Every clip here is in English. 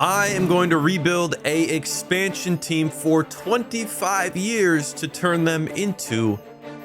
I am going to rebuild a expansion team for 25 years to turn them into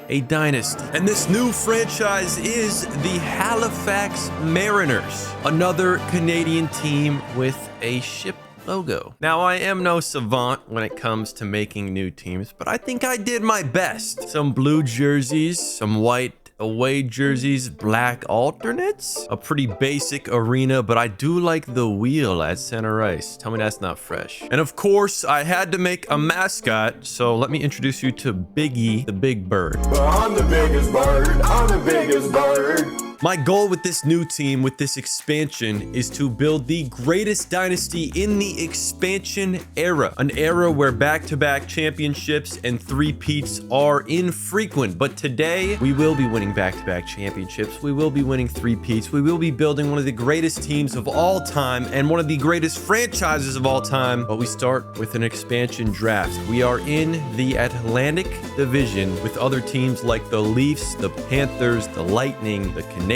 a dynasty. And this new franchise is the Halifax Mariners, another Canadian team with a ship logo. Now, I am no savant when it comes to making new teams, but I think I did my best. Some blue jerseys, some white away jerseys, black alternates, a pretty basic arena, but I do like the wheel at center ice. Tell me that's not fresh. And of course, I had to make a mascot, so let me introduce you to Biggie the Big Bird. Well, I'm the biggest bird, I'm the biggest bird. My goal with this new team, with this expansion, is to build the greatest dynasty in the expansion era. An era where back-to-back championships and three-peats are infrequent. But today, we will be winning back-to-back championships. We will be winning three-peats. We will be building one of the greatest teams of all time and one of the greatest franchises of all time. But we start with an expansion draft. We are in the Atlantic Division with other teams like the Leafs, the Panthers, the Lightning, the Canadians.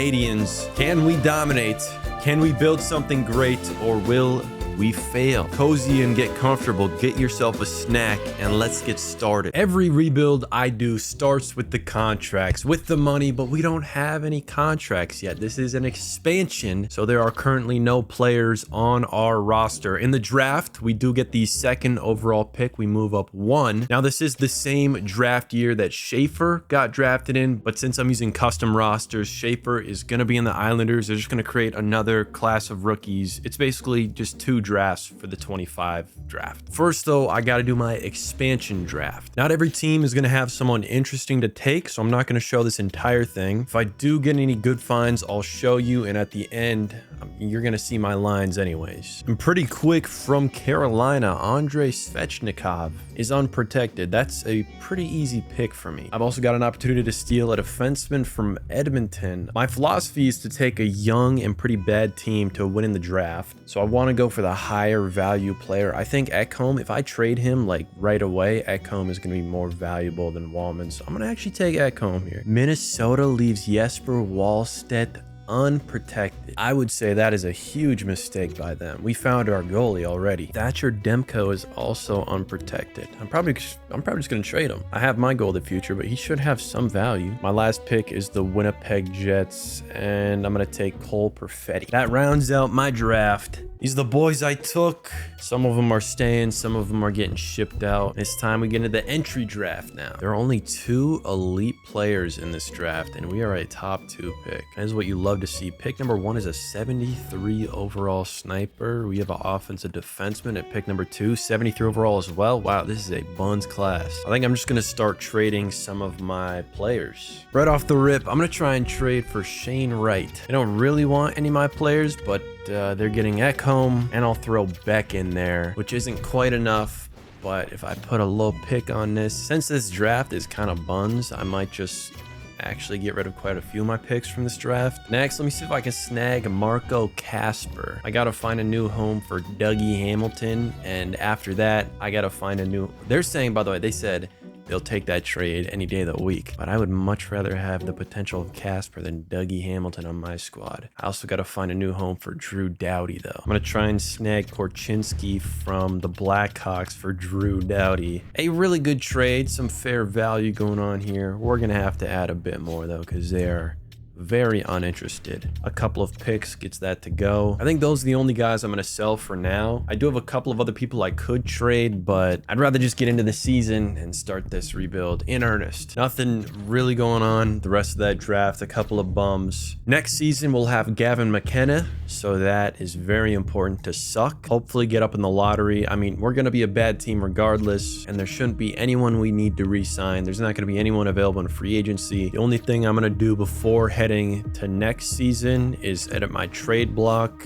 Can we dominate? Can we build something great, or will we fail? Cozy and get comfortable, get yourself a snack, and let's get started. Every rebuild I do starts with the contracts, with the money, but we don't have any contracts yet. This is an expansion, so there are currently no players on our roster. In the draft, we do get the second overall pick. We move up one. Now, this is the same draft year that Schaefer got drafted in, but since I'm using custom rosters, Schaefer is going to be in the Islanders. They're just going to create another class of rookies. It's basically just two drafts for the 25 draft. First, though, I got to do my expansion draft. Not every team is going to have someone interesting to take, so I'm not going to show this entire thing. If I do get any good finds, I'll show you, and at the end, you're going to see my lines anyways. And pretty quick from Carolina, Andrei Svechnikov is unprotected. That's a pretty easy pick for me. I've also got an opportunity to steal a defenseman from Edmonton. My philosophy is to take a young and pretty bad team to win in the draft, so I want to go for the higher value player. I think Ekholm, if I trade him like right away, Ekholm is going to be more valuable than Wallman, so I'm going to actually take Ekholm here. Minnesota leaves Jesper Wallstedt unprotected. I would say that is a huge mistake by them. We found our goalie already. Thatcher Demko is also unprotected. I'm probably just gonna trade him. I have my goal of the future, but he should have some value. My last pick is the Winnipeg Jets, and I'm gonna take Cole Perfetti. That rounds out my draft. These are the boys I took. Some of them are staying, some of them are getting shipped out. It's time we get into the entry draft now. There are only 2 elite players in this draft, and we are a top 2 pick. That is what you love to see. Pick number 1 is a 73 overall sniper. We have an offensive defenseman at pick number 2, 73 overall as well. Wow, this is a buns class. I think I'm just gonna start trading some of my players. Right off the rip, I'm gonna try and trade for Shane Wright. I don't really want any of my players, but they're getting Ekholm, and I'll throw Beck in there, which isn't quite enough. But if I put a low pick on this, since this draft is kind of buns, I might just actually get rid of quite a few of my picks from this draft. Next, let me see if I can snag Marco Casper. I gotta find a new home for Dougie Hamilton, and after that, I gotta find a new... They're saying, by the way, they said they'll take that trade any day of the week, but I would much rather have the potential of Casper than Dougie Hamilton on my squad. I also got to find a new home for Drew Doughty, though. I'm going to try and snag Korchinski from the Blackhawks for Drew Doughty. A really good trade, some fair value going on here. We're going to have to add a bit more, though, because they are very uninterested. A couple of picks gets that to go. I think those are the only guys I'm going to sell for now. I do have a couple of other people I could trade, but I'd rather just get into the season and start this rebuild in earnest. Nothing really going on the rest of that draft, a couple of bums. Next season, we'll have Gavin McKenna, so that is very important to suck. Hopefully get up in the lottery. I mean, we're going to be a bad team regardless, and there shouldn't be anyone we need to re-sign. There's not going to be anyone available in free agency. The only thing I'm going to do before heading to next season is edit my trade block.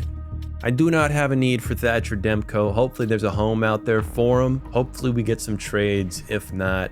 I do not have a need for Thatcher Demko. Hopefully there's a home out there for him. Hopefully we get some trades. If not,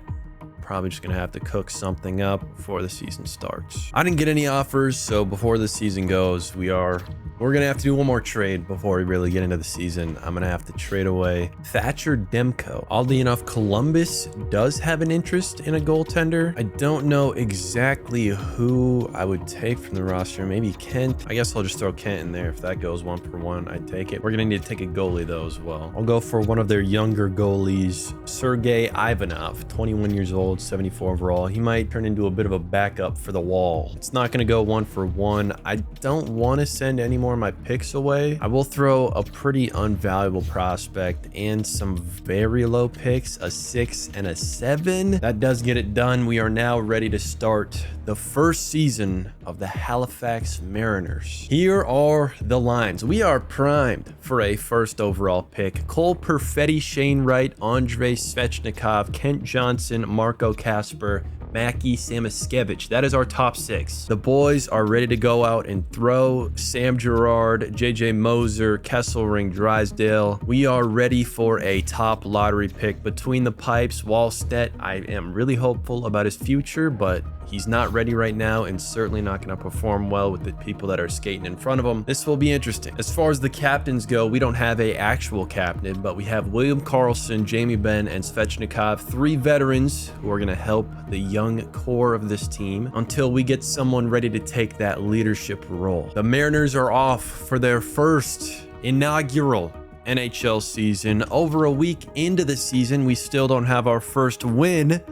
Probably just gonna have to cook something up before the season starts. I didn't get any offers, so before the season goes, we're gonna have to do one more trade before we really get into the season. I'm gonna have to trade away Thatcher Demko. Oddly enough, Columbus does have an interest in a goaltender. I don't know exactly who I would take from the roster. Maybe Kent. I guess I'll just throw Kent in there. If that goes 1-for-1, I'd take it. We're gonna need to take a goalie though as well. I'll go for one of their younger goalies, Sergei Ivanov, 21 years old, 74 overall. He might turn into a bit of a backup for the Wall. It's not gonna go 1-for-1. I don't want to send any more of my picks away. I will throw a pretty unvaluable prospect and some very low picks, a 6 and a 7. That does get it done. We are now ready to start the first season of the Halifax Mariners. Here are the lines. We are primed for a first overall pick. Cole Perfetti, Shane Wright, Andrei Svechnikov, Kent Johnson, Marco Kasper, Mackie Samaskevich. That is our top 6. The boys are ready to go out and throw. Sam Girard, JJ Moser, Kesselring, Drysdale. We are ready for a top lottery pick. Between the pipes, Wallstedt, I am really hopeful about his future, but he's not ready right now and certainly not going to perform well with the people that are skating in front of him. This will be interesting. As far as the captains go, we don't have a actual captain, but we have William Karlsson, Jamie Benn, and Svechnikov, 3 veterans who are going to help the young core of this team until we get someone ready to take that leadership role. The Mariners are off for their first inaugural NHL season. Over a week into the season, we still don't have our first win,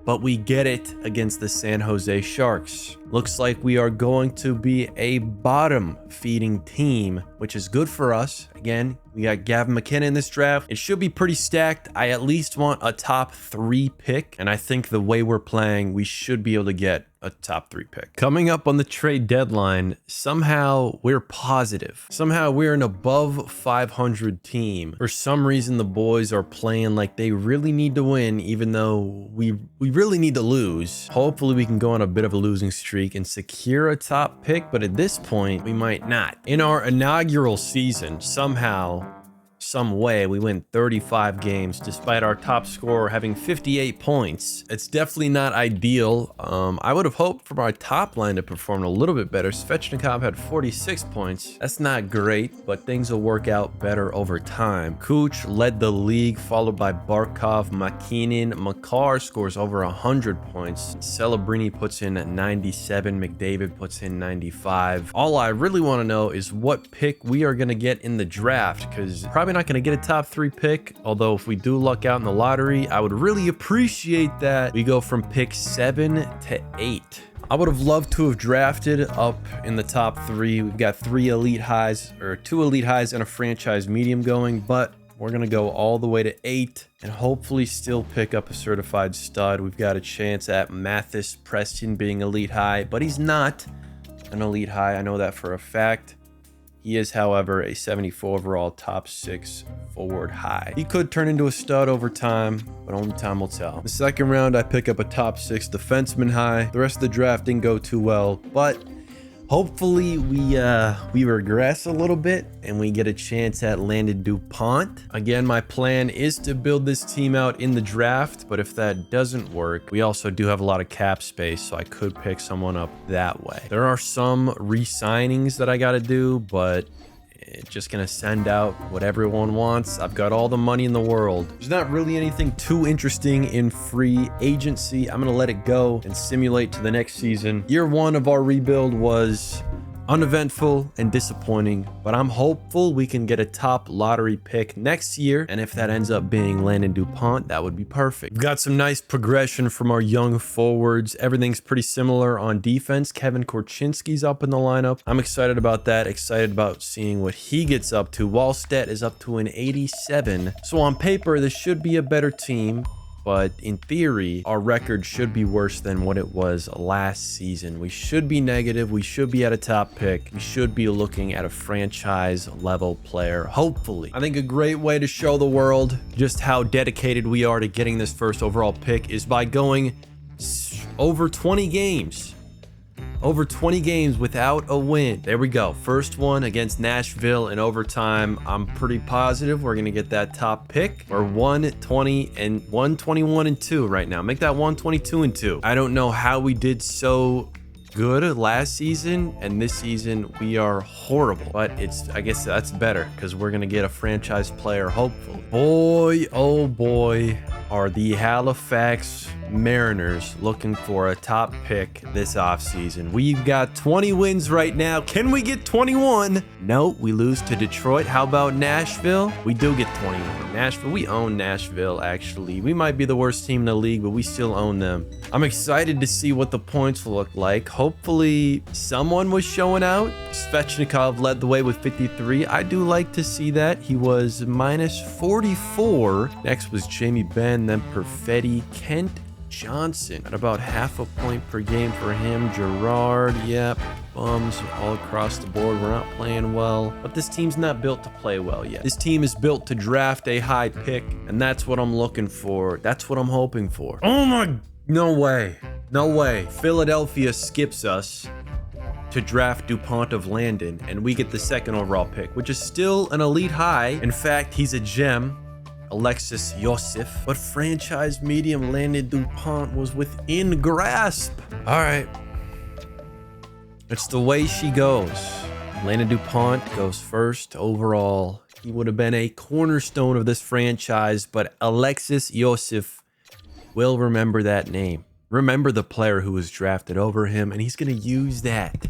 but we get it against the San Jose Sharks. Looks like we are going to be a bottom feeding team, which is good for us. Again, we got Gavin McKenna in this draft. It should be pretty stacked. I at least want a top 3 pick, and I think the way we're playing, we should be able to get a top 3 pick. Coming up on the trade deadline, somehow we're positive. Somehow we're an above 500 team. For some reason, the boys are playing like they really need to win, even though we really need to lose. Hopefully we can go on a bit of a losing streak and secure a top pick, but at this point, we might not. In our inaugural season, somehow, some way, we win 35 games despite our top scorer having 58 points. It's definitely not ideal. I would have hoped for our top line to perform a little bit better. Svechnikov had 46 points. That's not great, but things will work out better over time. Kuch led the league, followed by Barkov, McKinnon. Makar scores over 100 points. Celebrini puts in 97. McDavid puts in 95. All I really want to know is what pick we are going to get in the draft, because probably not going to get a top 3 pick, although if we do luck out in the lottery, I would really appreciate that. We go from pick 7 to 8. I would have loved to have drafted up in the top 3. We've got 3 elite highs, or 2 elite highs and a franchise medium going, but we're going to go all the way to 8 and hopefully still pick up a certified stud. We've got a chance at Mathis Preston being elite high, but he's not an elite high. I know that for a fact. He is, however, a 74 overall top 6 forward high. He could turn into a stud over time, but only time will tell. The second round, I pick up a top 6 defenseman high. The rest of the draft didn't go too well, but hopefully we regress a little bit and we get a chance at Landon DuPont. Again, my plan is to build this team out in the draft, but if that doesn't work, we also do have a lot of cap space, so I could pick someone up that way. There are some re-signings that I got to do, but it's just gonna send out what everyone wants. I've got all the money in the world. There's not really anything too interesting in free agency. I'm gonna let it go and simulate to the next season. Year 1 of our rebuild was uneventful and disappointing, but I'm hopeful we can get a top lottery pick next year, and if that ends up being Landon DuPont, that would be perfect. We've got some nice progression from our young forwards. Everything's pretty similar on defense. Kevin Korchinski's up in the lineup. I'm excited about that, excited about seeing what he gets up to. Wallstedt is up to an 87, so on paper this should be a better team, but in theory, our record should be worse than what it was last season. We should be negative. We should be at a top pick. We should be looking at a franchise level player, hopefully. I think a great way to show the world just how dedicated we are to getting this first overall pick is by going over 20 games. Over 20 games without a win. There we go. First one against Nashville in overtime. I'm pretty positive we're going to get that top pick. We're 120 and 121 and 2 right now. Make that 122 and 2. I don't know how we did so good last season, and this season we are horrible, but I guess that's better because we're gonna get a franchise player, hopefully. Boy, oh boy, are the Halifax Mariners looking for a top pick this offseason. We've got 20 wins right now. Can we get 21? No, we lose to Detroit. How about Nashville? We do get 21. Nashville, we own Nashville, actually. We might be the worst team in the league, but we still own them. I'm excited to see what the points will look like. Hopefully someone was showing out. Svechnikov led the way with 53. I do like to see that. He was minus 44. Next was Jamie Benn, then Perfetti, Kent Johnson at about half a point per game for him. Gerard, yep. Bums all across the board. We're not playing well, but this team's not built to play well yet. This team is built to draft a high pick, and that's what I'm looking for. That's what I'm hoping for. Oh my, no way. No way. Philadelphia skips us to draft DuPont of Landon, and we get the second overall pick, which is still an elite high. In fact, he's a gem. Alexis Yosef, but franchise medium Landon DuPont was within grasp. All right. It's the way she goes. Landon DuPont goes first overall. He would have been a cornerstone of this franchise, but Alexis Yosef will remember that name. Remember the player who was drafted over him, and he's going to use that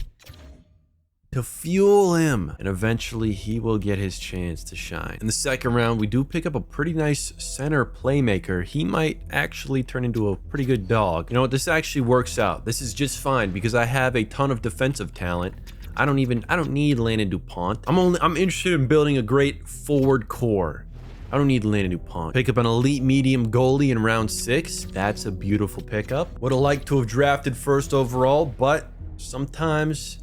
to fuel him, and eventually he will get his chance to shine. In the second round, we do pick up a pretty nice center playmaker. He might actually turn into a pretty good dog. You know what? This actually works out. This is just fine because I have a ton of defensive talent. I don't need Landon DuPont. I'm interested in building a great forward core. I don't need Landon DuPont. Pick up an elite medium goalie in round 6. That's a beautiful pickup. Would have liked to have drafted first overall, but sometimes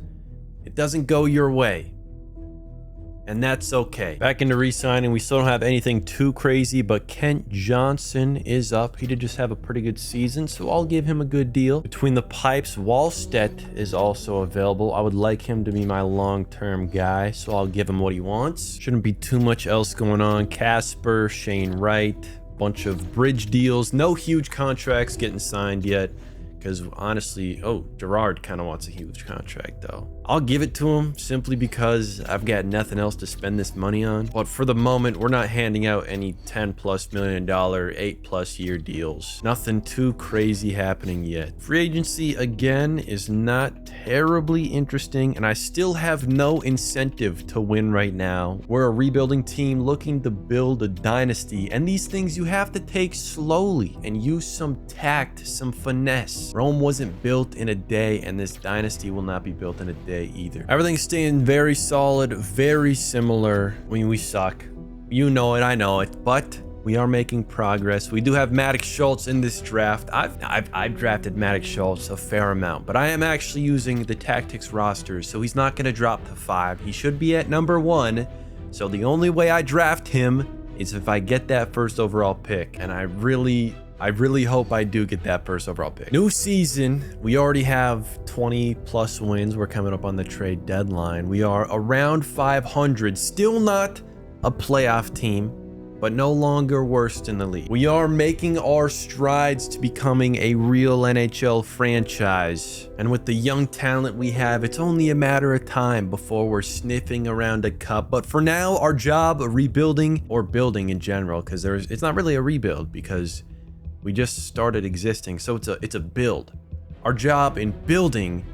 it doesn't go your way, and that's okay. Back into re-signing. We still don't have anything too crazy, but Kent Johnson is up. He did just have a pretty good season, so I'll give him a good deal. Between the pipes, Wallstedt is also available. I would like him to be my long-term guy, so I'll give him what he wants. Shouldn't be too much else going on. Casper, Shane Wright, bunch of bridge deals. No huge contracts getting signed yet. Because honestly, Gerard kind of wants a huge contract though. I'll give it to him simply because I've got nothing else to spend this money on. But for the moment, we're not handing out any $10+ million, 8+ year deals. Nothing too crazy happening yet. Free agency again is not terribly interesting, and I still have no incentive to win right now. We're a rebuilding team looking to build a dynasty, and these things you have to take slowly and use some tact, some finesse. Rome wasn't built in a day, and this dynasty will not be built in a day either. Everything's staying very solid, very similar. When we suck, you know it, I know it, but we are making progress. We do have Maddox Schultz in this draft. I've drafted Maddox Schultz a fair amount, but I am actually using the tactics rosters, so he's not going to drop to 5. He should be at number 1. So the only way I draft him is if I get that first overall pick, and I really hope I do get that first overall pick. New season, we already have 20+ wins. We're coming up on the trade deadline. We are around 500, still not a playoff team, but no longer worst in the league. We are making our strides to becoming a real NHL franchise. And with the young talent we have, it's only a matter of time before we're sniffing around a cup. But for now, our job of rebuilding, or building in general, because it's not really a rebuild because we just started existing, so it's a build. Our job in building,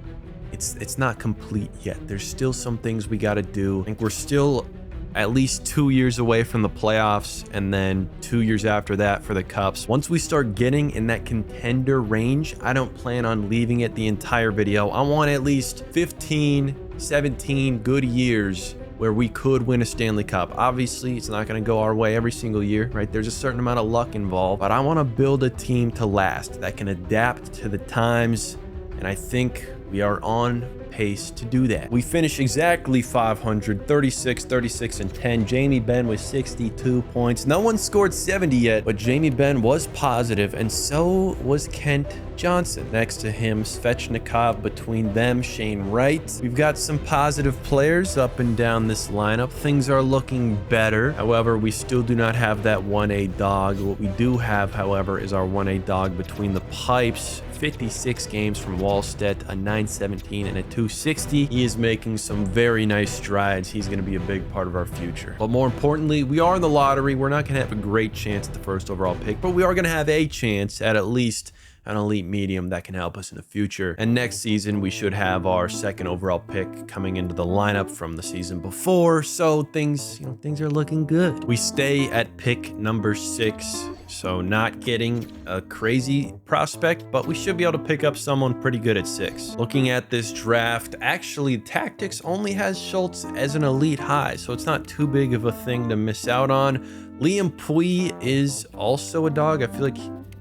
it's not complete yet. There's still some things we got to do. I think we're still at least 2 years away from the playoffs, and then 2 years after that for the cups. Once we start getting in that contender range, I don't plan on leaving it the entire video. I want at least 15, 17 good years where we could win a Stanley Cup. Obviously, it's not going to go our way every single year, right? There's a certain amount of luck involved, but I want to build a team to last, that can adapt to the times, and I think we are on pace to do that. We finished exactly 500, 36, 36, and 10. Jamie Benn with 62 points. No one scored 70 yet, but Jamie Benn was positive, and so was Kent Johnson. Next to him, Svechnikov. Between them, Shane Wright. We've got some positive players up and down this lineup. Things are looking better. However, we still do not have that 1A dog. What we do have, however, is our 1A dog between the pipes. 56 games from Wallstedt, a 917 and a 260. He is making some very nice strides. He's going to be a big part of our future. But more importantly, we are in the lottery. We're not going to have a great chance at the first overall pick, but we are going to have a chance at least an elite medium that can help us in the future. And next season, we should have our second overall pick coming into the lineup from the season before. So things are looking good. We stay at pick number 6. So not getting a crazy prospect, but we should be able to pick up someone pretty good at 6. Looking at this draft, actually Tactics only has Schultz as an elite high, so it's not too big of a thing to miss out on. Liam Pui is also a dog. I feel like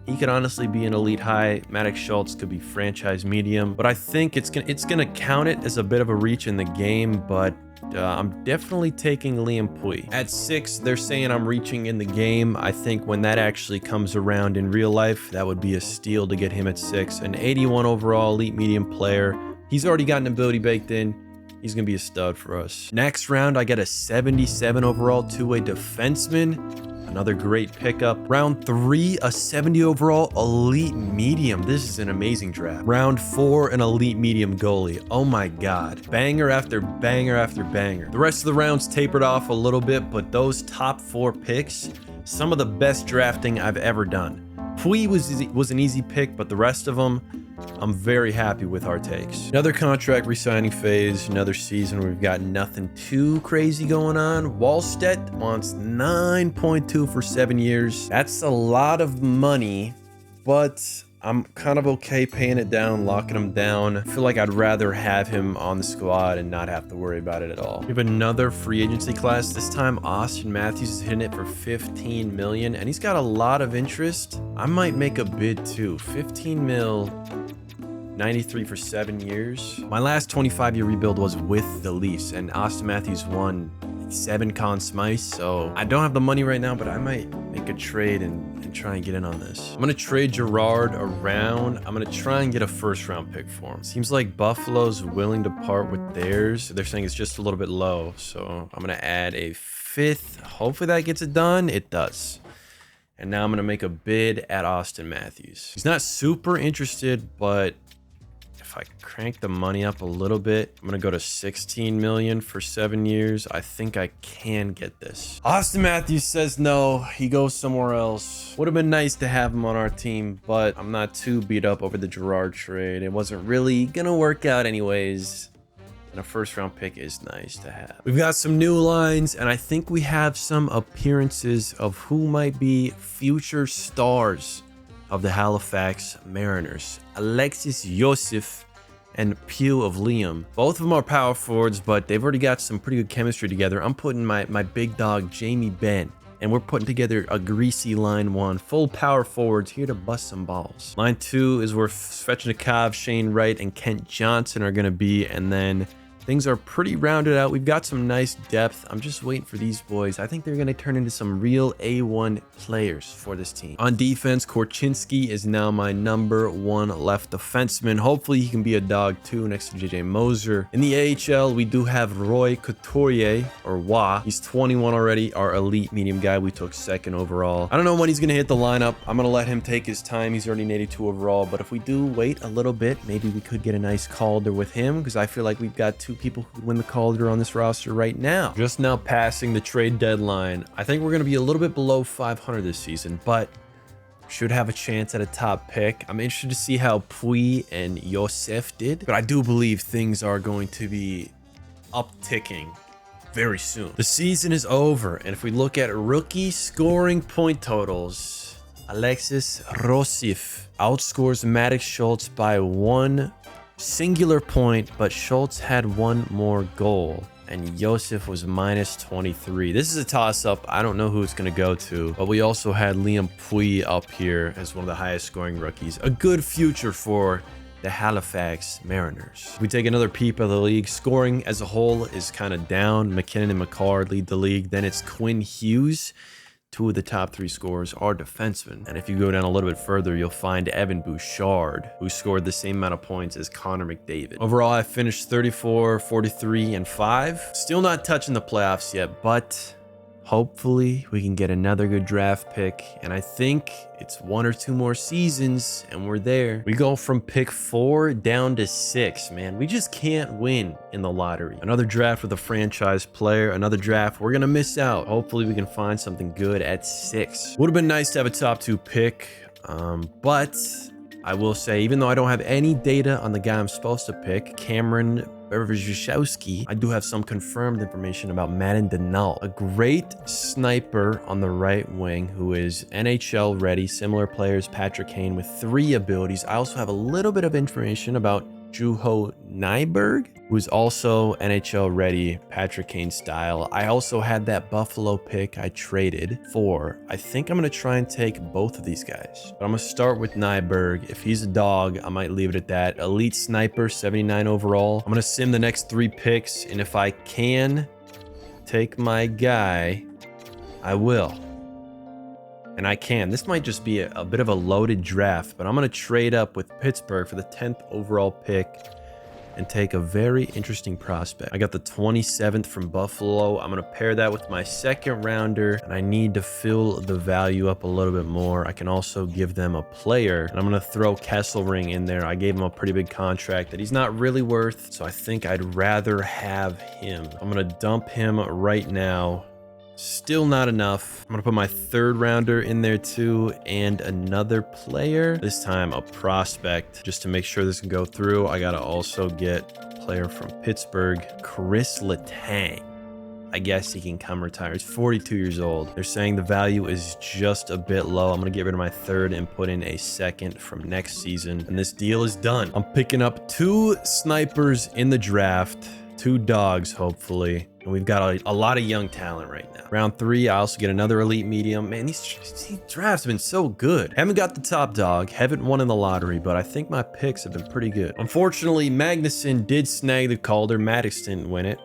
he could honestly be an elite high. Maddox Schultz could be franchise medium, but I think it's gonna count it as a bit of a reach in the game, but I'm definitely taking Liam Pui. At 6, they're saying I'm reaching in the game. I think when that actually comes around in real life, that would be a steal to get him at 6. An 81 overall elite medium player. He's already got an ability baked in. He's going to be a stud for us. Next round, I get a 77 overall two-way defenseman. Another great pickup. Round 3, a 70 overall elite medium. This is an amazing draft. Round 4, an elite medium goalie. Oh my God. Banger after banger after banger. The rest of the rounds tapered off a little bit, but those top 4 picks, some of the best drafting I've ever done. Pui was an easy pick, but the rest of them, I'm very happy with our takes. Another contract re-signing phase, another season where we've got nothing too crazy going on. Wallstedt wants 9.2 for 7 years. That's a lot of money, but I'm kind of okay paying it down, locking him down. I feel like I'd rather have him on the squad and not have to worry about it at all. We have another free agency class. This time, Austin Matthews is hitting it for 15 million, and he's got a lot of interest. I might make a bid too. 15 mil. 93 for 7 years. My last 25-year rebuild was with the Leafs, and Austin Matthews won 7 Conn Smythe, so I don't have the money right now, but I might make a trade and try and get in on this. I'm gonna trade Gerard around. I'm gonna try and get a first-round pick for him. Seems like Buffalo's willing to part with theirs. They're saying it's just a little bit low, so I'm gonna add a 5th. Hopefully that gets it done. It does. And now I'm gonna make a bid at Austin Matthews. He's not super interested, but if I crank the money up a little bit, I'm gonna go to 16 million for 7 years. I think I can get this. Austin Matthews says no, he goes somewhere else. Would have been nice to have him on our team, but I'm not too beat up over the Gerard trade. It wasn't really gonna work out anyways. And a first round pick is nice to have. We've got some new lines, and I think we have some appearances of who might be future stars of the Halifax Mariners. Alexis Joseph and Pugh of Liam. Both of them are power forwards, but they've already got some pretty good chemistry together. I'm putting my big dog, Jamie Benn, and we're putting together a greasy line 1. Full power forwards here to bust some balls. Line 2 is where Svechnikov, Shane Wright, and Kent Johnson are going to be, and then things are pretty rounded out. We've got some nice depth. I'm just waiting for these boys. I think they're going to turn into some real A1 players for this team. On defense, Korchinski is now my number 1 left defenseman. Hopefully he can be a dog too next to JJ Moser. In the AHL, we do have Roy Couturier, or Wah. He's 21 already, our elite medium guy. We took 2nd overall. I don't know when he's going to hit the lineup. I'm going to let him take his time. He's already an 82 overall, but if we do wait a little bit, maybe we could get a nice Calder with him, because I feel like we've got 2 people who could win the Calder on this roster right now. Just now passing the trade deadline. I think we're going to be a little bit below 500 this season, but should have a chance at a top pick. I'm interested to see how Pui and Josef did, but I do believe things are going to be upticking very soon. The season is over, and if we look at rookie scoring point totals, Alexis Joseph outscores Maddox Schultz by 1 singular point, but Schultz had 1 more goal, and Joseph was minus 23. This is a toss-up. I don't know who it's going to go to, but we also had Liam Pui up here as one of the highest scoring rookies. A good future for the Halifax Mariners. We take another peep of the league. Scoring as a whole is kind of down. McKinnon and McCarr lead the league. Then it's Quinn Hughes. 2 of the top 3 scorers are defensemen. And if you go down a little bit further, you'll find Evan Bouchard, who scored the same amount of points as Connor McDavid. Overall, I finished 34, 43, and 5. Still not touching the playoffs yet, but hopefully we can get another good draft pick. And I think it's 1 or 2 more seasons and we're there. We go from pick 4 down to 6, man. We just can't win in the lottery. Another draft with a franchise player, another draft we're gonna miss out. Hopefully we can find something good at 6. Would have been nice to have a top 2 pick, but I will say, even though I don't have any data on the guy I'm supposed to pick, Cameron Berezowski, I do have some confirmed information about Madden Denal, a great sniper on the right wing who is NHL ready, similar players Patrick Kane with 3 abilities. I also have a little bit of information about Juho Nyberg, who is also NHL ready, Patrick Kane style. I also had that Buffalo pick I traded for. I think I'm going to try and take both of these guys. But I'm going to start with Nyberg. If he's a dog, I might leave it at that. Elite sniper, 79 overall. I'm going to sim the next 3 picks, and if I can take my guy, I will. And I can. This might just be a bit of a loaded draft, but I'm going to trade up with Pittsburgh for the 10th overall pick and take a very interesting prospect. I got the 27th from Buffalo. I'm going to pair that with my 2nd rounder, and I need to fill the value up a little bit more. I can also give them a player, and I'm going to throw Kesselring in there. I gave him a pretty big contract that he's not really worth, so I think I'd rather have him. I'm going to dump him right now. Still not enough. I'm gonna put my 3rd rounder in there too, and another player, this time a prospect, just to make sure this can go through. I gotta also get a player from Pittsburgh, Chris Letang. I guess he can come retire. He's 42 years old. They're saying the value is just a bit low. I'm gonna get rid of my 3rd and put in a 2nd from next season, and this deal is done. I'm picking up 2 snipers in the draft, 2 dogs hopefully. And we've got a lot of young talent right now. Round 3, I also get another elite medium. Man, these drafts have been so good. Haven't got the top dog, haven't won in the lottery, but I think my picks have been pretty good. Unfortunately, Magnuson did snag the Calder. Maddox didn't win it.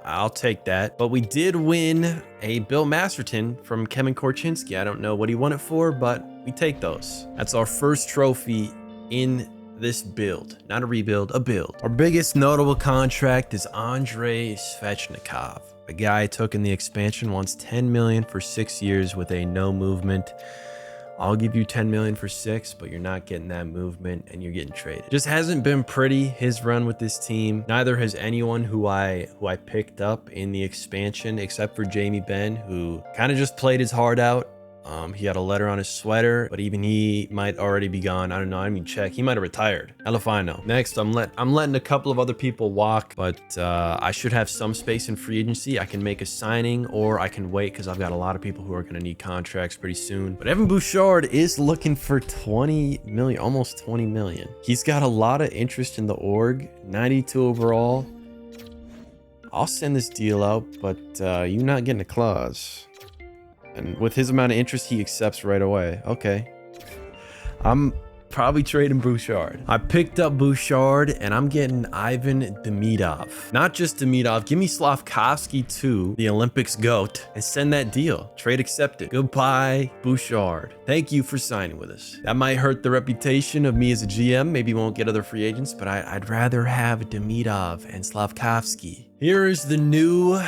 I'll take that. But we did win a Bill Masterton from Kevin Korchinski. I don't know what he won it for, but we take those. That's our first trophy in this build. Not a rebuild, a build. Our biggest notable contract is Andrei Svechnikov. A guy I took in the expansion wants 10 million for 6 years with a no movement. I'll give you 10 million for 6, but you're not getting that movement and you're getting traded. Just hasn't been pretty, his run with this team. Neither has anyone who I picked up in the expansion, except for Jamie Benn, who kind of just played his heart out. He had a letter on his sweater, but even he might already be gone. I don't know. I mean, check. He might have retired. Hell if I know. Next, I'm letting a couple of other people walk, but I should have some space in free agency. I can make a signing, or I can wait because I've got a lot of people who are going to need contracts pretty soon. But Evan Bouchard is looking for 20 million, almost 20 million. He's got a lot of interest in the org. 92 overall. I'll send this deal out, but you're not getting a clause. And with his amount of interest, he accepts right away. Okay. I'm probably trading Bouchard. I picked up Bouchard, and I'm getting Ivan Demidov. Not just Demidov. Give me Slavkovsky too, the Olympics GOAT, and send that deal. Trade accepted. Goodbye, Bouchard. Thank you for signing with us. That might hurt the reputation of me as a GM. Maybe won't get other free agents, but I'd rather have Demidov and Slavkovsky. Here is the new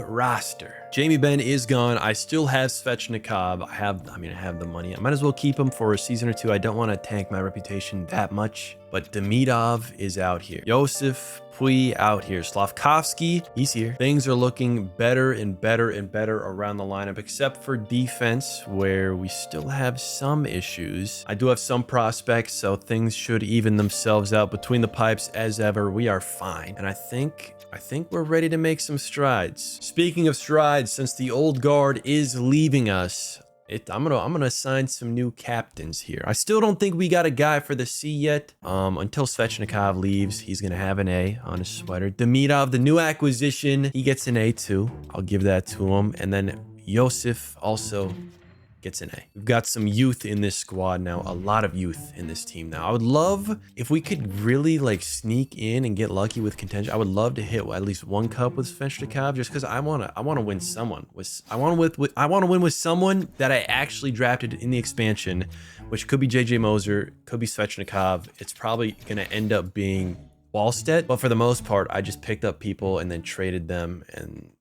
roster. Jamie Benn is gone. I still have Svechnikov. I have the money. I might as well keep him for a season or 2. I don't want to tank my reputation that much. But Demidov is out here. Josef Pui out here. Slavkovsky, he's here. Things are looking better and better and better around the lineup, except for defense, where we still have some issues. I do have some prospects, so things should even themselves out. Between the pipes, as ever, we are fine. And I think we're ready to make some strides. Speaking of strides, since the old guard is leaving us, I'm gonna assign some new captains here. I still don't think we got a guy for the C yet. Until Svechnikov leaves, he's gonna have an A on his sweater. Demidov, the new acquisition, he gets an A too. I'll give that to him. And then Josef also gets an A. We've got some youth in this squad now, a lot of youth in this team now. I would love if we could really like sneak in and get lucky with contention. I would love to hit at least one cup with Svechnikov, just because I want to win someone with I want to win with someone that I actually drafted in the expansion, which could be JJ Moser, could be Svechnikov. It's probably gonna end up being Wallstedt, but for the most part, I just picked up people and then traded them,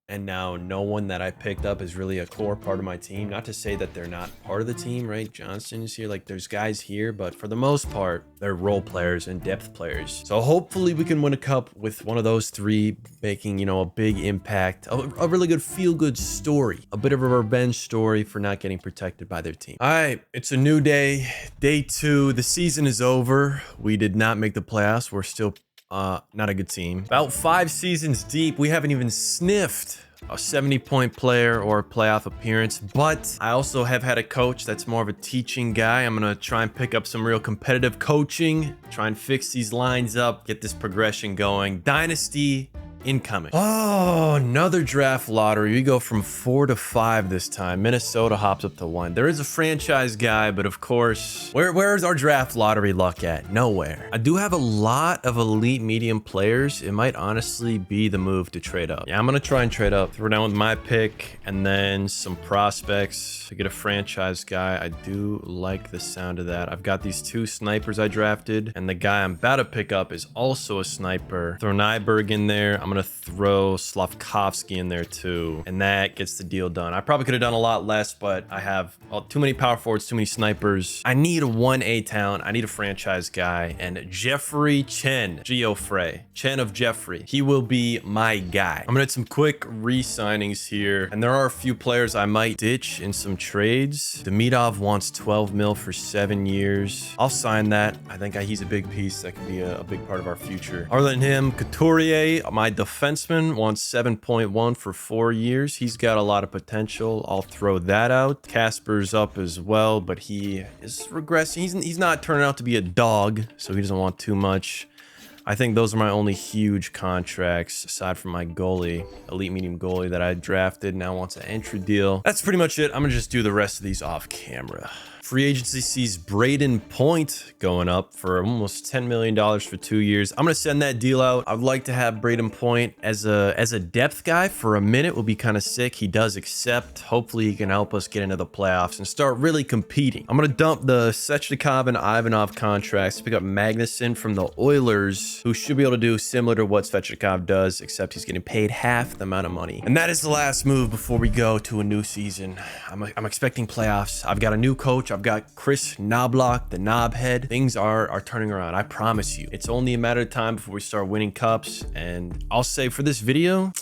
and now no one that I picked up is really a core part of my team. Not to say that they're not part of the team, right? Johnson is here, like there's guys here, but for the most part, they're role players and depth players. So hopefully we can win a cup with one of those three, making, you know, a big impact, a really good feel-good story, a bit of a revenge story for not getting protected by their team. All right, it's a new day, day 2. The season is over. We did not make the playoffs. We're still not a good team. About 5 seasons deep, we haven't even sniffed a 70-point player or a playoff appearance, but I also have had a coach that's more of a teaching guy. I'm gonna try and pick up some real competitive coaching, try and fix these lines up, get this progression going. Dynasty incoming. Oh, another draft lottery. We go from 4 to 5 this time. Minnesota hops up to 1. There is a franchise guy, but of course, where's our draft lottery luck at? Nowhere. I do have a lot of elite medium players. It might honestly be the move to trade up. Yeah, I'm gonna try and trade up. Throw down with my pick and then some prospects to get a franchise guy. I do like the sound of that. I've got these 2 snipers I drafted, and the guy I'm about to pick up is also a sniper. Throw Nyberg in there. I'm gonna throw Slavkovsky in there too, and that gets the deal done. I probably could have done a lot less, but I have too many power forwards, too many snipers. I need a 1A talent. I need a franchise guy, and Jeffrey Chen, Geoffrey Chen of Jeffrey, he will be my guy. I'm gonna hit some quick re-signings here, and there are a few players I might ditch in some trades. Demidov wants 12 mil for 7 years. I'll sign that. I think he's a big piece that could be a big part of our future. Other than him, Couturier, my defenseman, wants 7.1 for 4 years. He's got a lot of potential. I'll throw that out. Casper's up as well, but he is regressing. He's not turning out to be a dog, so he doesn't want too much. I think those are my only huge contracts aside from my goalie, elite medium goalie that I drafted, now wants an entry deal. That's pretty much it. I'm gonna just do the rest of these off camera. Free agency sees Braden Point going up for almost $10 million for 2 years. I'm gonna send that deal out. I'd like to have Braden Point as a depth guy for a minute. Will be kind of sick. He does accept. Hopefully he can help us get into the playoffs and start really competing. I'm gonna dump the Svechnikov and Ivanov contracts, pick up Magnuson from the Oilers, who should be able to do similar to what Svechnikov does, except he's getting paid half the amount of money. And that is the last move before we go to a new season. I'm expecting playoffs. I've got a new coach. I've got Chris Knobloch, the knobhead. Things are turning around. I promise you. It's only a matter of time before we start winning cups. And I'll say for this video,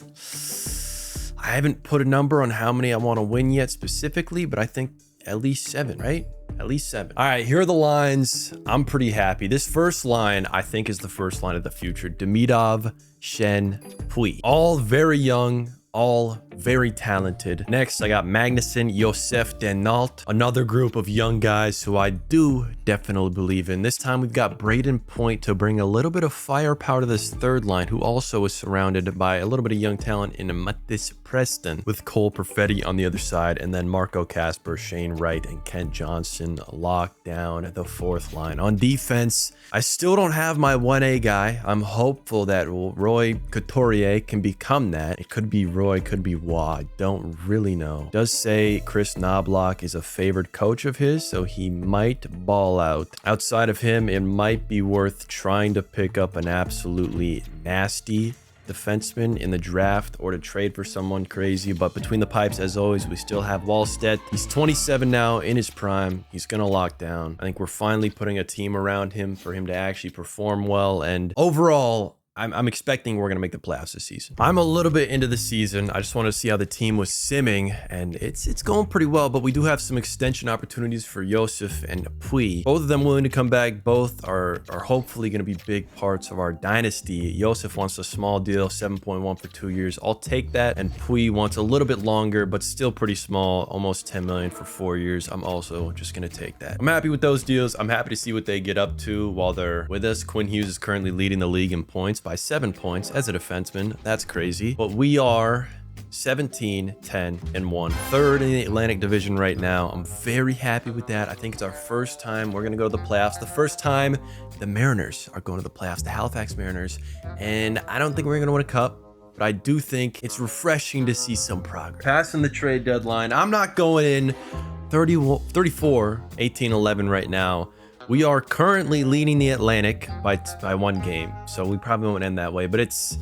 I haven't put a number on how many I want to win yet specifically, but I think at least 7, right? At least 7. All right, here are the lines. I'm pretty happy. This first line, I think, is the first line of the future. Demidov, Shen, Pui. All very young, all very talented. Next, I got Magnuson, Josef Denault, another group of young guys who I do definitely believe in. This time we've got Braden Point to bring a little bit of firepower to this third line, who also is surrounded by a little bit of young talent in Mattis Preston, with Cole Perfetti on the other side, and then Marco Casper, Shane Wright, and Kent Johnson lock down the fourth line. On defense, I still don't have my 1A guy. I'm hopeful that Roy Couturier can become that. It could be Roy, could be Wah. I don't really know. It does say Chris Knobloch is a favored coach of his, so he might ball out. Outside of him, it might be worth trying to pick up an absolutely nasty defenseman in the draft or to trade for someone crazy. But between the pipes, as always, we still have Wallstedt. He's 27 now, in his prime. He's gonna lock down. I think we're finally putting a team around him for him to actually perform well, and overall, I'm expecting we're going to make the playoffs this season. I'm a little bit into the season. I just want to see how the team was simming, and it's going pretty well, but we do have some extension opportunities for Josef and Pui. Both of them willing to come back. Both are hopefully going to be big parts of our dynasty. Josef wants a small deal, 7.1 for 2 years. I'll take that. And Pui wants a little bit longer, but still pretty small, almost 10 million for 4 years. I'm also just going to take that. I'm happy with those deals. I'm happy to see what they get up to while they're with us. Quinn Hughes is currently leading the league in points by 7 points as a defenseman. That's crazy. But we are 17, 10, and 1. Third in the Atlantic Division right now. I'm very happy with that. I think it's our first time we're going to go to the playoffs. The first time the Mariners are going to the playoffs, the Halifax Mariners. And I don't think we're going to win a cup, but I do think it's refreshing to see some progress. Passing the trade deadline, I'm not going in 34, 18, 11 right now. We are currently leading the Atlantic by 1 game, so we probably won't end that way, but it's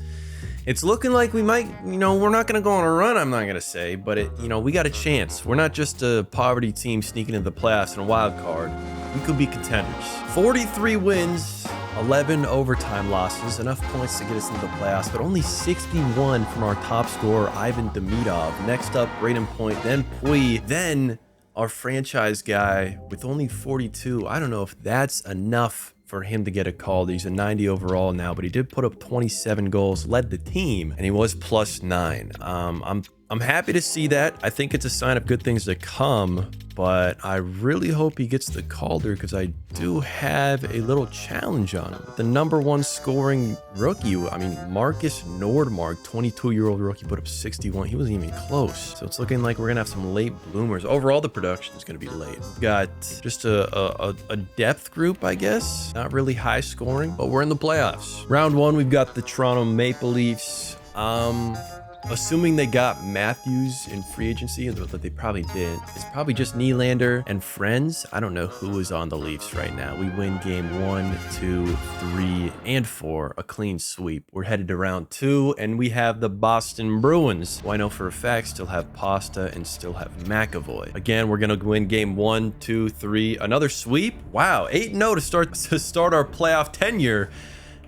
looking like we might, we're not going to go on a run, I'm not going to say, but we got a chance. We're not just a poverty team sneaking into the playoffs and a wild card. We could be contenders. 43 wins, 11 overtime losses, enough points to get us into the playoffs, but only 61 from our top scorer, Ivan Demidov. Next up, Braden Point, then Pui, then our franchise guy with only 42. I don't know if that's enough for him to get a call. He's a 90 overall now, but he did put up 27 goals, led the team, and he was +9. I'm happy to see that. I think it's a sign of good things to come, but I really hope he gets the Calder because I do have a little challenge on him. The #1 scoring rookie, Marcus Nordmark, 22-year-old rookie, put up 61. He wasn't even close. So it's looking like we're going to have some late bloomers. Overall, the production is going to be late. We've got just a depth group, I guess. Not really high scoring, but we're in the playoffs. Round 1, we've got the Toronto Maple Leafs. Assuming they got Matthews in free agency, but they probably didn't. It's probably just Nylander and friends. I don't know who is on the Leafs right now. We win game 1, 2, 3, and 4. A clean sweep. We're headed to round 2, and we have the Boston Bruins, who I know for a fact still have Pasta and still have McAvoy. Again, we're going to win game 1, 2, 3. Another sweep? Wow, 8-0 to start our playoff tenure.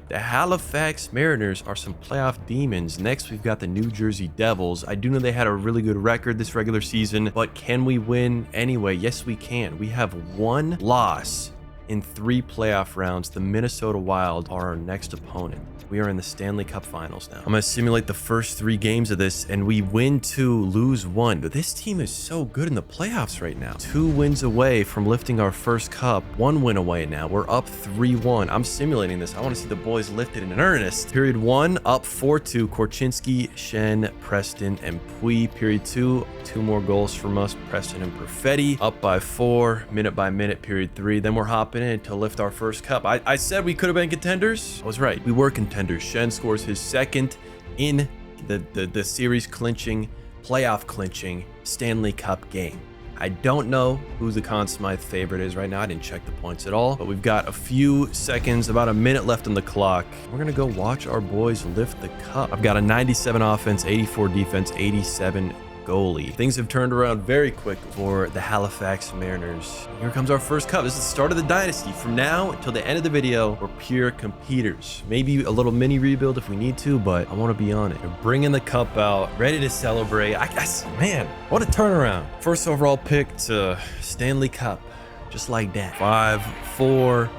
The Halifax Mariners are some playoff demons. Next, we've got the New Jersey Devils. I do know they had a really good record this regular season, but can we win anyway? Yes, we can. We have 1 loss in 3 playoff rounds. The Minnesota Wild are our next opponent. We are in the Stanley Cup Finals now. I'm going to simulate the first 3 games of this, and we win 2, lose 1. But this team is so good in the playoffs right now. 2 wins away from lifting our first cup. 1 win away now. We're up 3-1. I'm simulating this. I want to see the boys lifted in earnest. Period 1, up 4-2. Korchinski, Shen, Preston, and Pui. Period 2, 2 more goals from us. Preston and Perfetti. Up by 4, minute by minute. Period 3. Then we're hopping in to lift our first cup. I said we could have been contenders. I was right. We were contenders. Shen scores his 2nd in the series clinching, playoff clinching Stanley Cup game. I don't know who the Conn Smythe favorite is right now. I didn't check the points at all, but we've got a few seconds, about a minute left on the clock. We're going to go watch our boys lift the cup. I've got a 97 offense, 84 defense, 87 goalie. Things have turned around very quick for the Halifax Mariners. Here comes our first cup. This is the start of the dynasty. From now until the end of the video, we're pure competitors. Maybe a little mini rebuild if we need to, but I want to be on it. We're bringing the cup out, ready to celebrate. I guess, man, what a turnaround. First overall pick to Stanley Cup, just like that. 5, 4,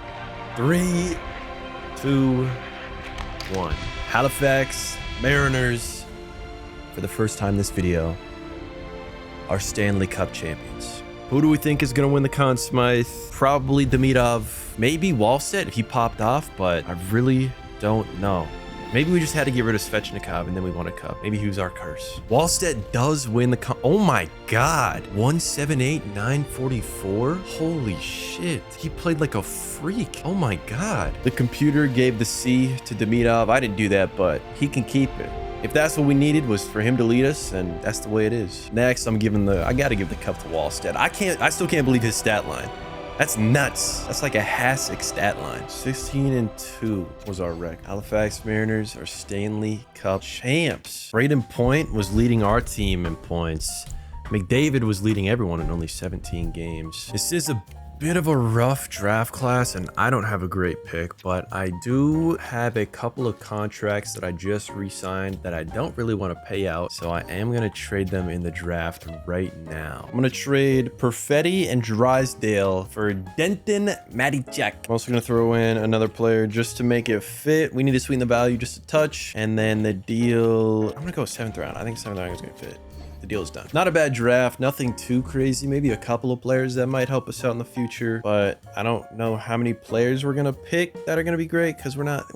3, 2, 1. Halifax Mariners, for the first time in this video, are Stanley Cup champions. Who do we think is going to win the Conn Smythe? Probably Demidov. Maybe Wallstedt if he popped off, but I really don't know. Maybe we just had to get rid of Svechnikov and then we won a cup. Maybe he was our curse. Wallstedt does win the cup. Oh my God. 178, 944. Holy shit. He played like a freak. Oh my God. The computer gave the C to Demidov. I didn't do that, but he can keep it. If that's what we needed was for him to lead us, and that's the way it is. Next, I got to give the cup to Wallstedt. I still can't believe his stat line. That's nuts. That's like a Hasek stat line. 16-2 was our record. Halifax Mariners are Stanley Cup champs. Braden Point was leading our team in points. McDavid was leading everyone in only 17 games. This is a bit of a rough draft class, and I don't have a great pick, but I do have a couple of contracts that I just re-signed that I don't really want to pay out, so I am going to trade them in the draft right now. I'm going to trade Perfetti and Drysdale for Denton Matijek. I'm also going to throw in another player just to make it fit. We need to sweeten the value just a touch, and then the deal, I'm going to go 7th round. I think 7th round is going to fit. the deal is done. Not a bad draft, nothing too crazy. Maybe a couple of players that might help us out in the future, but I don't know how many players we're gonna pick that are gonna be great because we're not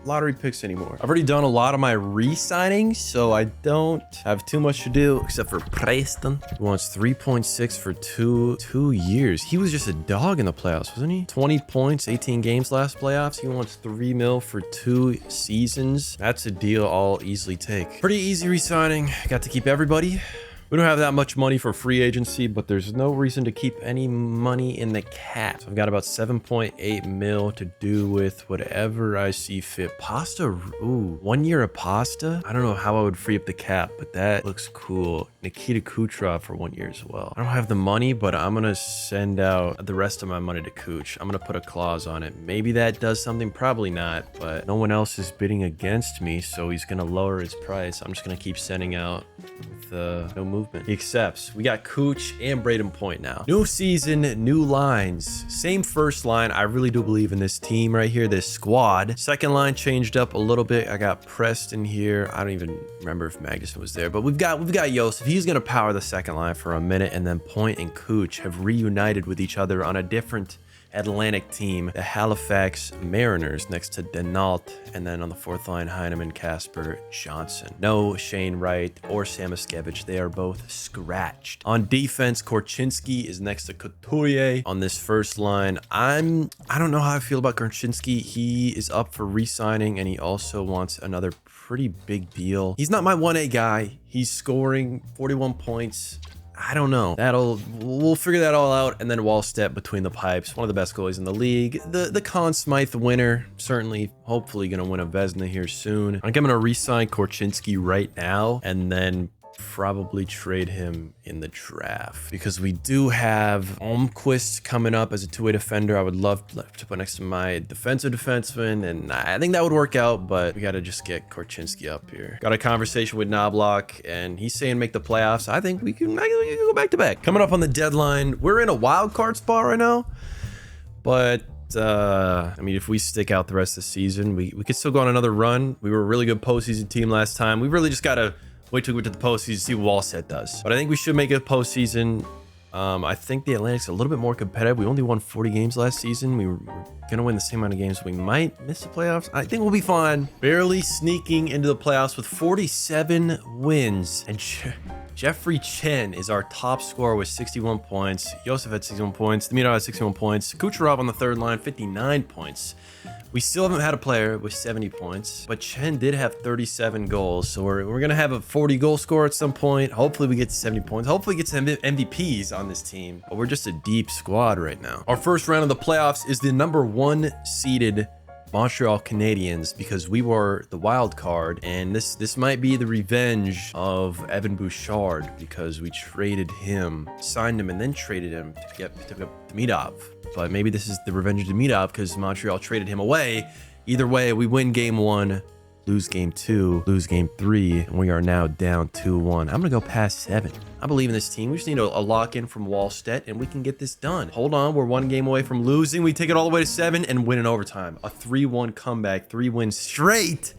lottery picks anymore. I've already done a lot of my re-signings, so I don't have too much to do except for Preston. He wants 3.6 for two years. He was just a dog in the playoffs, wasn't he? 20 points, 18 games last playoffs. He wants 3 mil for 2 seasons. That's a deal I'll easily take. Pretty easy re-signing. Got to keep everybody. We don't have that much money for free agency, but there's no reason to keep any money in the cap. So I've got about 7.8 mil to do with whatever I see fit. Pasta, ooh, 1 year of Pasta. I don't know how I would free up the cap, but that looks cool. Nikita Kucherov for 1 year as well. I don't have the money, but I'm gonna send out the rest of my money to Kuch. I'm gonna put a clause on it. Maybe that does something, probably not, but no one else is bidding against me, so he's gonna lower his price. I'm just gonna keep sending out with no movement. He accepts. We got Cooch and Braden Point now. New season, new lines. Same first line. I really do believe in this team right here, this squad. Second line changed up a little bit. I got Preston here. I don't even remember if Magnuson was there, but we've got Joseph. He's gonna power the second line for a minute, and then Point and Cooch have reunited with each other on a different Atlantic team, the Halifax Mariners, next to Denault, and then on the fourth line, Heineman, Casper, Johnson. No Shane Wright or Samoskevich. They are both scratched. On defense, Korchinski is next to Couturier on this first line. I don't know how I feel about Korchinski. He is up for re-signing, and he also wants another pretty big deal. He's not my 1A guy. He's scoring 41 points. I don't know. We'll figure that all out. And then Wallstedt between the pipes, one of the best goalies in the league. The Conn Smythe winner, certainly, hopefully gonna win a Vezina here soon. I think I'm gonna re-sign Korchinski right now, and then probably trade him in the draft because we do have Almquist coming up as a two-way defender. I would love to put next to my defensive defenseman, and I think that would work out, but we got to just get Korchinski up here. Got a conversation with Knobloch, and he's saying make the playoffs. I think we can go back to back. Coming up on the deadline, we're in a wild card spot right now, but I mean, if we stick out the rest of the season, we could still go on another run. We were a really good postseason team last time. We really just got to wait till we get to the postseason to see what Wallstedt does. But I think we should make a postseason. I think the Atlantic's a little bit more competitive. We only won 40 games last season. We were going to win the same amount of games. We might miss the playoffs. I think we'll be fine. Barely sneaking into the playoffs with 47 wins. And Jeffrey Chen is our top scorer with 61 points. Joseph had 61 points. Demidov had 61 points. Kucherov on the third line, 59 points. We still haven't had a player with 70 points, but Chen did have 37 goals. So we're going to have a 40 goal scorer at some point. Hopefully we get to 70 points. Hopefully we get some MVPs on this team, but we're just a deep squad right now. Our first round of the playoffs is the #1 seeded Montreal Canadiens because we were the wild card, and this might be the revenge of Evan Bouchard because we traded him, signed him, and then traded him to get Demidov. But maybe this is the revenge of Demidov because Montreal traded him away. Either way, we win game 1, lose game 2, lose game 3, and we are now down 2-1. I'm gonna go past 7. I believe in this team. We just need a lock in from Wallstedt, and we can get this done. Hold on, we're 1 game away from losing. We take it all the way to 7 and win in overtime. A 3-1 comeback, 3 wins straight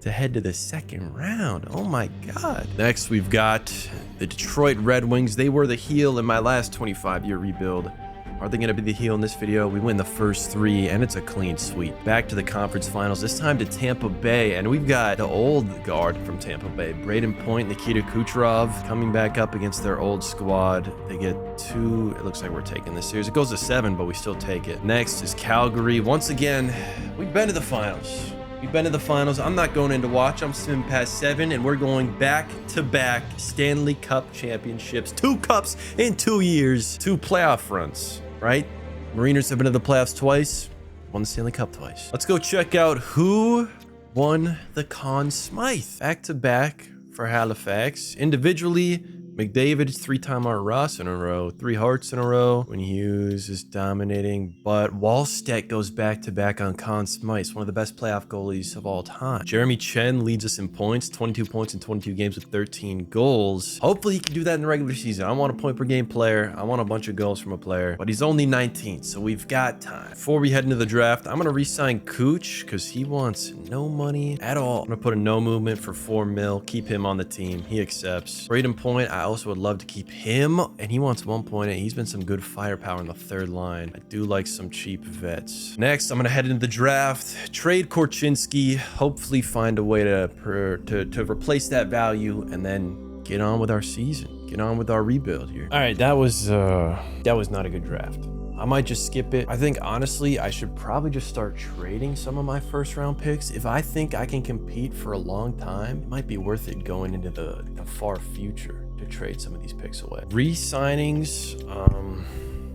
to head to the second round. Oh my God. Next, we've got the Detroit Red Wings. They were the heel in my last 25-year rebuild. Are they going to be the heel in this video? We win the first 3, and it's a clean sweep. Back to the conference finals, this time to Tampa Bay, and we've got the old guard from Tampa Bay, Braden Point, Nikita Kucherov, coming back up against their old squad. They get 2. It looks like we're taking this series. It goes to 7, but we still take it. Next is Calgary. Once again, we've been to the finals. We've been to the finals. I'm not going in to watch. I'm swimming past 7, and we're going back-to-back Stanley Cup championships. 2 cups in 2 years. 2 playoff runs. Right? Mariners have been to the playoffs twice, won the Stanley Cup twice. Let's go check out who won the Conn Smythe. Back-to-back for Halifax. Individually, McDavid, 3-time Art Ross in a row, 3 Hearts in a row. When Hughes is dominating, but Wallstedt goes back-to-back on Conn Smythe, one of the best playoff goalies of all time. Jeremy Chen leads us in points, 22 points in 22 games with 13 goals. Hopefully he can do that in the regular season. I want a point per game player. I want a bunch of goals from a player, but he's only 19, so we've got time. Before we head into the draft, I'm gonna re-sign Cooch because he wants no money at all. I'm gonna put a no movement for 4 mil, keep him on the team. He accepts. Braden Point, also would love to keep him, and he wants 1.8. He's been some good firepower in the third line. I do like some cheap vets. Next, I'm gonna head into the draft, trade Korchinski, hopefully find a way to replace that value, and then get on with our season. Get on with our rebuild here. All right, that was not a good draft. I might just skip it. I think, honestly, I should probably just start trading some of my first round picks. If I think I can compete for a long time, it might be worth it going into the far future to trade some of these picks away. Re-signings,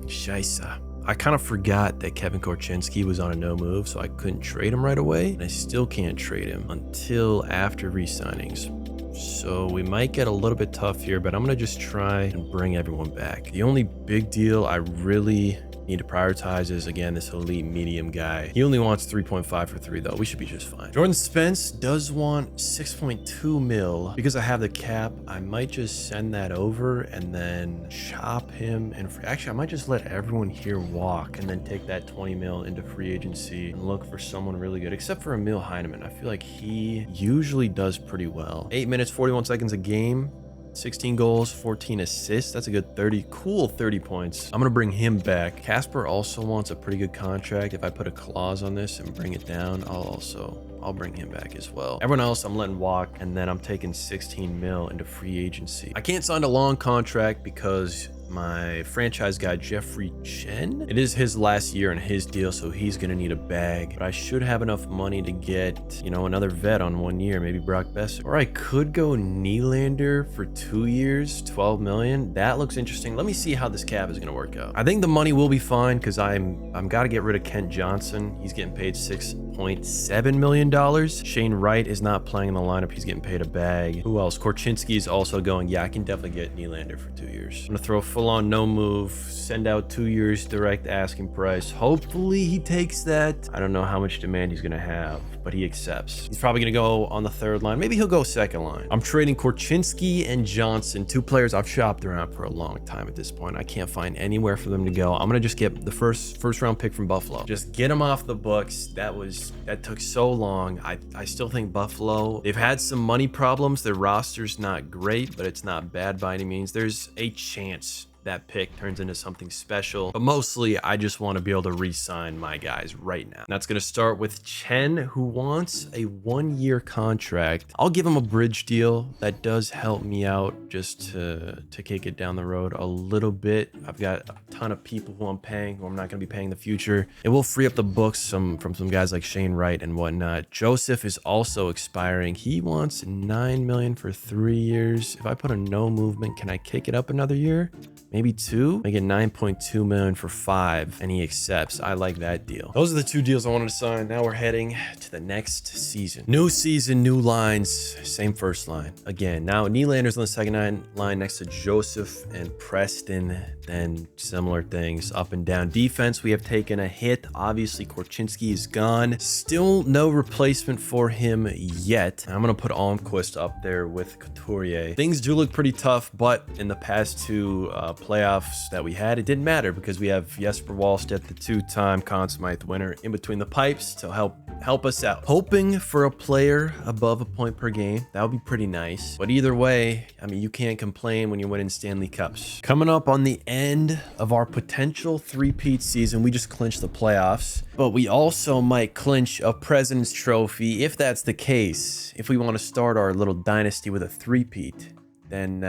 scheisse. I kind of forgot that Kevin Korchinski was on a no move, so I couldn't trade him right away. And I still can't trade him until after re-signings. So we might get a little bit tough here, but I'm going to just try and bring everyone back. The only big deal I really need to prioritize is, again, this elite medium guy. He only wants 3.5 for 3 though. We should be just fine. Jordan Spence does want 6.2 mil. Because I have the cap, I might just send that over and then shop him. And actually, I might just let everyone here walk and then take that 20 mil into free agency and look for someone really good, except for Emil Heineman. I feel like he usually does pretty well. 8 minutes, 41 seconds a game. 16 goals, 14 assists. That's a good 30, cool 30 points. I'm gonna bring him back. Casper also wants a pretty good contract. If I put a clause on this and bring it down, I'll bring him back as well. Everyone else I'm letting walk, and then I'm taking 16 mil into free agency. I can't sign a long contract because my franchise guy, Jeffrey Chen, it is his last year in his deal, so he's gonna need a bag. But I should have enough money to get, you know, another vet on 1 year, maybe Brock Besser. Or I could go Nylander for 2 years, 12 million. That looks interesting. Let me see how this cap is gonna work out. I think the money will be fine because I'm gotta get rid of Kent Johnson. He's getting paid $6.7 million. Shane Wright is not playing in the lineup. He's getting paid a bag. Who else? Korchinski is also going. Yeah, I can definitely get Nylander for 2 years. I'm gonna throw full-on no move, send out 2 years direct asking price. Hopefully he takes that. I don't know how much demand he's gonna have, but he accepts. He's probably gonna go on the third line. Maybe he'll go second line. I'm trading Korchinski and Johnson, 2 players I've shopped around for a long time at this point. I can't find anywhere for them to go. I'm gonna just get the first round pick from Buffalo. Just get him off the books. That took so long. I still think Buffalo, they've had some money problems. Their roster's not great, but it's not bad by any means. There's a chance that pick turns into something special, but mostly I just want to be able to re-sign my guys right now. And that's going to start with Chen, who wants a 1-year contract. I'll give him a bridge deal. That does help me out just to kick it down the road a little bit. I've got a ton of people who I'm paying, who I'm not going to be paying in the future. It will free up the books from some guys like Shane Wright and whatnot. Joseph is also expiring. He wants 9 million for 3 years. If I put a no movement, can I kick it up another year? Maybe 2, make it 9.2 million for 5, and he accepts. I like that deal. Those are the 2 deals I wanted to sign. Now we're heading to the next season. New season, new lines, same first line. Again, now Nylander's on the second line next to Joseph and Preston. Then similar things up and down. Defense, we have taken a hit. Obviously, Korchinski is gone. Still no replacement for him yet. I'm going to put Almquist up there with Couturier. Things do look pretty tough, but in the past 2 playoffs that we had, it didn't matter because we have Jesper Wallstedt, the 2-time Conn Smythe winner, in between the pipes to help us out. Hoping for a player above a point per game. That would be pretty nice. But either way, I mean, you can't complain when you're winning Stanley Cups. Coming up on the end of our potential 3-peat season, we just clinched the playoffs, but we also might clinch a President's Trophy. If that's the case, if we want to start our little dynasty with a 3-peat, then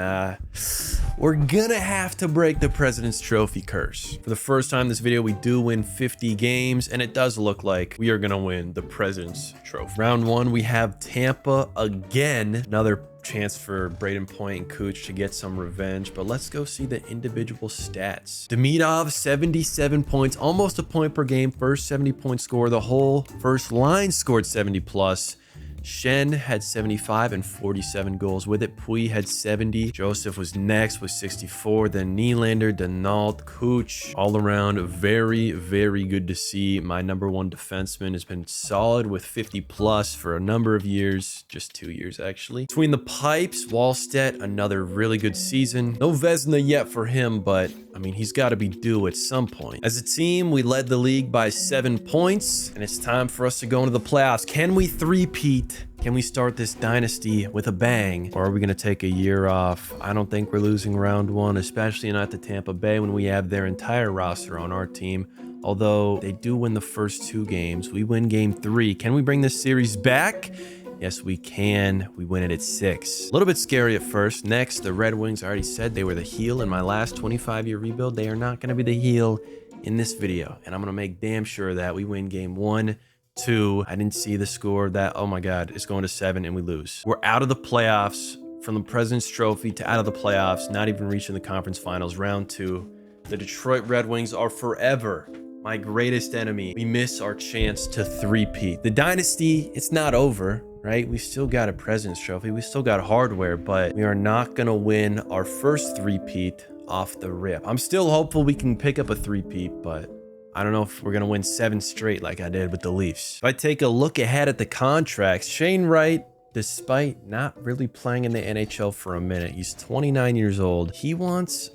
we're gonna have to break the President's Trophy curse. For the first time in this video, we do win 50 games, and it does look like we are gonna win the President's Trophy. Round 1, we have Tampa again. Another chance for Braden Point and Cooch to get some revenge, but let's go see the individual stats. Demidov, 77 points, almost a point per game, first 70-point score. The whole first line scored 70 plus. Shen had 75 and 47 goals with it. Pui had 70. Joseph was next with 64. Then Nylander, Denault, Cooch. All around, very, very good to see. My #1 defenseman has been solid with 50 plus for a number of years. Just 2 years, actually. Between the pipes, Wallstedt, another really good season. No Vezina yet for him, but I mean, he's got to be due at some point. As a team, we led the league by 7 points, and it's time for us to go into the playoffs. Can we 3-peat 8. Can we start this dynasty with a bang, or are we going to take a year off? I don't think we're losing round 1, especially not to Tampa Bay when we have their entire roster on our team. Although they do win the first 2 games. We win game 3. Can we bring this series back? Yes, we can. We win it at 6. A little bit scary at first. Next, the Red Wings. I already said they were the heel in my last 25-year rebuild. They are not going to be the heel in this video. And I'm going to make damn sure that we win game 1, 2. I didn't see the score. That, oh my God, it's going to 7 and we lose. We're out of the playoffs. From the President's Trophy to out of the playoffs. Not even reaching the conference finals. Round 2. The Detroit Red Wings are forever my greatest enemy. We miss our chance to three-peat. The dynasty, it's not over, right? We still got a President's Trophy. We still got hardware, but we are not going to win our first three-peat off the rip. I'm still hopeful we can pick up a three-peat, but I don't know if we're going to win 7 straight like I did with the Leafs. If I take a look ahead at the contracts, Shane Wright, despite not really playing in the NHL for a minute, he's 29 years old. He wants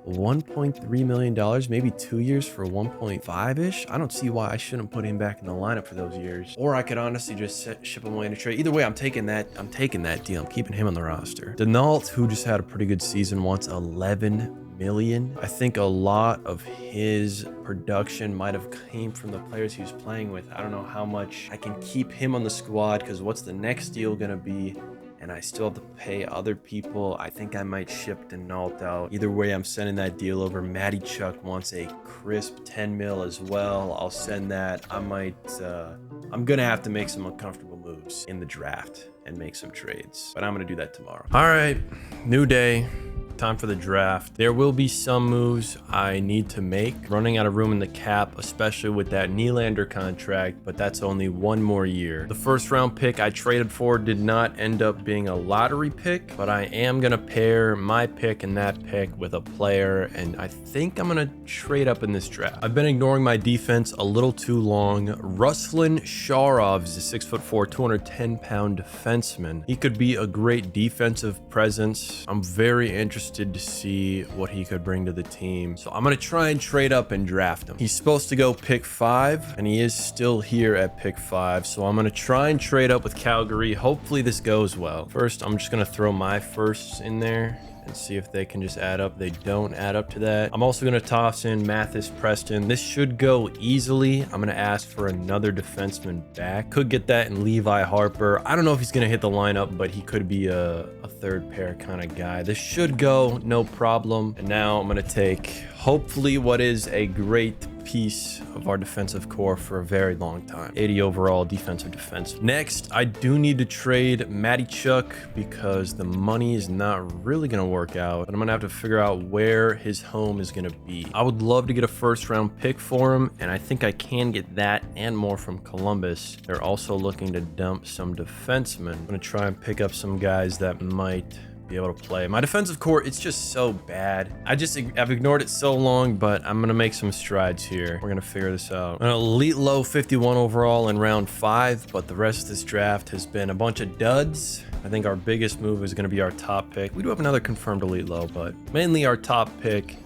$1.3 million, maybe 2 years for 1.5-ish. I don't see why I shouldn't put him back in the lineup for those years. Or I could honestly just ship him away in a trade. Either way, I'm taking that deal. I'm keeping him on the roster. Denault, who just had a pretty good season, wants $11 million. I think a lot of his production might have came from the players he was playing with. I don't know how much I can keep him on the squad, because what's the next deal gonna be? And I still have to pay other people. I think I might ship Denault out. Either way, I'm sending that deal over. Matty Chuck wants a crisp 10 mil as well. I'll send that. I'm gonna have to make some uncomfortable moves in the draft and make some trades, but I'm gonna do that tomorrow. All right, new day. Time for the draft. There will be some moves I need to make. Running out of room in the cap, especially with that Nylander contract, but that's only 1 more year. The first round pick I traded for did not end up being a lottery pick, but I am gonna pair my pick and that pick with a player, and I think I'm gonna trade up in this draft. I've been ignoring my defense a little too long. Ruslan Sharov is a 6'4", 210-pound defenseman. He could be a great defensive presence. I'm very interested to see what he could bring to the team. So I'm going to try and trade up and draft him. He's supposed to go pick 5, and he is still here at pick 5. So I'm going to try and trade up with Calgary. Hopefully this goes well. First, I'm just going to throw my firsts in there and see if they can just add up. They don't add up to that. I'm also going to toss in Mathis Preston. This should go easily. I'm going to ask for another defenseman back. Could get that in Levi Harper. I don't know if he's going to hit the lineup, but he could be a third pair kind of guy. This should go no problem. And now I'm going to take hopefully what is a great piece of our defensive core for a very long time. 80 overall defensive defense. Next, I do need to trade Matty Chuck because the money is not really going to work out, but I'm going to have to figure out where his home is going to be. I would love to get a first round pick for him, and I think I can get that and more from Columbus. They're also looking to dump some defensemen. I'm going to try and pick up some guys that might be able to play. My defensive core, it's just so bad. I've ignored it so long, but I'm gonna make some strides here. We're gonna figure this out. An elite low 51 overall in round 5, but the rest of this draft has been a bunch of duds. I think our biggest move is gonna be our top pick. We do have another confirmed elite low, but mainly our top pick,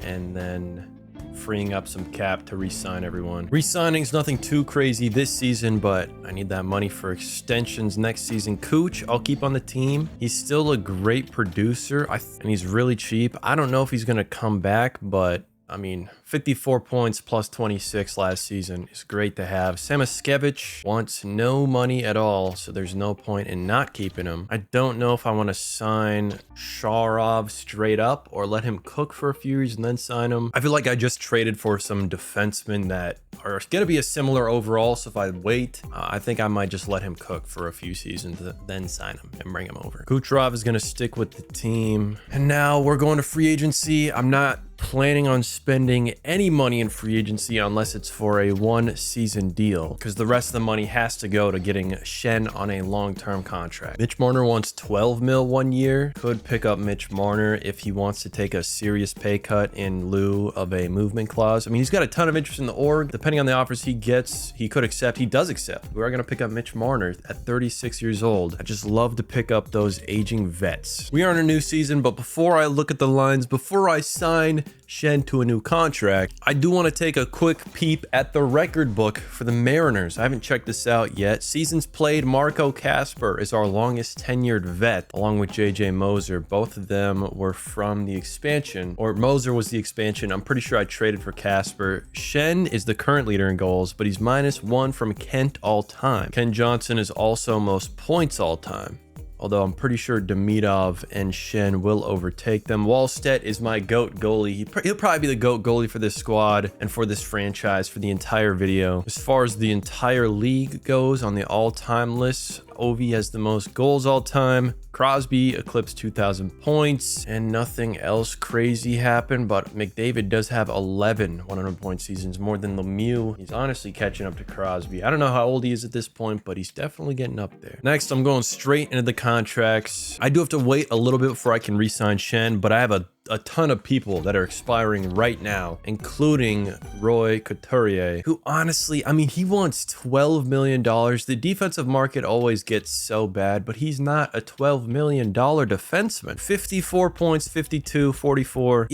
and then freeing up some cap to re-sign everyone. Re-signing's nothing too crazy this season, but I need that money for extensions next season. Cooch, I'll keep on the team. He's still a great producer, and he's really cheap. I don't know if he's gonna come back, but I mean, 54 points plus 26 last season is great to have. Samoskevich wants no money at all, so there's no point in not keeping him. I don't know if I want to sign Sharov straight up or let him cook for a few years and then sign him. I feel like I just traded for some defensemen that are going to be a similar overall, so if I wait, I think I might just let him cook for a few seasons, then sign him and bring him over. Kucherov is going to stick with the team. And now we're going to free agency. I'm not planning on spending any money in free agency unless it's for a 1-season deal, because the rest of the money has to go to getting Shen on a long-term contract. Mitch Marner wants 12 mil 1 year. Could pick up Mitch Marner if he wants to take a serious pay cut in lieu of a movement clause. I mean, he's got a ton of interest in the org. Depending on the offers he gets, he could accept. He does accept. We are going to pick up Mitch Marner at 36 years old. I just love to pick up those aging vets. We are in a new season, but before I look at the lines, before I sign Shen to a new contract. I do want to take a quick peep at the record book for the Mariners. I haven't checked this out yet. Seasons played, Marco Casper is our longest tenured vet, along with JJ Moser. Both of them were from the expansion, or Moser was the expansion. I'm pretty sure I traded for Casper. Shen is the current leader in goals, but he's -1 from Kent all time. Ken Johnson is also most points all time, although I'm pretty sure Demidov and Shen will overtake them. Wallstedt is my GOAT goalie. He'll probably be the GOAT goalie for this squad and for this franchise for the entire video. As far as the entire league goes on the all-time list, Ovi has the most goals all time. Crosby eclipsed 2,000 points, and nothing else crazy happened, but McDavid does have 11 100-point seasons, more than Lemieux. He's honestly catching up to Crosby. I don't know how old he is at this point, but he's definitely getting up there. Next, I'm going straight into the contracts. I do have to wait a little bit before I can re-sign Shen, but I have a ton of people that are expiring right now, including Roy Couturier, who honestly, I mean, he wants $12 million. The defensive market always gets so bad, but he's not a $12 million defenseman. 54 points, 52, 44.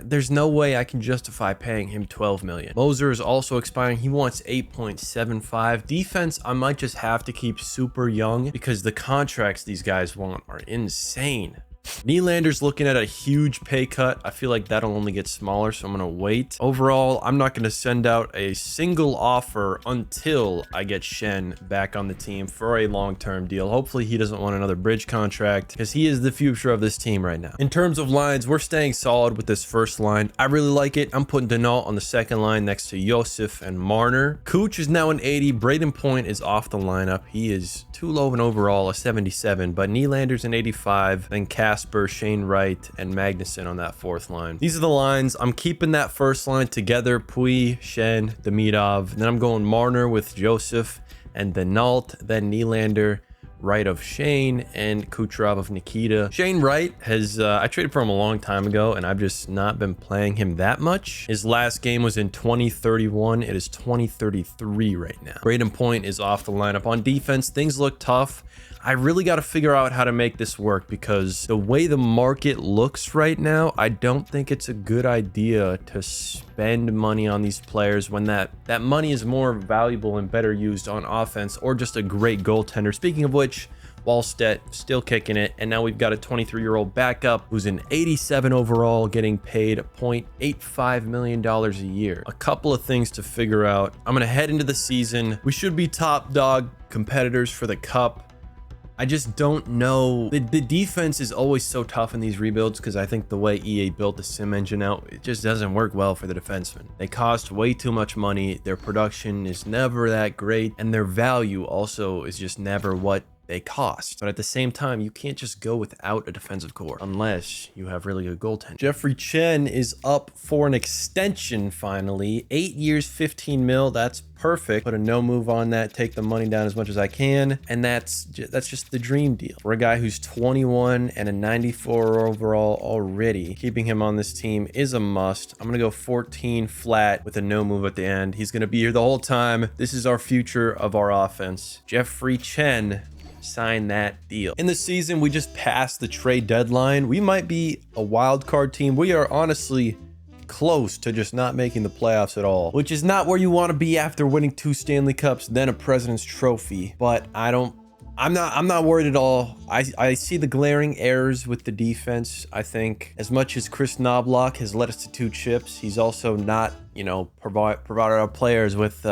There's no way I can justify paying him $12 million. Moser is also expiring. He wants 8.75. Defense, I might just have to keep super young because the contracts these guys want are insane. Nylander's looking at a huge pay cut. I feel like that'll only get smaller, so I'm gonna wait. Overall, I'm not gonna send out a single offer until I get Shen back on the team for a long-term deal. Hopefully he doesn't want another bridge contract because he is the future of this team right now. In terms of lines, we're staying solid with this first line. I really like it. I'm putting Denault on the second line next to Joseph and Marner. Cooch is now an 80. Braden Point is off the lineup. He is too low of an overall, a 77, but Nylander's an 85, then Casper, Shane Wright, and Magnuson on that fourth line. These are the lines. I'm keeping that first line together. Pui, Shen, Demidov. Then I'm going Marner with Joseph and Denault, then Nylander, Wright of Shane, and Kucherov of Nikita. Shane Wright has, I traded for him a long time ago, and I've just not been playing him that much. His last game was in 2031. It is 2033 right now. Braden Point is off the lineup. On defense, things look tough. I really got to figure out how to make this work because the way the market looks right now, I don't think it's a good idea to spend money on these players when that money is more valuable and better used on offense or just a great goaltender. Speaking of which, Wallstedt still kicking it, and now we've got a 23-year-old backup who's an 87 overall, getting paid $0.85 million a year. A couple of things to figure out. I'm gonna head into the season. We should be top dog competitors for the cup. I just don't know. The defense is always so tough in these rebuilds because I think the way EA built the sim engine out, it just doesn't work well for the defensemen. They cost way too much money. Their production is never that great, and their value also is just never what they cost. But at the same time, you can't just go without a defensive core unless you have really good goaltending. Jeffrey Chen is up for an extension finally. 8 years, 15 mil. That's perfect. Put a no move on that, take the money down as much as I can, and that's just the dream deal. For a guy who's 21 and a 94 overall already, keeping him on this team is a must. I'm gonna go 14 flat with a no move at the end. He's gonna be here the whole time. This is our future of our offense. Jeffrey Chen, sign that deal. In the season, we just passed the trade deadline. We might be a wild card team. We are honestly close to just not making the playoffs at all, which is not where you want to be after winning 2 Stanley Cups, then a President's Trophy. But I'm not worried at all. I see the glaring errors with the defense. I think as much as Chris Knobloch has led us to 2 chips, he's also not, provided our players with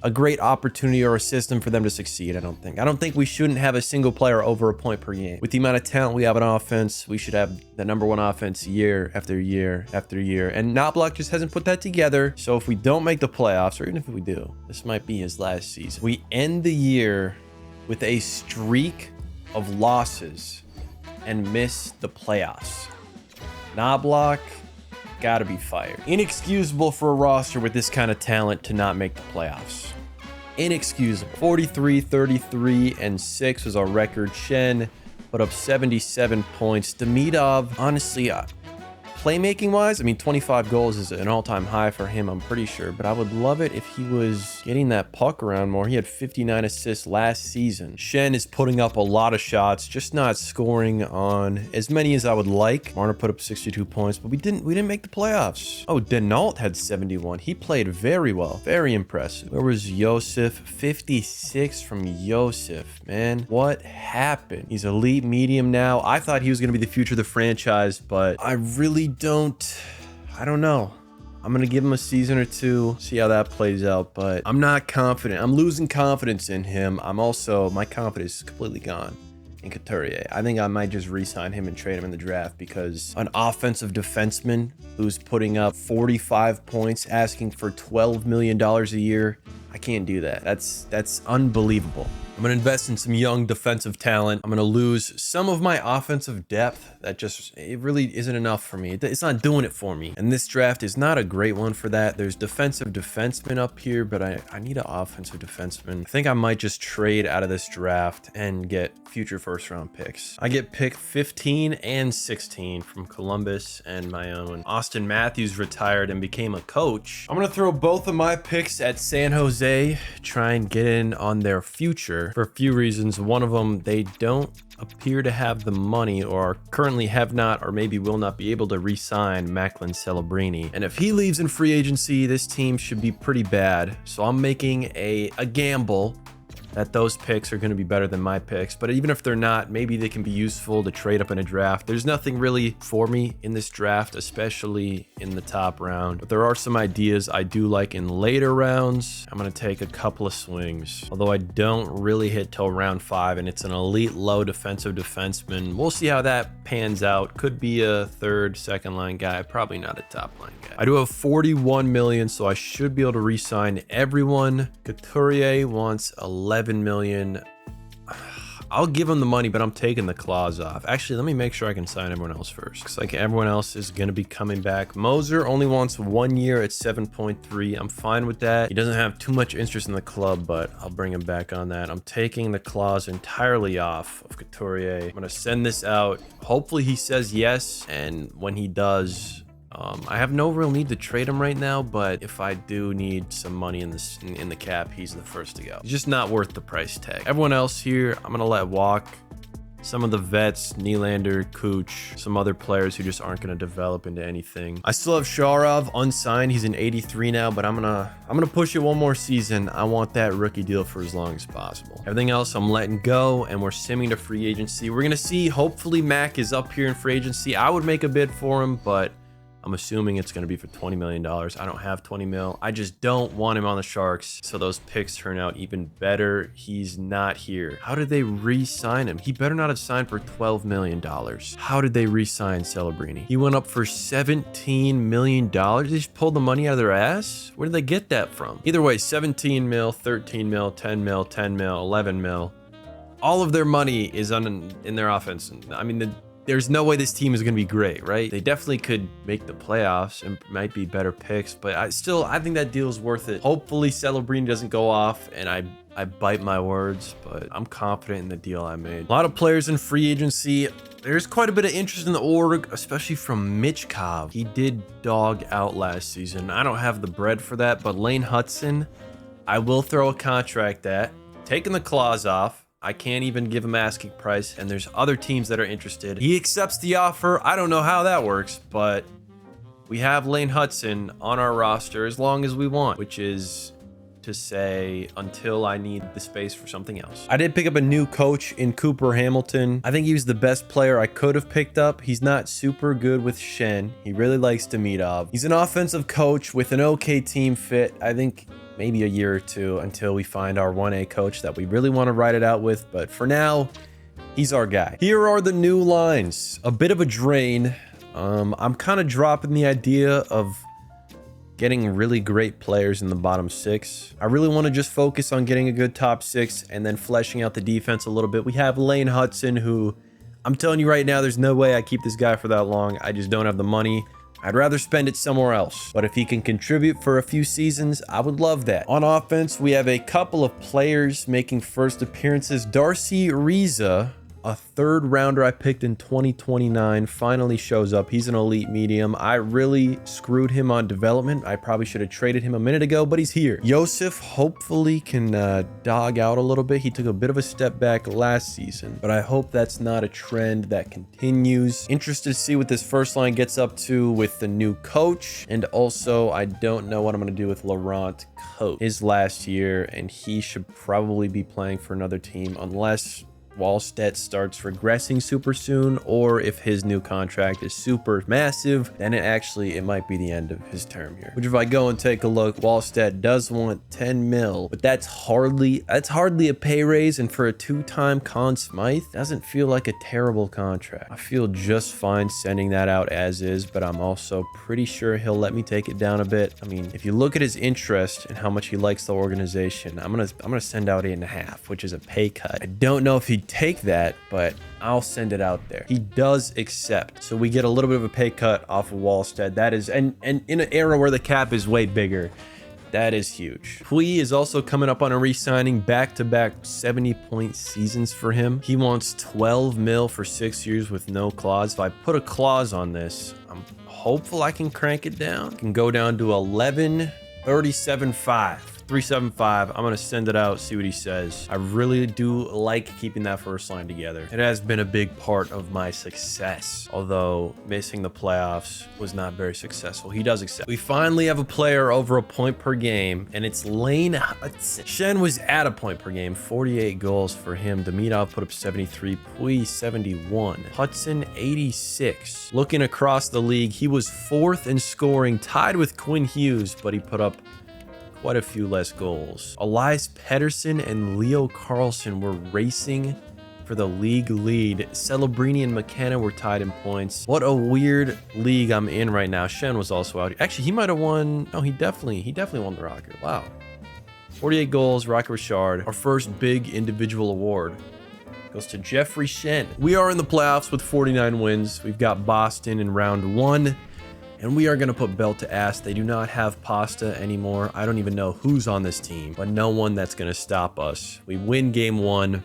a great opportunity or a system for them to succeed. I don't think we shouldn't have a single player over a point per game. With the amount of talent we have on offense, we should have the #1 offense year after year after year. And Knobloch just hasn't put that together. So if we don't make the playoffs, or even if we do, this might be his last season. We end the year with a streak of losses and miss the playoffs. Knobloch gotta be fired. Inexcusable for a roster with this kind of talent to not make the playoffs. Inexcusable. 43, 33, and 6 was our record. Shen put up 77 points. Demidov, honestly, playmaking wise, I mean, 25 goals is an all-time high for him, I'm pretty sure, but I would love it if he was getting that puck around more. He had 59 assists last season. Shen is putting up a lot of shots, just not scoring on as many as I would like. Marner put up 62 points, but we didn't make the playoffs. Oh, Denault had 71. He played very well. Very impressive. Where was Yosef? 56 from Yosef, man. What happened? He's elite medium now. I thought he was going to be the future of the franchise, but I really I don't know. I'm going to give him a season or two, see how that plays out, but I'm not confident. I'm losing confidence in him. My confidence is completely gone in Couturier. I think I might just re-sign him and trade him in the draft, because an offensive defenseman who's putting up 45 points, asking for $12 million a year, I can't do that. That's unbelievable. I'm going to invest in some young defensive talent. I'm going to lose some of my offensive depth. It really isn't enough for me. It's not doing it for me. And this draft is not a great one for that. There's defensive defensemen up here, but I need an offensive defenseman. I think I might just trade out of this draft and get future first round picks. I get pick 15 and 16 from Columbus and my own. Austin Matthews retired and became a coach. I'm going to throw both of my picks at San Jose, try and get in on their future for a few reasons. One of them, they don't appear to have the money, or currently have not, or maybe will not be able to re-sign Macklin Celebrini. And if he leaves in free agency, this team should be pretty bad. So I'm making a gamble that those picks are going to be better than my picks. But even if they're not, maybe they can be useful to trade up in a draft. There's nothing really for me in this draft, especially in the top round. But there are some ideas I do like in later rounds. I'm going to take a couple of swings. Although I don't really hit till round 5, and it's an elite low defensive defenseman. We'll see how that pans out. Could be a third, second line guy. Probably not a top line guy. I do have 41 million, so I should be able to re-sign everyone. Couturier wants 11 million. I'll give him the money, but I'm taking the clause off. Actually, let me make sure I can sign everyone else first. Looks like everyone else is going to be coming back. Moser only wants 1 year at 7.3. I'm fine with that. He doesn't have too much interest in the club, but I'll bring him back on that. I'm taking the clause entirely off of Couturier. I'm going to send this out. Hopefully he says yes, and when he does, I have no real need to trade him right now, but if I do need some money in the cap, he's the first to go. It's just not worth the price tag. Everyone else here, I'm gonna let walk. Some of the vets, Nylander, Cooch, some other players who just aren't going to develop into anything. I still have Sharov unsigned. He's an 83 now, but I'm gonna push it one more season. I want that rookie deal for as long as possible. Everything else I'm letting go, and we're simming to free agency. We're gonna see. Hopefully Mac is up here in free agency. I would make a bid for him, but I'm assuming it's going to be for $20 million. I don't have 20 mil. I just don't want him on the Sharks, so those picks turn out even better. He's not here. How did they re-sign him? He better not have signed for $12 million. How did they re-sign Celebrini? He went up for $17 million. They just pulled the money out of their ass? Where did they get that from? Either way, 17 mil, 13 mil, 10 mil, 10 mil, 11 mil. All of their money is in their offense. I mean, there's no way this team is going to be great, right? They definitely could make the playoffs and might be better picks, but I think that deal is worth it. Hopefully Celebrini doesn't go off and I bite my words, but I'm confident in the deal I made. A lot of players in free agency. There's quite a bit of interest in the org, especially from Michkov. He did dog out last season. I don't have the bread for that, but Lane Hudson, I will throw a contract at. Taking the clause off. I can't even give him asking price, and there's other teams that are interested. He accepts the offer. I don't know how that works, but we have Lane Hudson on our roster as long as we want, which is to say until I need the space for something else. I did pick up a new coach in Cooper Hamilton. I think he was the best player I could have picked up. He's not super good with Shen. He really likes Demidov. He's an offensive coach with an okay team fit. I think maybe a year or two until we find our 1A coach that we really want to ride it out with. But for now, he's our guy. Here are the new lines. A bit of a drain. I'm kind of dropping the idea of getting really great players in the bottom 6. I really want to just focus on getting a good top 6 and then fleshing out the defense a little bit. We have Lane Hudson, who I'm telling you right now, there's no way I keep this guy for that long. I just don't have the money. I'd rather spend it somewhere else. But if he can contribute for a few seasons, I would love that. On offense, we have a couple of players making first appearances. Darcy Riza, A third rounder I picked in 2029 finally shows up. He's an elite medium. I really screwed him on development. I probably should have traded him a minute ago, but he's here. Yosef hopefully can dog out a little bit. He took a bit of a step back last season, but I hope that's not a trend that continues. Interested to see what this first line gets up to with the new coach. And also, I don't know what I'm going to do with Laurent Cote. His last year, and he should probably be playing for another team unless Wallstedt starts regressing super soon, or if his new contract is super massive, then it might be the end of his term here. Which if I go and take a look, Wallstedt does want 10 mil, but that's hardly a pay raise, and for a two-time Conn Smythe, doesn't feel like a terrible contract. I feel just fine sending that out as is, but I'm also pretty sure he'll let me take it down a bit. I mean, if you look at his interest and how much he likes the organization, I'm gonna send out 8.5, which is a pay cut. I don't know if he'd take that, but I'll send it out there. He does accept, so we get a little bit of a pay cut off of Wallstedt. That is, and in an era where the cap is way bigger, that is huge. Pui is also coming up on a re-signing, back-to-back 70-point seasons for him. He wants 12 mil for 6 years with no clause. If I put a clause on this, I'm hopeful I can crank it down. I can go down to 11.37.5. 375. I'm gonna send it out, see what he says. I really do like keeping that first line together. It has been a big part of my success, although missing the playoffs was not very successful. He does accept. We finally have a player over a point per game, and it's Lane Hudson. Shen was at a point per game, 48 goals for him. Demidov put up 73, Pui 71, Hudson 86. Looking across the league, he was 4th in scoring, tied with Quinn Hughes, but he put up quite a few less goals. Elias Pettersson and Leo Carlson were racing for the league lead. Celebrini and McKenna were tied in points. What a weird league I'm in right now. Shen was also out. Actually, he might have won. No, he definitely won the Rocket. Wow. 48 goals, Rocket Richard. Our first big individual award goes to Jeffrey Shen. We are in the playoffs with 49 wins. We've got Boston in round 1. And we are going to put belt to ass. They do not have pasta anymore. I don't even know who's on this team, but no one that's going to stop us. We win game 1,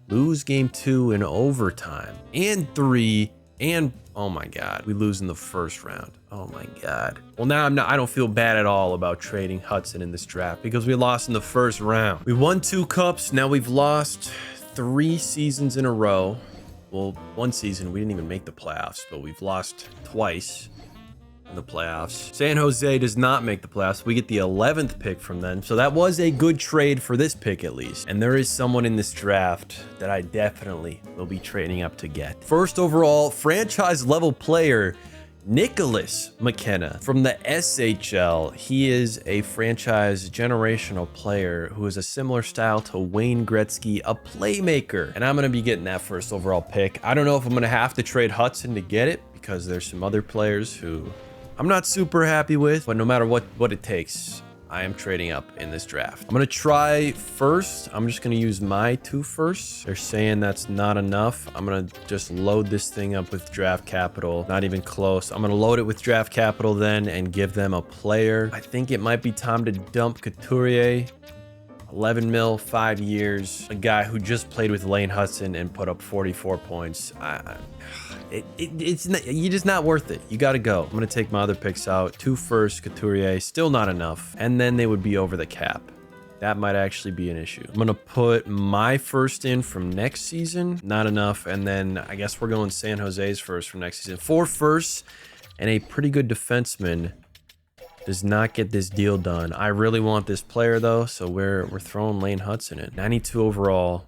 lose game 2 in overtime, and 3, and oh my God, we lose in the first round. Oh my God. Well, now I don't feel bad at all about trading Hudson in this draft because we lost in the first round. We won 2 cups. Now we've lost 3 seasons in a row. Well, 1 season, we didn't even make the playoffs, but we've lost twice in the playoffs. San Jose does not make the playoffs. We get the 11th pick from them. So that was a good trade for this pick at least. And there is someone in this draft that I definitely will be trading up to get. First overall, franchise level player, Nicholas McKenna from the SHL. He is a franchise generational player who is a similar style to Wayne Gretzky, a playmaker. And I'm going to be getting that first overall pick. I don't know if I'm going to have to trade Hudson to get it because there's some other players who I'm not super happy with, but no matter what it takes, I am trading up in this draft. I'm gonna try first. I'm just gonna use my 2 firsts. They're saying that's not enough. I'm gonna just load this thing up with draft capital. Not even close. I'm gonna load it with draft capital then and give them a player. I think it might be time to dump Couturier. 11 mil, 5 years. A guy who just played with Lane Hudson and put up 44 points. You're just not worth it. You got to go. I'm going to take my other picks out. 2 firsts, Couturier, still not enough. And then they would be over the cap. That might actually be an issue. I'm going to put my first in from next season. Not enough. And then I guess we're going San Jose's first from next season. 4 firsts and a pretty good defenseman does not get this deal done. I really want this player though, so we're throwing Lane Hudson in. 92 overall.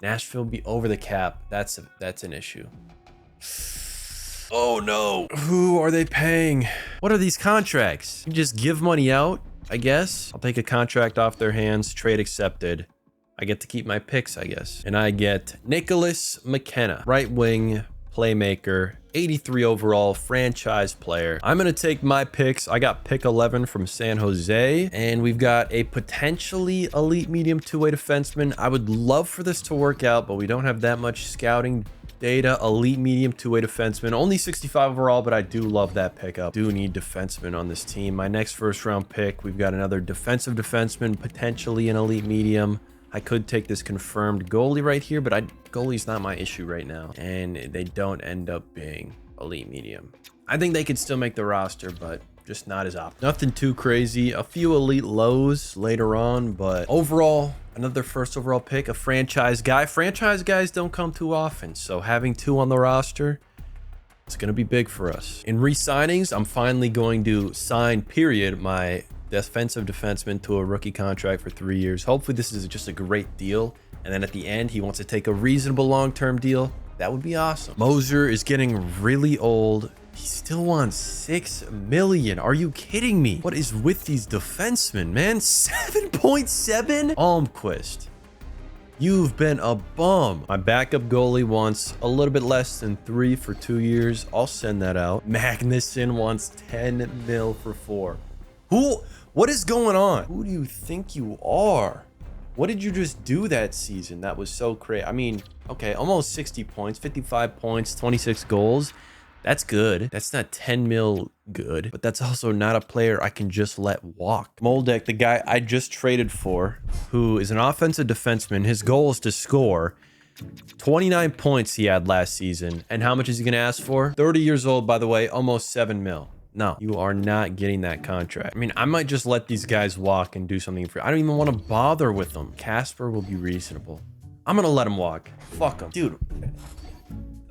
Nashville be over the cap. That's an issue. Oh no. Who are they paying? What are these contracts? You just give money out, I guess. I'll take a contract off their hands. Trade accepted. I get to keep my picks, I guess. And I get Nicholas McKenna, right wing playmaker, 83 overall, franchise player. I'm going to take my picks. I got pick 11 from San Jose, and we've got a potentially elite medium 2-way defenseman. I would love for this to work out, but we don't have that much scouting data. Elite medium 2-way defenseman, only 65 overall, but I do love that pickup. Do need defensemen on this team. My next first round pick, we've got another defensive defenseman, potentially an elite medium. I could take this confirmed goalie right here, but goalie's not my issue right now. And they don't end up being elite medium. I think they could still make the roster, but just not as optimal. Nothing too crazy. A few elite lows later on, but overall, another first overall pick, a franchise guy. Franchise guys don't come too often, so having 2 on the roster, it's going to be big for us. In re-signings, I'm finally going to sign, period, my defensive defenseman to a rookie contract for 3 years. Hopefully this is just a great deal, and then at the end, he wants to take a reasonable long-term deal. That would be awesome. Moser is getting really old. He still wants $6 million. Are you kidding me? What is with these defensemen, man? 7.7? Almquist, you've been a bum. My backup goalie wants a little bit less than 3 for 2 years. I'll send that out. Magnuson wants 10 mil for 4. What is going on? Who do you think you are? What did you just do that season? That was so crazy. I mean, okay, almost 60 points, 55 points, 26 goals. That's good. That's not 10 mil good, but that's also not a player I can just let walk. Moldek, the guy I just traded for, who is an offensive defenseman, his goal is to score. 29 points he had last season. And how much is he going to ask for? 30 years old, by the way, almost 7 mil. No, you are not getting that contract. I mean, I might just let these guys walk and do something for. I don't even want to bother with them. Casper will be reasonable. I'm going to let him walk. Fuck him. Dude.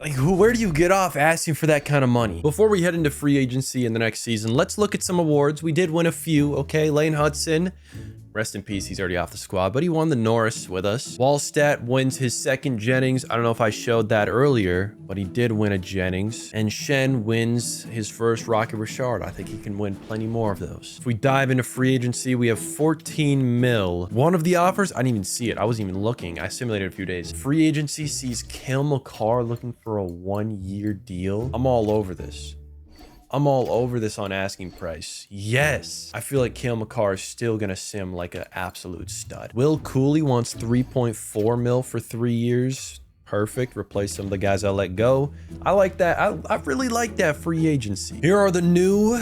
Like, where do you get off asking for that kind of money? Before we head into free agency in the next season, let's look at some awards. We did win a few, okay? Lane Hudson, rest in peace, he's already off the squad, but he won the Norris with us. Wallstat wins his second Jennings. I don't know if I showed that earlier, but he did win a Jennings. And Shen wins his first Rocky Richard. I think he can win plenty more of those. If we dive into free agency, we have 14 mil. One of the offers, I didn't even see it. I wasn't even looking. I simulated a few days. Free agency sees Cale Makar looking for a 1-year deal. I'm all over this. I'm all over this on asking price. Yes. I feel like Cale Makar is still going to sim like an absolute stud. Will Cooley wants 3.4 mil for 3 years. Perfect. Replace some of the guys I let go. I like that. I really like that free agency. Here are the new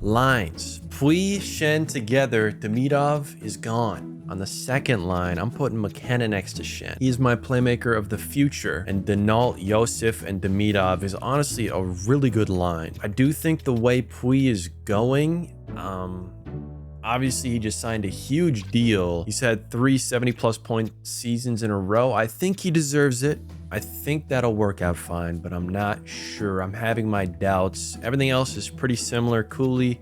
lines. Pui, Shen together. Demidov is gone. On the second line, I'm putting McKenna next to Shen. He's my playmaker of the future. And Denault, Yosef, and Demidov is honestly a really good line. I do think the way Pui is going, obviously he just signed a huge deal. He's had 3 70+ point seasons in a row. I think he deserves it. I think that'll work out fine, but I'm not sure. I'm having my doubts. Everything else is pretty similar. Cooley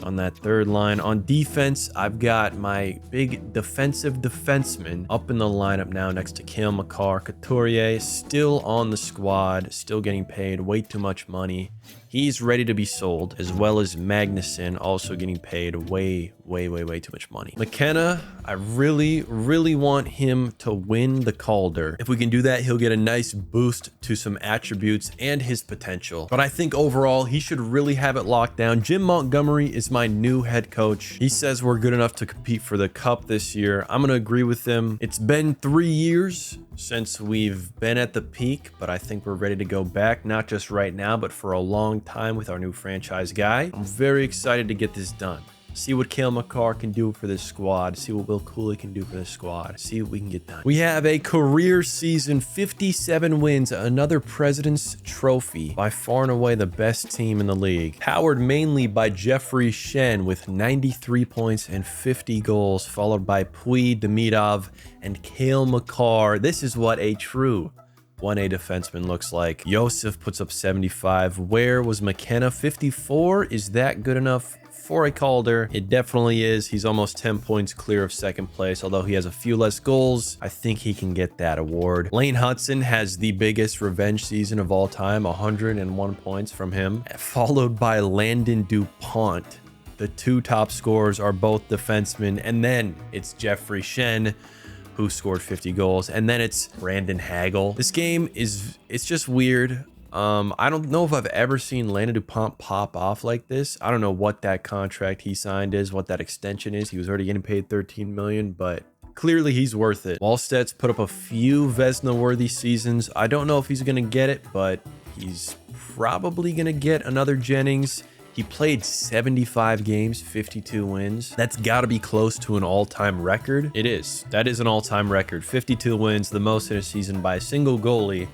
on that third line. On defense, I've got my big defensive defenseman up in the lineup now next to Cale Makar. Couturier still on the squad, still getting paid way too much money. He's ready to be sold, as well as Magnuson also getting paid way too much money. McKenna, I really want him to win the Calder. If we can do that, he'll get a nice boost to some attributes and his potential. But I think overall, he should really have it locked down. Jim Montgomery is my new head coach. He says we're good enough to compete for the cup this year. I'm going to agree with him. It's been 3 years since we've been at the peak, but I think we're ready to go back, not just right now, but for a long time with our new franchise guy. I'm very excited to get this done. See what Cale Makar can do for this squad. See what Will Cooley can do for this squad. See what we can get done. We have a career season, 57 wins, another President's Trophy. By far and away the best team in the league. Powered mainly by Jeffrey Shen with 93 points and 50 goals, followed by Pui, Demidov, and Cale Makar. This is what a true 1A defenseman looks like. Yosef puts up 75. Where was McKenna? 54. Is that good enough for a Calder? It definitely is. He's almost 10 points clear of second place, although he has a few less goals. I think he can get that award. Lane Hudson has the biggest revenge season of all time, 101 points from him, followed by Landon DuPont. The 2 top scorers are both defensemen, and then it's Jeffrey Shen, who scored 50 goals, and then it's Brandon Hagel. This game it's just weird. I don't know if I've ever seen Landon DuPont pop off like this. I don't know what that contract he signed is, what that extension is. He was already getting paid 13 million, but clearly he's worth it. Wallstedt's put up a few Vezina-worthy seasons. I don't know if he's going to get it, but he's probably going to get another Jennings. He played 75 games, 52 wins. That's got to be close to an all-time record. It is. That is an all-time record. 52 wins, the most in a season by a single goalie.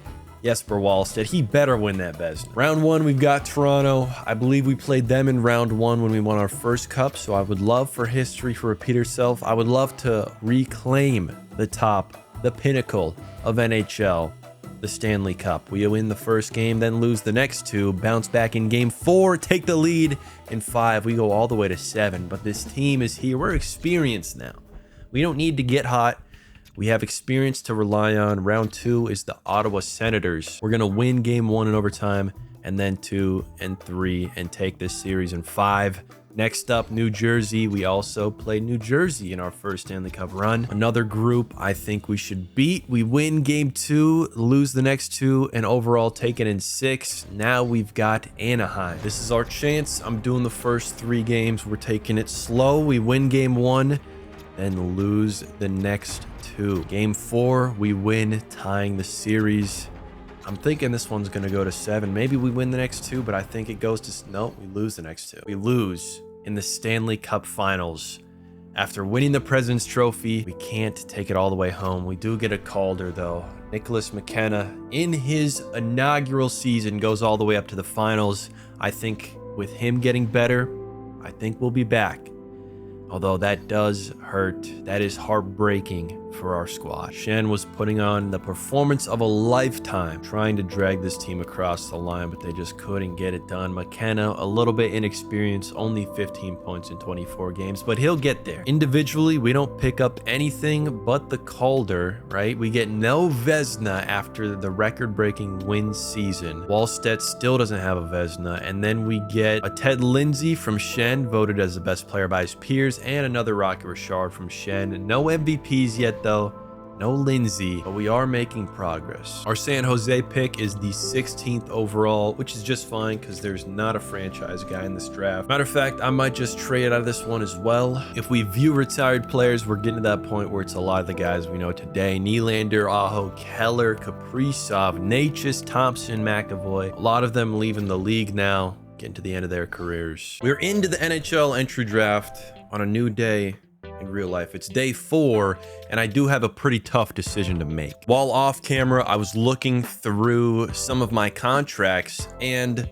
Jesper Wallstedt, he better win that Vezina. Round 1, we've got Toronto. I believe we played them in round 1 when we won our first cup, so I would love for history to repeat itself. I would love to reclaim the top, the pinnacle of NHL, the Stanley Cup. We win the first game, then lose the next 2, bounce back in game 4, take the lead in 5. We go all the way to 7, but this team is here. We're experienced now. We don't need to get hot. We have experience to rely on. Round 2 is the Ottawa Senators. We're going to win game 1 in overtime, and then 2 and 3, and take this series in 5. Next up, New Jersey. We also played New Jersey in our first Stanley Cup run. Another group I think we should beat. We win game 2, lose the next 2, and overall take it in 6. Now we've got Anaheim. This is our chance. I'm doing the first 3 games. We're taking it slow. We win game 1, then lose the next 2. Game 4, we win, tying the series. I'm thinking this one's going to go to 7. Maybe we win the next 2, but I think it goes to... No, we lose the next 2. We lose in the Stanley Cup Finals. After winning the President's Trophy, we can't take it all the way home. We do get a Calder, though. Nicholas McKenna, in his inaugural season, goes all the way up to the finals. I think with him getting better, I think we'll be back. Although that does hurt. That is heartbreaking for our squad. Shen was putting on the performance of a lifetime, trying to drag this team across the line, but they just couldn't get it done. McKenna, a little bit inexperienced, only 15 points in 24 games, but he'll get there. Individually, we don't pick up anything but the Calder, right? We get no Vezina after the record-breaking win season. Wallstedt still doesn't have a Vezina, and then we get a Ted Lindsay from Shen, voted as the best player by his peers, and another Rocket Richard from Shen. No MVPs yet, though. No Lindsay, but we are making progress. Our San Jose pick is the 16th overall, which is just fine because there's not a franchise guy in this draft. Matter of fact, I might just trade out of this one as well. If we view retired players, we're getting to that point where it's a lot of the guys we know today. Nylander, Aho, Keller, Kaprizov, Natchez, Thompson, McAvoy. A lot of them leaving the league now, getting to the end of their careers. We're into the NHL entry draft on a new day in real life. It's day 4, and I do have a pretty tough decision to make. While off camera, I was looking through some of my contracts, and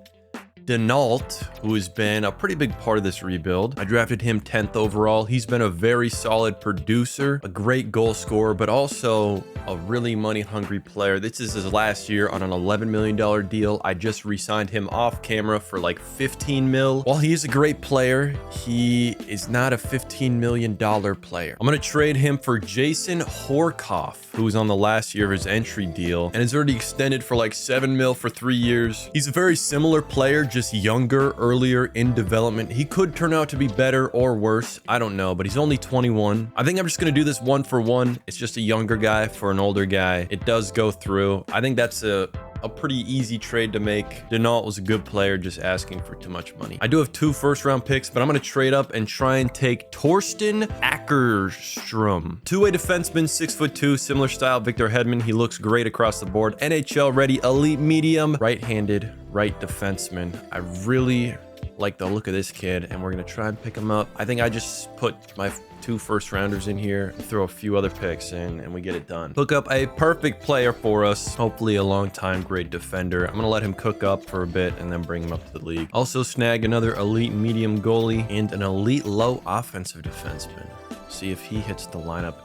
Denault, who has been a pretty big part of this rebuild, I drafted him 10th overall. He's been a very solid producer, a great goal scorer, but also a really money-hungry player. This is his last year on an $11 million deal. I just re-signed him off camera for like 15 mil. While he is a great player, he is not a $15 million player. I'm going to trade him for Jason Horkoff, who was on the last year of his entry deal and is already extended for like 7 mil for 3 years. He's a very similar player, just younger, earlier in development. He could turn out to be better or worse. I don't know, but he's only 21. I think I'm just going to do this 1 for 1. It's just a younger guy for an older guy. It does go through. I think that's a pretty easy trade to make. Denault was a good player, just asking for too much money. I do have 2 first-round picks, but I'm going to trade up and try and take Torsten Ackerstrom. Two-way defenseman, 6'2", similar style, Victor Hedman. He looks great across the board. NHL ready, elite medium, right-handed, right defenseman. I really like the look of this kid, and we're going to try and pick him up. I think I just put my 2 first rounders in here, throw a few other picks in, and we get it done. Hook up a perfect player for us, hopefully a long-time great defender. I'm gonna let him cook up for a bit and then bring him up to the league. Also snag another elite medium goalie and an elite low offensive defenseman. See if he hits the lineup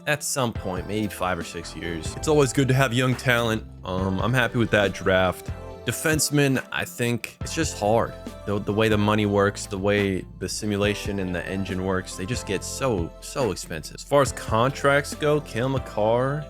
at some point, maybe 5 or 6 years. It's always good to have young talent. I'm happy with that draft. Defenseman, I think it's just hard. The way the money works, the way the simulation and the engine works, they just get so expensive. As far as contracts go, Cale Makar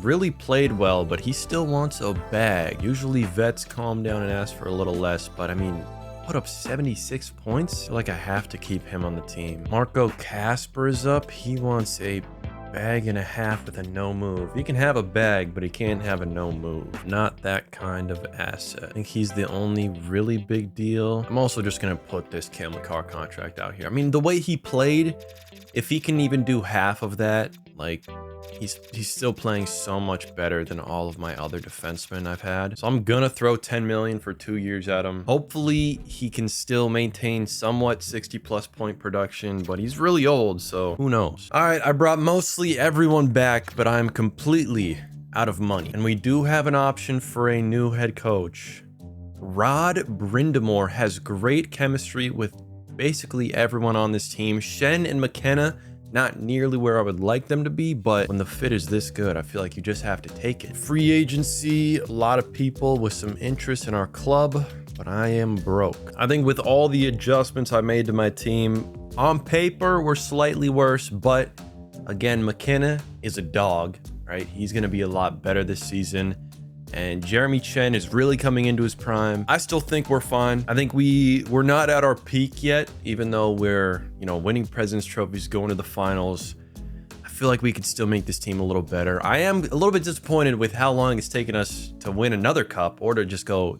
really played well, but he still wants a bag. Usually vets calm down and ask for a little less, but I mean, put up 76 points. I feel like I have to keep him on the team. Marco Kasper is up. He wants a bag and a half with a no move. He can have a bag, but he can't have a no move. Not that kind of asset. I think he's the only really big deal. I'm also just gonna put this Cale Makar contract out here. I mean, the way he played, if he can even do half of that, like he's still playing so much better than all of my other defensemen I've had. So I'm gonna throw 10 million for 2 years at him. Hopefully he can still maintain somewhat 60+ point production, but he's really old, so who knows. All right, I brought mostly everyone back, but I'm completely out of money. And we do have an option for a new head coach. Rod Brindamore has great chemistry with basically everyone on this team. Schenn and McKenna, not nearly where I would like them to be, but when the fit is this good, I feel like you just have to take it. Free agency, a lot of people with some interest in our club, but I am broke. I think with all the adjustments I made to my team, on paper, we're slightly worse, but again, McKenna is a dog, right? He's gonna be a lot better this season. And Jeremy Chen is really coming into his prime. I still think we're fine. I think we're not at our peak yet, even though we're, winning President's trophies, going to the finals. I feel like we could still make this team a little better. I am a little bit disappointed with how long it's taken us to win another cup or to just go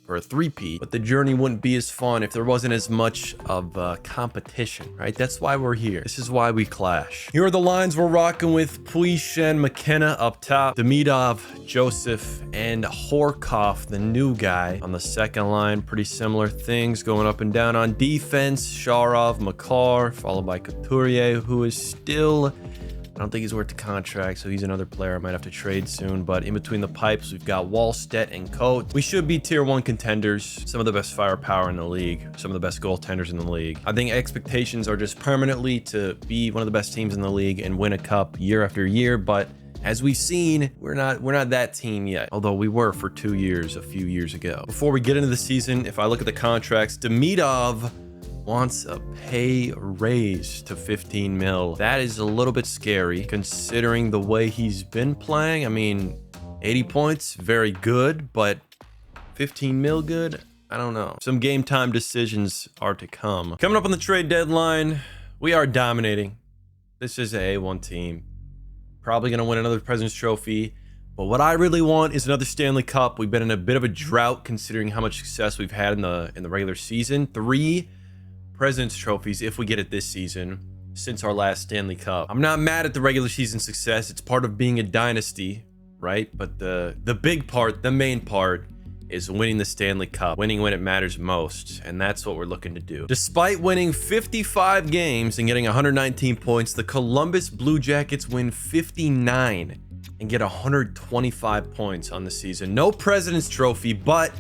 for a three-peat, but the journey wouldn't be as fun if there wasn't as much of competition, right? That's why we're here. This is why we clash. Here are the lines we're rocking with: Pui, Schenn, McKenna up top, Demidov, Joseph, and Horkoff, the new guy on the second line. Pretty similar things going up and down on defense. Sharov, Makar, followed by Couturier, who is still, I don't think he's worth the contract, so he's another player I might have to trade soon. But in between the pipes, we've got Wallstedt and Coates. We should be tier 1 contenders, some of the best firepower in the league, some of the best goaltenders in the league. I think expectations are just permanently to be one of the best teams in the league and win a cup year after year. But as we've seen, we're not that team yet, although we were for 2 years a few years ago. Before we get into the season, if I look at the contracts, Demidov wants a pay raise to 15 mil. That is a little bit scary considering the way he's been playing. I mean, 80 points, very good, but 15 mil good? I don't know. Some game time decisions are to come. Coming up on the trade deadline, we are dominating. This is a A1 team. Probably gonna win another President's Trophy. But what I really want is another Stanley Cup. We've been in a bit of a drought considering how much success we've had in the regular season. 3 President's Trophies if we get it this season since our last Stanley Cup. I'm not mad at the regular season success. It's part of being a dynasty, right? But the big part, the main part, is winning the Stanley Cup, winning when it matters most, and that's what we're looking to do. Despite winning 55 games and getting 119 points, the Columbus Blue Jackets win 59 and get 125 points on the season. No President's Trophy, but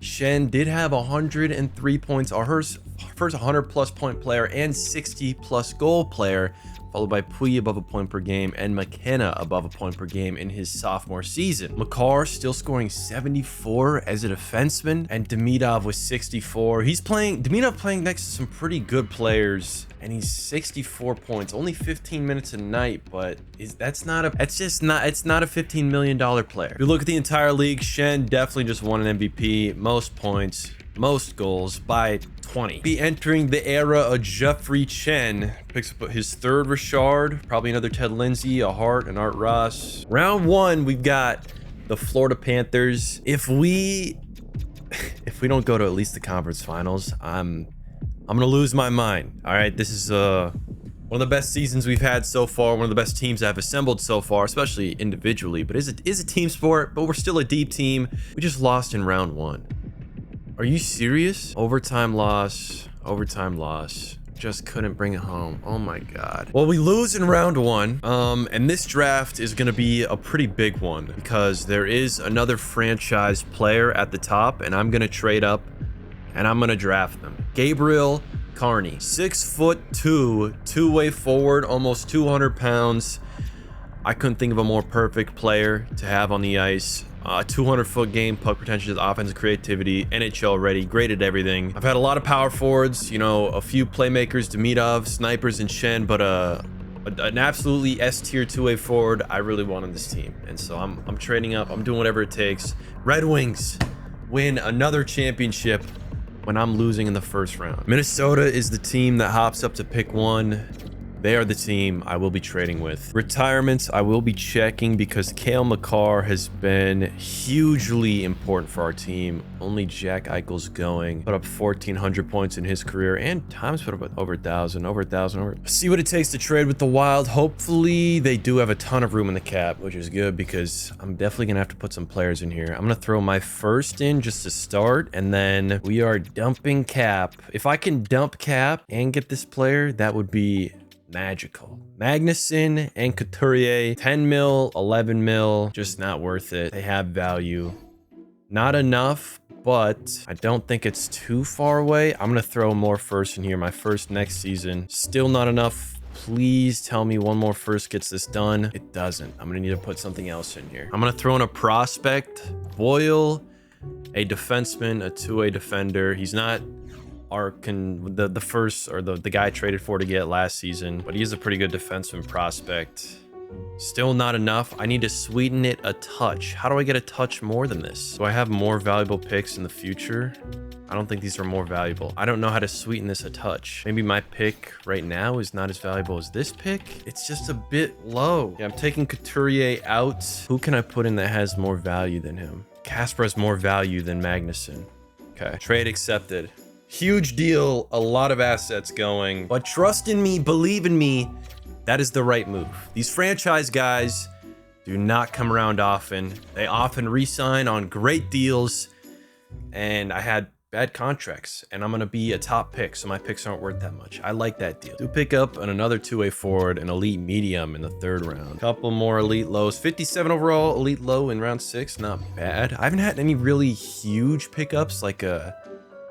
Schenn did have 103 points, our first 100+ point player and 60+ goal player, followed by Pui above a point per game and McKenna above a point per game in his sophomore season. Makar still scoring 74 as a defenseman, and Demidov with 64. Demidov playing next to some pretty good players, and he's 64 points, only 15 minutes a night, but it's not a $15 million player. If you look at the entire league, Schenn definitely just won an MVP, most points, most goals by 20. Be entering the era of Jeffrey Chen. Picks up his third Richard, probably another Ted Lindsay, a Hart, an Art Ross. Round 1, we've got the Florida Panthers. If we don't go to at least the conference finals, I'm gonna lose my mind. All right, this is one of the best seasons we've had so far, one of the best teams I've assembled so far, especially individually, but it is a team sport, but we're still a deep team. We just lost in round 1. Are you serious? Overtime loss. Just couldn't bring it home. Oh my God. Well, we lose in round 1. And this draft is going to be a pretty big one because there is another franchise player at the top, and I'm going to trade up and I'm going to draft them. Gabriel Carney, 6'2", two-way forward, almost 200 pounds. I couldn't think of a more perfect player to have on the ice. 200-foot game, puck retention, offensive creativity, NHL ready, great at everything. I've had a lot of power forwards, a few playmakers, Demidov, snipers, and Schenn, but an absolutely S-tier two-way forward I really want on this team. And so I'm trading up. I'm doing whatever it takes. Red Wings win another championship when I'm losing in the first round. Minnesota is the team that hops up to pick 1. They are the team I will be trading with. Retirements, I will be checking because Cale Makar has been hugely important for our team. Only Jack Eichel's going. Put up 1,400 points in his career, and Times put up over 1,000. See what it takes to trade with the Wild. Hopefully, they do have a ton of room in the cap, which is good because I'm definitely going to have to put some players in here. I'm going to throw my first in just to start, and then we are dumping cap. If I can dump cap and get this player, that would be magical. Magnuson and Couturier, 10 mil, 11 mil, just not worth it. They have value. Not enough, but I don't think it's too far away. I'm going to throw more first in here. My first next season. Still not enough. Please tell me one more first gets this done. It doesn't. I'm going to need to put something else in here. I'm going to throw in a prospect, Boyle, a defenseman, a two-way defender. He's not the first or the guy I traded for to get last season, but he is a pretty good defenseman prospect. Still not enough. I need to sweeten it a touch. How do I get a touch more than this? Do I have more valuable picks in the future? I don't think these are more valuable. I don't know how to sweeten this a touch. Maybe my pick right now is not as valuable as this pick. It's just a bit low. Yeah, I'm taking Couturier out. Who can I put in that has more value than him? Kasper has more value than Magnuson. Okay, trade accepted. Huge deal, a lot of assets going, but trust in me, believe in me, that is the right move. These franchise guys do not come around often. They often re-sign on great deals, and I had bad contracts, and I'm gonna be a top pick, so my picks aren't worth that much. I like that deal. Do pick up another two-way forward, an elite medium in the third round. Couple more elite lows. 57 overall, elite low in round 6, not bad. I haven't had any really huge pickups, like a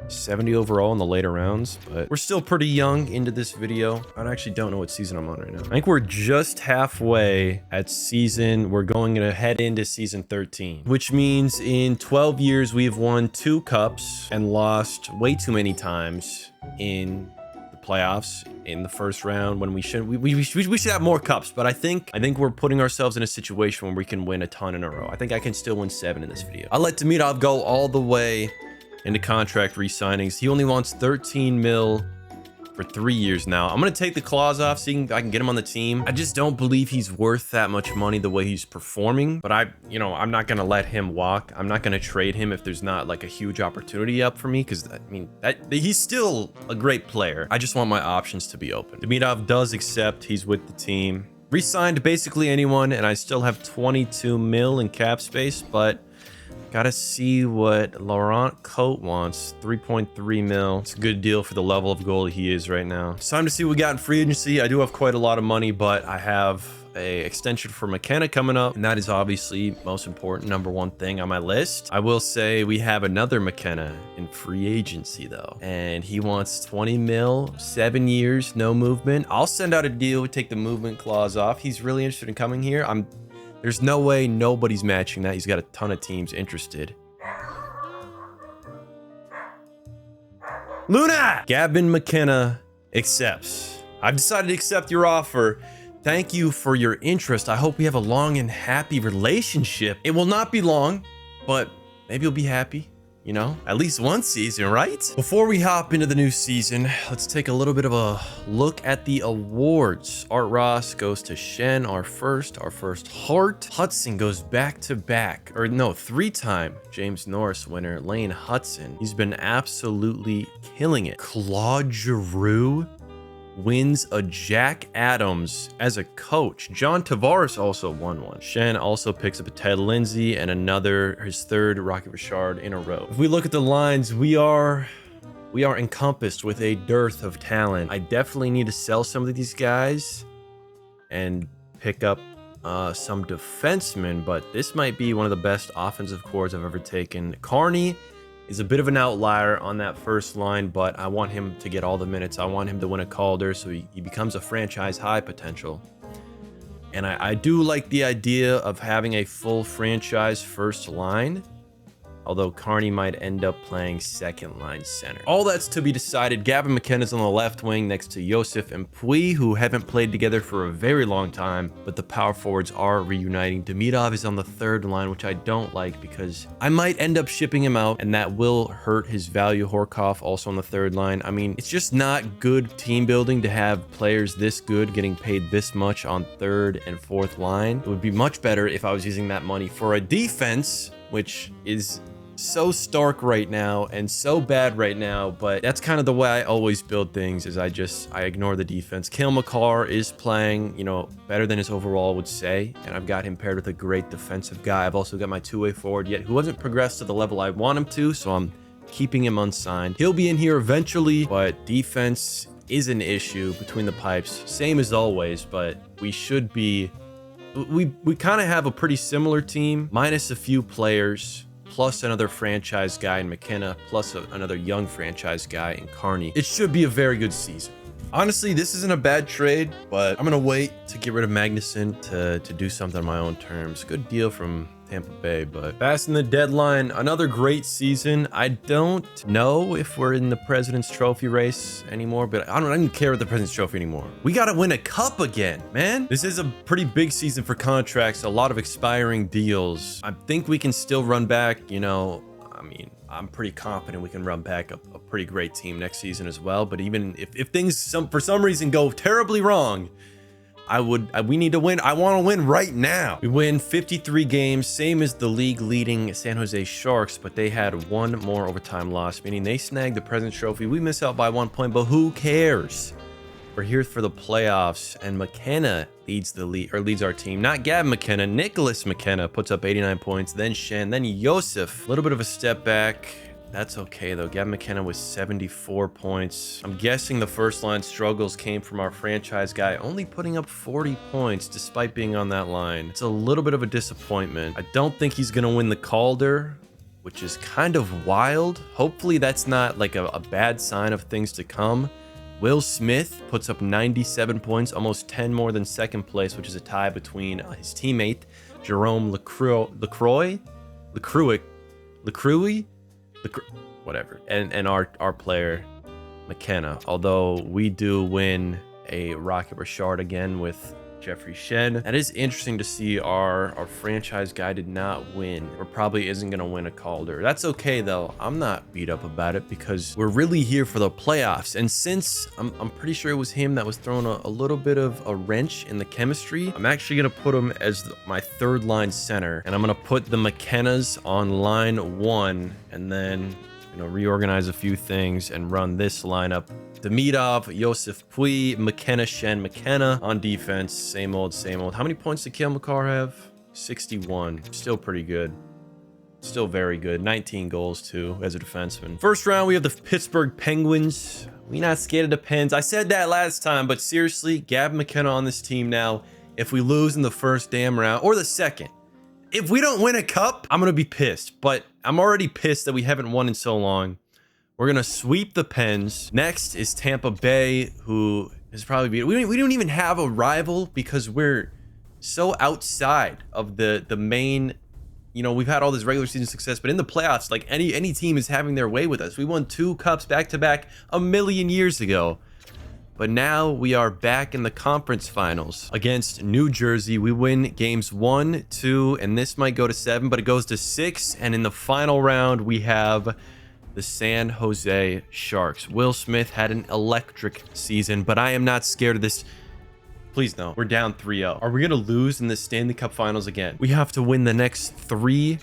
70 overall in the later rounds, but we're still pretty young into this video. I actually don't know what season I'm on right now. I think we're just halfway at season. We're going to head into season 13, which means in 12 years, we've won 2 cups and lost way too many times in the playoffs in the first round when we should have more cups, but I think we're putting ourselves in a situation where we can win a ton in a row. I think I can still win 7 in this video. I'll let Demidov go all the way into contract re-signings. He only wants 13 mil for 3 years now. I'm going to take the clause off so I can get him on the team. I just don't believe he's worth that much money the way he's performing, but I'm not going to let him walk. I'm not going to trade him if there's not like a huge opportunity up for me, because I mean, he's still a great player. I just want my options to be open. Demidov does accept he's with the team. Re-signed basically anyone, and I still have 22 mil in cap space, but gotta see what Laurent Cote wants. 3.3 mil. It's a good deal for the level of goalie he is right now. It's time to see what we got in free agency. I do have quite a lot of money, but I have a extension for McKenna coming up, and that is obviously most important, #1 thing on my list. I will say we have another McKenna in free agency though, and he wants 20 mil, 7 years, no movement. I'll send out a deal, take the movement clause off. He's really interested in coming here. There's no way nobody's matching that. He's got a ton of teams interested. Luna! Gavin McKenna accepts. I've decided to accept your offer. Thank you for your interest. I hope we have a long and happy relationship. It will not be long, but maybe you'll be happy. You know, at least one season, right? Before we hop into the new season, let's take a little bit of a look at the awards. Art Ross goes to Shen, our first Hart. Hudson goes back to back, or no, 3-time James Norris winner, Lane Hudson. He's been absolutely killing it. Claude Giroux wins a Jack Adams as a coach. John Tavares also won one. Shen also picks up a Ted Lindsay and his third Rocky Richard in a row. If we look at the lines, we are encompassed with a dearth of talent. I definitely need to sell some of these guys and pick up some defensemen, but this might be one of the best offensive cores I've ever taken. Carney is a bit of an outlier on that first line, but I want him to get all the minutes. I want him to win a Calder so he becomes a franchise high potential. And I do like the idea of having a full franchise first line, although Carney might end up playing second line center. All that's to be decided. Gavin McKenna's on the left wing next to Josef and Pui, who haven't played together for a very long time, but the power forwards are reuniting. Demidov is on the third line, which I don't like because I might end up shipping him out, and that will hurt his value. Horkoff also on the third line. I mean, it's just not good team building to have players this good getting paid this much on third and fourth line. It would be much better if I was using that money for a defense, which is so stark right now and so bad right now, but that's kind of the way I always build things, is I ignore the defense. Cale Makar is playing, you know, better than his overall would say, and I've got him paired with a great defensive guy. I've also got my two-way forward yet who hasn't progressed to the level I want him to, so I'm keeping him unsigned. He'll be in here eventually, but defense is an issue between the pipes, same as always, but we should be, we kind of have a pretty similar team, minus a few players, plus another franchise guy in McKenna, plus another young franchise guy in Carney. It should be a very good season. Honestly, this isn't a bad trade, but I'm gonna wait to get rid of Magnuson to do something on my own terms. Good deal from Tampa Bay, but passing the deadline, another great season. I don't know if we're in the President's Trophy race anymore, but I don't even care about the President's Trophy anymore. We got to win a cup again, man. This is a pretty big season for contracts, a lot of expiring deals. I think we can still run back, you know, I mean, I'm pretty confident we can run back a pretty great team next season as well. But even if things for some reason go terribly wrong, we need to win. I want to win right now. We win 53 games, same as the league leading San Jose Sharks, but they had one more overtime loss, meaning they snagged the President's Trophy. We miss out by 1 point, but who cares? We're here for the playoffs, and McKenna leads our team. Not Gavin McKenna, Nicholas McKenna puts up 89 points, then Shen, then Josef. A little bit of a step back. That's okay, though. Gavin McKenna with 74 points. I'm guessing the first line struggles came from our franchise guy only putting up 40 points despite being on that line. It's a little bit of a disappointment. I don't think he's going to win the Calder, which is kind of wild. Hopefully that's not like a bad sign of things to come. Will Smith puts up 97 points, almost 10 more than second place, which is a tie between his teammate, Jerome whatever, and our player McKenna. Although we do win a Rocket Richard again with Jeffrey Shen. That is interesting to see. Our franchise guy did not win, or probably isn't going to win a Calder. That's okay though. I'm not beat up about it because we're really here for the playoffs. And since I'm pretty sure it was him that was throwing a little bit of a wrench in the chemistry, I'm actually going to put him as my third line center, and I'm going to put the McKennas on line 1, and then, you know, reorganize a few things and run this lineup. Demidov, Josef Pui, McKenna, Shen, McKenna on defense. Same old, same old. How many points did Cale Makar have? 61. Still pretty good. Still very good. 19 goals too as a defenseman. First round, we have the Pittsburgh Penguins. We not scared of the Pens. I said that last time, but seriously, Gavin McKenna on this team now. If we lose in the first damn round, or the second, if we don't win a cup, I'm gonna be pissed. But I'm already pissed that we haven't won in so long. We're going to sweep the Pens. Next is Tampa Bay, who is probably... We don't even have a rival because we're so outside of the main... You know, we've had all this regular season success, but in the playoffs, like any team is having their way with us. We won 2 cups back-to-back a million years ago. But now we are back in the conference finals against New Jersey. We win games 1, 2, and this might go to 7, but it goes to 6. And in the final round, we have the San Jose Sharks. Will Smith had an electric season, but I am not scared of this. Please no. We're down 3-0. Are we going to lose in the Stanley Cup Finals again? We have to win the next 3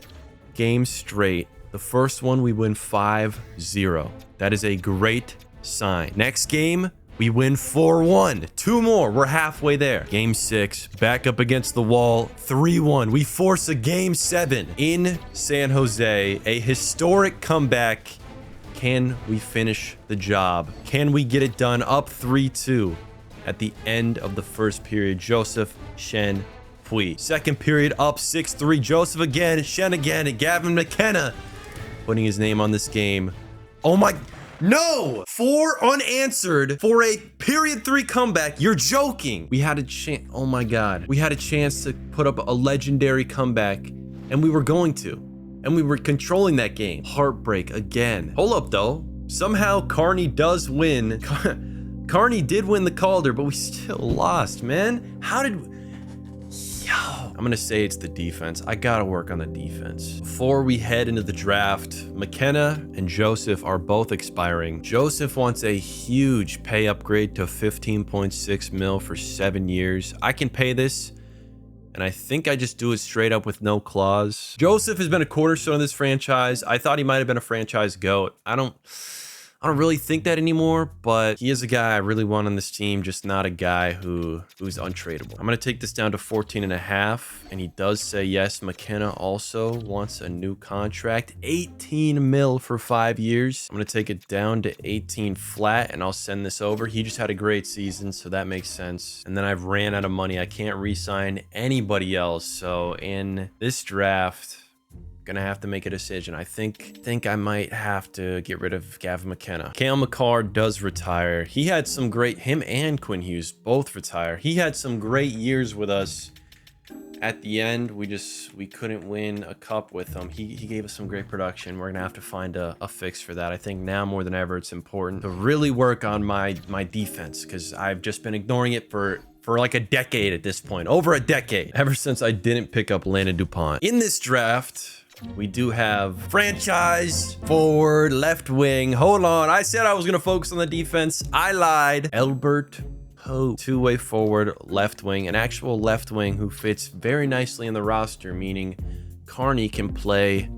games straight. The first one, we win 5-0. That is a great sign. Next game, we win 4-1. 2 more. We're halfway there. Game 6, back up against the wall. 3-1. We force a game 7 in San Jose. A historic comeback. Can we finish the job? Can we get it done? Up 3-2 at the end of the first period. Josef, Shen, Pui. Second period, up 6-3. Josef again, Shen again, and Gavin McKenna putting his name on this game. Oh my... No! 4 unanswered for a period 3 comeback. You're joking. We had a chance. Oh my God. We had a chance to put up a legendary comeback, and we were going to. And we were controlling that game. Heartbreak again. Hold up, though. Somehow, Carney does win. Carney did win the Calder, but we still lost, man. How did... Yo. I'm going to say it's the defense. I got to work on the defense. Before we head into the draft, McKenna and Joseph are both expiring. Joseph wants a huge pay upgrade to 15.6 mil for 7 years. I can pay this. And I think I just do it straight up with no clause. Joseph has been a cornerstone of this franchise. I thought he might have been a franchise GOAT. I don't really think that anymore, but he is a guy I really want on this team, just not a guy who's untradeable. I'm going to take this down to 14.5, and he does say yes. McKenna also wants a new contract, 18 mil for 5 years. I'm going to take it down to 18 flat, and I'll send this over. He just had a great season, so that makes sense. And then I've ran out of money. I can't re-sign anybody else, so in this draft... gonna have to make a decision. I think I might have to get rid of Gavin McKenna. Cale Makar does retire. He had some great, him and Quinn Hughes both retire. He had some great years with us. At the end, we couldn't win a cup with him. He gave us some great production. We're gonna have to find a fix for that. I think now more than ever, it's important to really work on my defense, because I've just been ignoring it for like a decade at this point. Over a decade. Ever since I didn't pick up Landon DuPont. In this draft, we do have franchise forward left wing. Hold on. I said I was going to focus on the defense. I lied. Albert Poe, two-way forward left wing, an actual left wing who fits very nicely in the roster, meaning Carney can play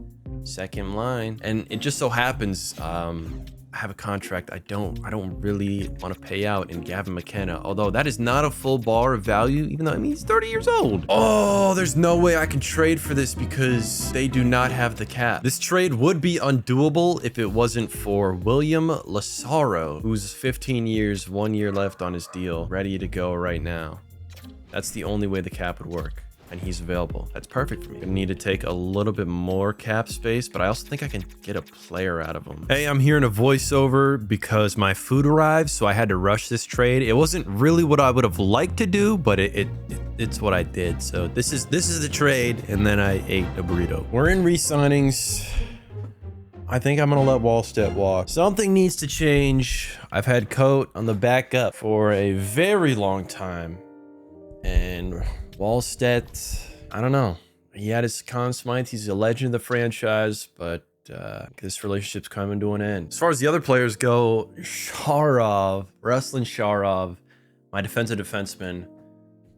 second line. And it just so happens, I have a contract I don't really want to pay out in Gavin McKenna, although that is not a full bar of value, even though, I mean, he's 30 years old. Oh, there's no way I can trade for this because they do not have the cap. This trade would be undoable if it wasn't for William Lassaro, who's 15 years, 1 year left on his deal, ready to go right now. That's the only way the cap would work. And he's available. That's perfect for me. I need to take a little bit more cap space, but I also think I can get a player out of him. Hey, I'm hearing a voiceover because my food arrived, so I had to rush this trade. It wasn't really what I would have liked to do, but it's what I did. So this is the trade, and then I ate a burrito. We're in re-signings. I think I'm gonna let Wallstedt walk. Something needs to change. I've had Coat on the backup for a very long time, and Wallstedt, I don't know. He had his Conn Smythe. He's a legend of the franchise, but this relationship's coming to an end. As far as the other players go, Sharov, Ruslan Sharov, my defensive defenseman,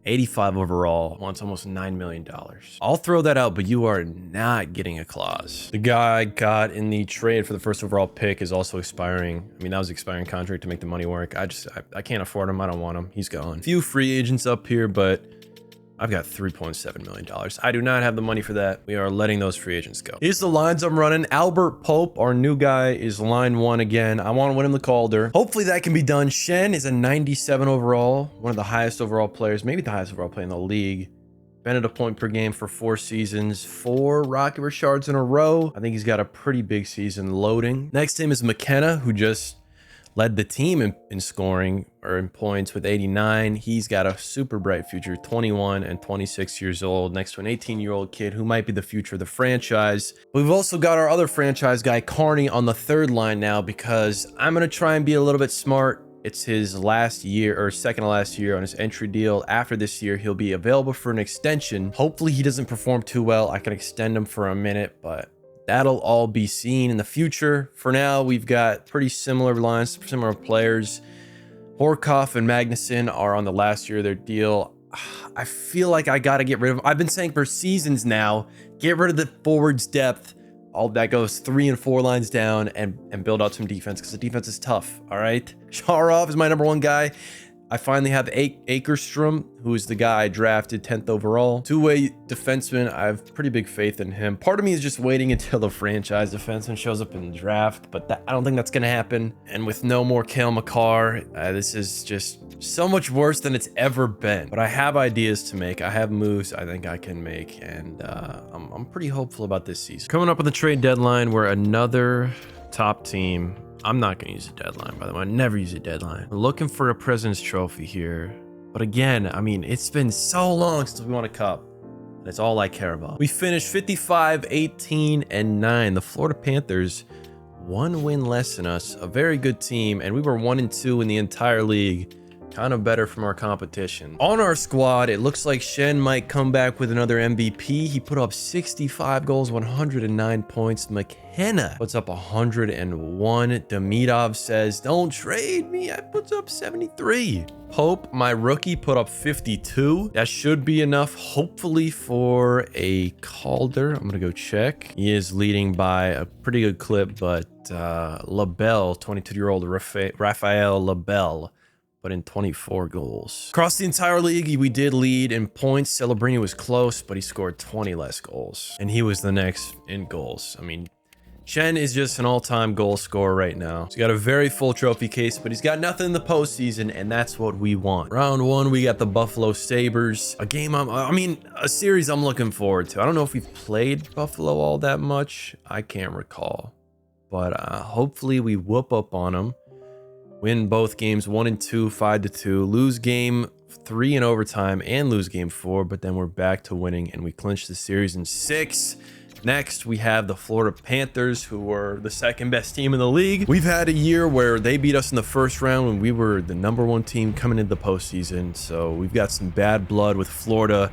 85 overall, wants almost $9 million. I'll throw that out, but you are not getting a clause. The guy I got in the trade for the first overall pick is also expiring. I mean, that was an expiring contract to make the money work. I can't afford him. I don't want him. He's gone. Few free agents up here, but I've got $3.7 million. I do not have the money for that. We are letting those free agents go. Here's the lines I'm running. Albert Pope, our new guy, is line 1 again. I want to win him the Calder. Hopefully that can be done. Shen is a 97 overall, one of the highest overall players, maybe the highest overall player in the league. Been at a point per game for 4 seasons, 4 Rocket Richards in a row. I think he's got a pretty big season loading. Next to him is McKenna, who just led the team in scoring or in points with 89. He's got a super bright future, 21 and 26 years old, next to an 18-year-old kid who might be the future of the franchise. We've also got our other franchise guy, Carney, on the 3rd line now, because I'm going to try and be a little bit smart. It's his last year, or second to last year on his entry deal. After this year, he'll be available for an extension. Hopefully he doesn't perform too well. I can extend him for a minute, but that'll all be seen in the future. For now, we've got pretty similar lines, similar players. Horkoff and Magnuson are on the last year of their deal. I feel like I got to get rid of them. I've been saying for seasons now, get rid of the forwards depth. All that goes 3 and 4 lines down and build out some defense, because the defense is tough. All right. Sharov is my number 1 guy. I finally have Akerstrom, who is the guy I drafted 10th overall. Two-way defenseman. I have pretty big faith in him. Part of me is just waiting until the franchise defenseman shows up in the draft, but I don't think that's going to happen. And with no more Cale Makar, this is just so much worse than it's ever been. But I have ideas to make. I have moves I think I can make, and I'm pretty hopeful about this season. Coming up on the trade deadline, we're another top team. I'm not going to use a deadline, by the way. I never use a deadline. We're looking for a President's Trophy here. But again, I mean, it's been so long since we won a cup. That's all I care about. We finished 55, 18, and 9. The Florida Panthers, 1 win less than us. A very good team, and we were 1 and 2 in the entire league. Kind of better from our competition. On our squad, it looks like Shen might come back with another MVP. He put up 65 goals, 109 points. McKenna puts up 101. Demidov says, don't trade me. I puts up 73. Pope, my rookie, put up 52. That should be enough, hopefully, for a Calder. I'm gonna go check. He is leading by a pretty good clip, but LaBelle, 22-year-old Raphael LaBelle, put in 24 goals. Across the entire league, we did lead in points. Celebrini was close, but he scored 20 less goals. And he was the next in goals. I mean, Shen is just an all-time goal scorer right now. He's got a very full trophy case, but he's got nothing in the postseason, and that's what we want. Round 1, we got the Buffalo Sabres. A game a series I'm looking forward to. I don't know if we've played Buffalo all that much. I can't recall. But hopefully we whoop up on them. Win both games 1 and 2, 5-2. Lose game 3 in overtime and lose game 4, but then we're back to winning and we clinch the series in 6. Next, we have the Florida Panthers, who were the second best team in the league. We've had a year where they beat us in the first round when we were the #1 team coming into the postseason. So we've got some bad blood with Florida,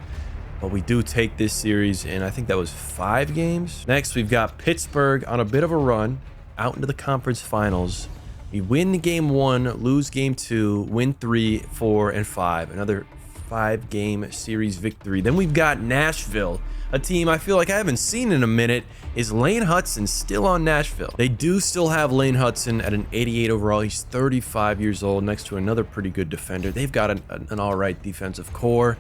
but we do take this series, and I think that was 5 games. Next, we've got Pittsburgh on a bit of a run out into the conference finals. We win game 1, lose game 2, win 3, 4, and 5. Another 5-game series victory. Then we've got Nashville, a team I feel like I haven't seen in a minute. Is Lane Hudson still on Nashville? They do still have Lane Hudson at an 88 overall. He's 35 years old, next to another pretty good defender. They've got an all right defensive core.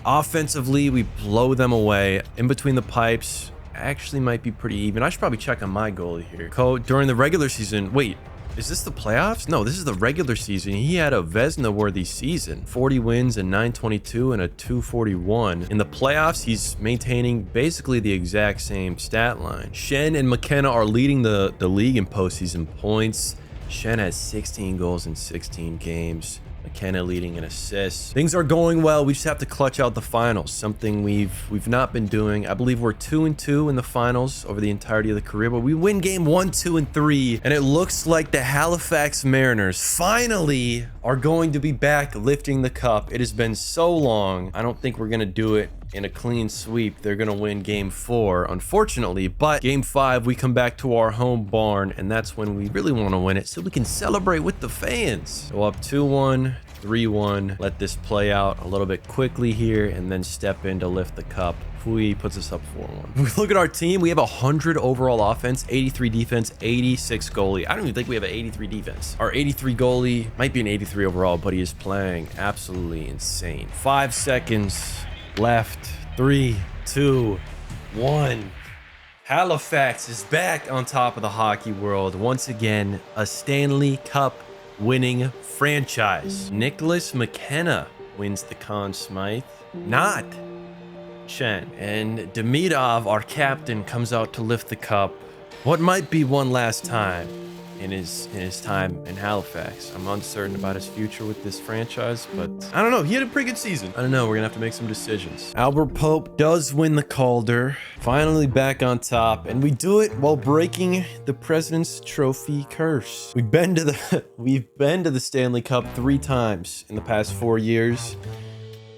Offensively, we blow them away. In between the pipes, actually might be pretty even. I should probably check on my goalie here. During the regular season, wait, is this the playoffs? No, this is the regular season. He had a Vezina-worthy season. 40 wins and 922 and a 241. In the playoffs, he's maintaining basically the exact same stat line. Shen and McKenna are leading the league in postseason points. Shen has 16 goals in 16 games. McKenna leading in assists. Things are going well. We just have to clutch out the finals, something we've not been doing. I believe we're 2-2 in the finals over the entirety of the career, but we win game 1, 2, and 3, and it looks like the Halifax Mariners finally are going to be back lifting the cup. It has been so long. I don't think we're gonna do it in a clean sweep. They're gonna win game 4, unfortunately, but game 5 we come back to our home barn, and that's when we really want to win it so we can celebrate with the fans. Go up 2-1, 3-1. Let this play out a little bit quickly here, and then step in to lift the cup. Fui puts us up 4-1. We look at our team. We have 100 overall offense, 83 defense, 86 goalie. I don't even think we have an 83 defense. Our 83 goalie might be an 83 overall, but he is playing absolutely insane. 5 seconds left. 3, 2, 1. Halifax is back on top of the hockey world. Once again, a Stanley Cup winning franchise. Nicholas McKenna wins the Conn Smythe, not Shen. And Demidov, our captain, comes out to lift the cup. What might be one last time in his time in Halifax. I'm uncertain about his future with this franchise, but I don't know. He had a pretty good season. I don't know. We're gonna have to make some decisions. Albert Pope does win the Calder, finally back on top, and we do it while breaking the President's Trophy curse. We've been to the Stanley Cup 3 times in the past 4 years.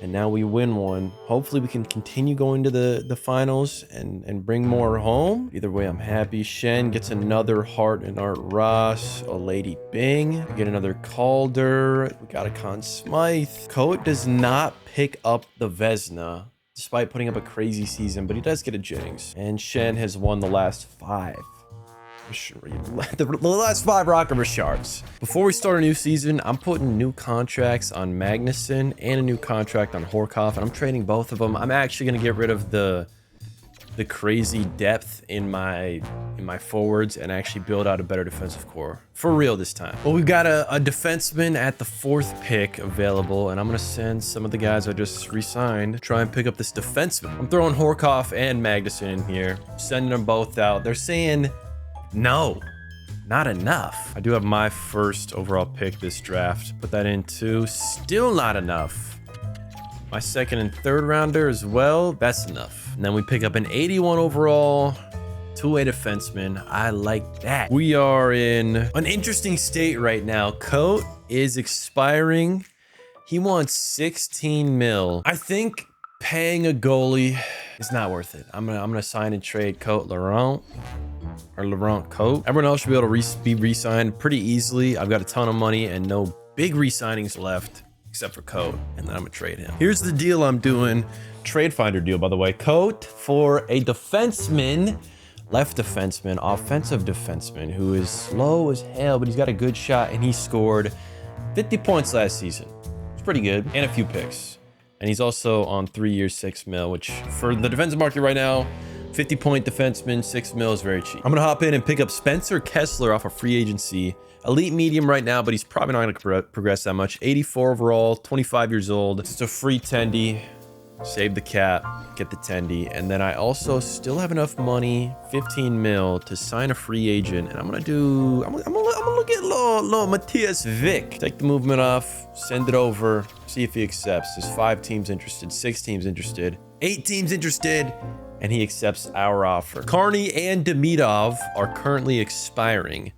And now we win one. Hopefully we can continue going to the finals and bring more home. Either way, I'm happy. Shen gets another Hart and Art Ross. A Lady Bing. We get another Calder. We got a Conn Smythe. Coat does not pick up the Vezina, despite putting up a crazy season, but he does get a Jennings. And Shen has won the last 5. The last 5 Rocket Richards. Before we start a new season, I'm putting new contracts on Magnuson and a new contract on Horkoff, and I'm trading both of them. I'm actually going to get rid of the crazy depth in my forwards and actually build out a better defensive core. For real this time. Well, we've got a defenseman at the 4th pick available, and I'm going to send some of the guys I just re-signed to try and pick up this defenseman. I'm throwing Horkoff and Magnuson in here, sending them both out. They're saying no, not enough. I do have my first overall pick this draft. Put that in too. Still not enough. my second and third rounder as well. That's enough. And then we pick up an 81 overall, two-way defenseman. I like that. We are in an interesting state right now. Coat is expiring. He wants 16 mil. I think paying a goalie is not worth it. I'm gonna sign and trade Coat Laurent. Or Laurent Coat. Everyone else should be able to be re-signed pretty easily. I've got a ton of money and no big re-signings left, except for Coat, and then I'm gonna trade him. Here's the deal I'm doing. Trade finder deal, by the way. Coat for a defenseman, left defenseman, offensive defenseman, who is slow as hell, but he's got a good shot, and he scored 50 points last season. It's pretty good, and a few picks. And he's also on 3 years, 6 mil, which for the defensive market right now, 50-point defenseman, 6 mil is very cheap. I'm gonna hop in and pick up Spencer Kessler off of free agency. Elite medium right now, but he's probably not gonna progress that much. 84 overall, 25 years old. It's a free tendy. Save the cap, get the tendy, and then I also still have enough money, 15 mil, to sign a free agent. And I'm gonna look at little Matthias Vick. Take the movement off, send it over, see if he accepts. There's 5 teams interested, 6 teams interested, 8 teams interested, and he accepts our offer. Carney and Demidov are currently expiring.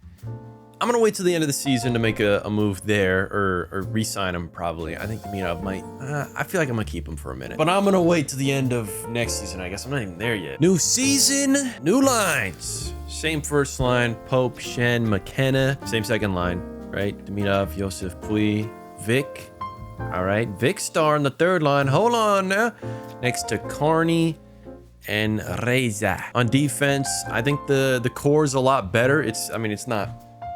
I'm gonna wait till the end of the season to make a move there, or re-sign him probably. I think Demidov might, I feel like I'm gonna keep him for a minute. But I'm gonna wait till the end of next season, I guess. I'm not even there yet. New season, new lines. Same first line, Pope, Shen, McKenna. Same second line, right? Demidov, Joseph Pui, Vic. All right, Vic Star in the third line. Hold on now. Next to Carney and Reza. On defense, I think the core is a lot better. It's not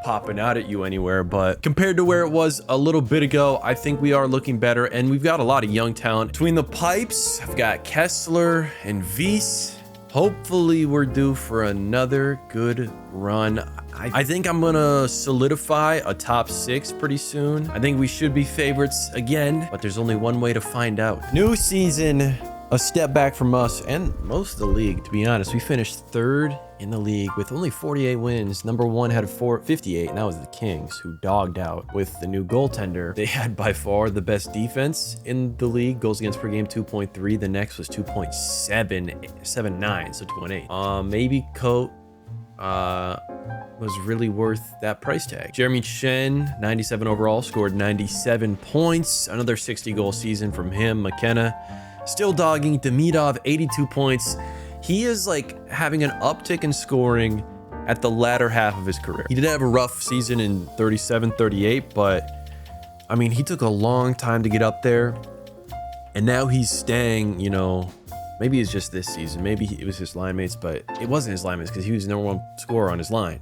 popping out at you anywhere, but compared to where it was a little bit ago, I think we are looking better, and we've got a lot of young talent. Between the pipes, I've got Kessler and Weiss. Hopefully we're due for another good run. I think I'm gonna solidify a top 6 pretty soon. I think we should be favorites again, but there's only one way to find out. New season, a step back from us and most of the league, to be honest. We finished 3rd in the league with only 48 wins. Number 1 had 58, and that was the Kings, who dogged out with the new goaltender. They had by far the best defense in the league. Goals against per game, 2.3. The next was 2.79, so 2.8. Maybe Coat was really worth that price tag. Jeremy Shen, 97 overall, scored 97 points. Another 60-goal season from him. McKenna, still dogging. Demidov, 82 points. He is like having an uptick in scoring at the latter half of his career. He did have a rough season in 37, 38, but I mean, he took a long time to get up there. And now he's staying, maybe it's just this season. Maybe it was his line mates, but it wasn't his line mates because he was the #1 scorer on his line.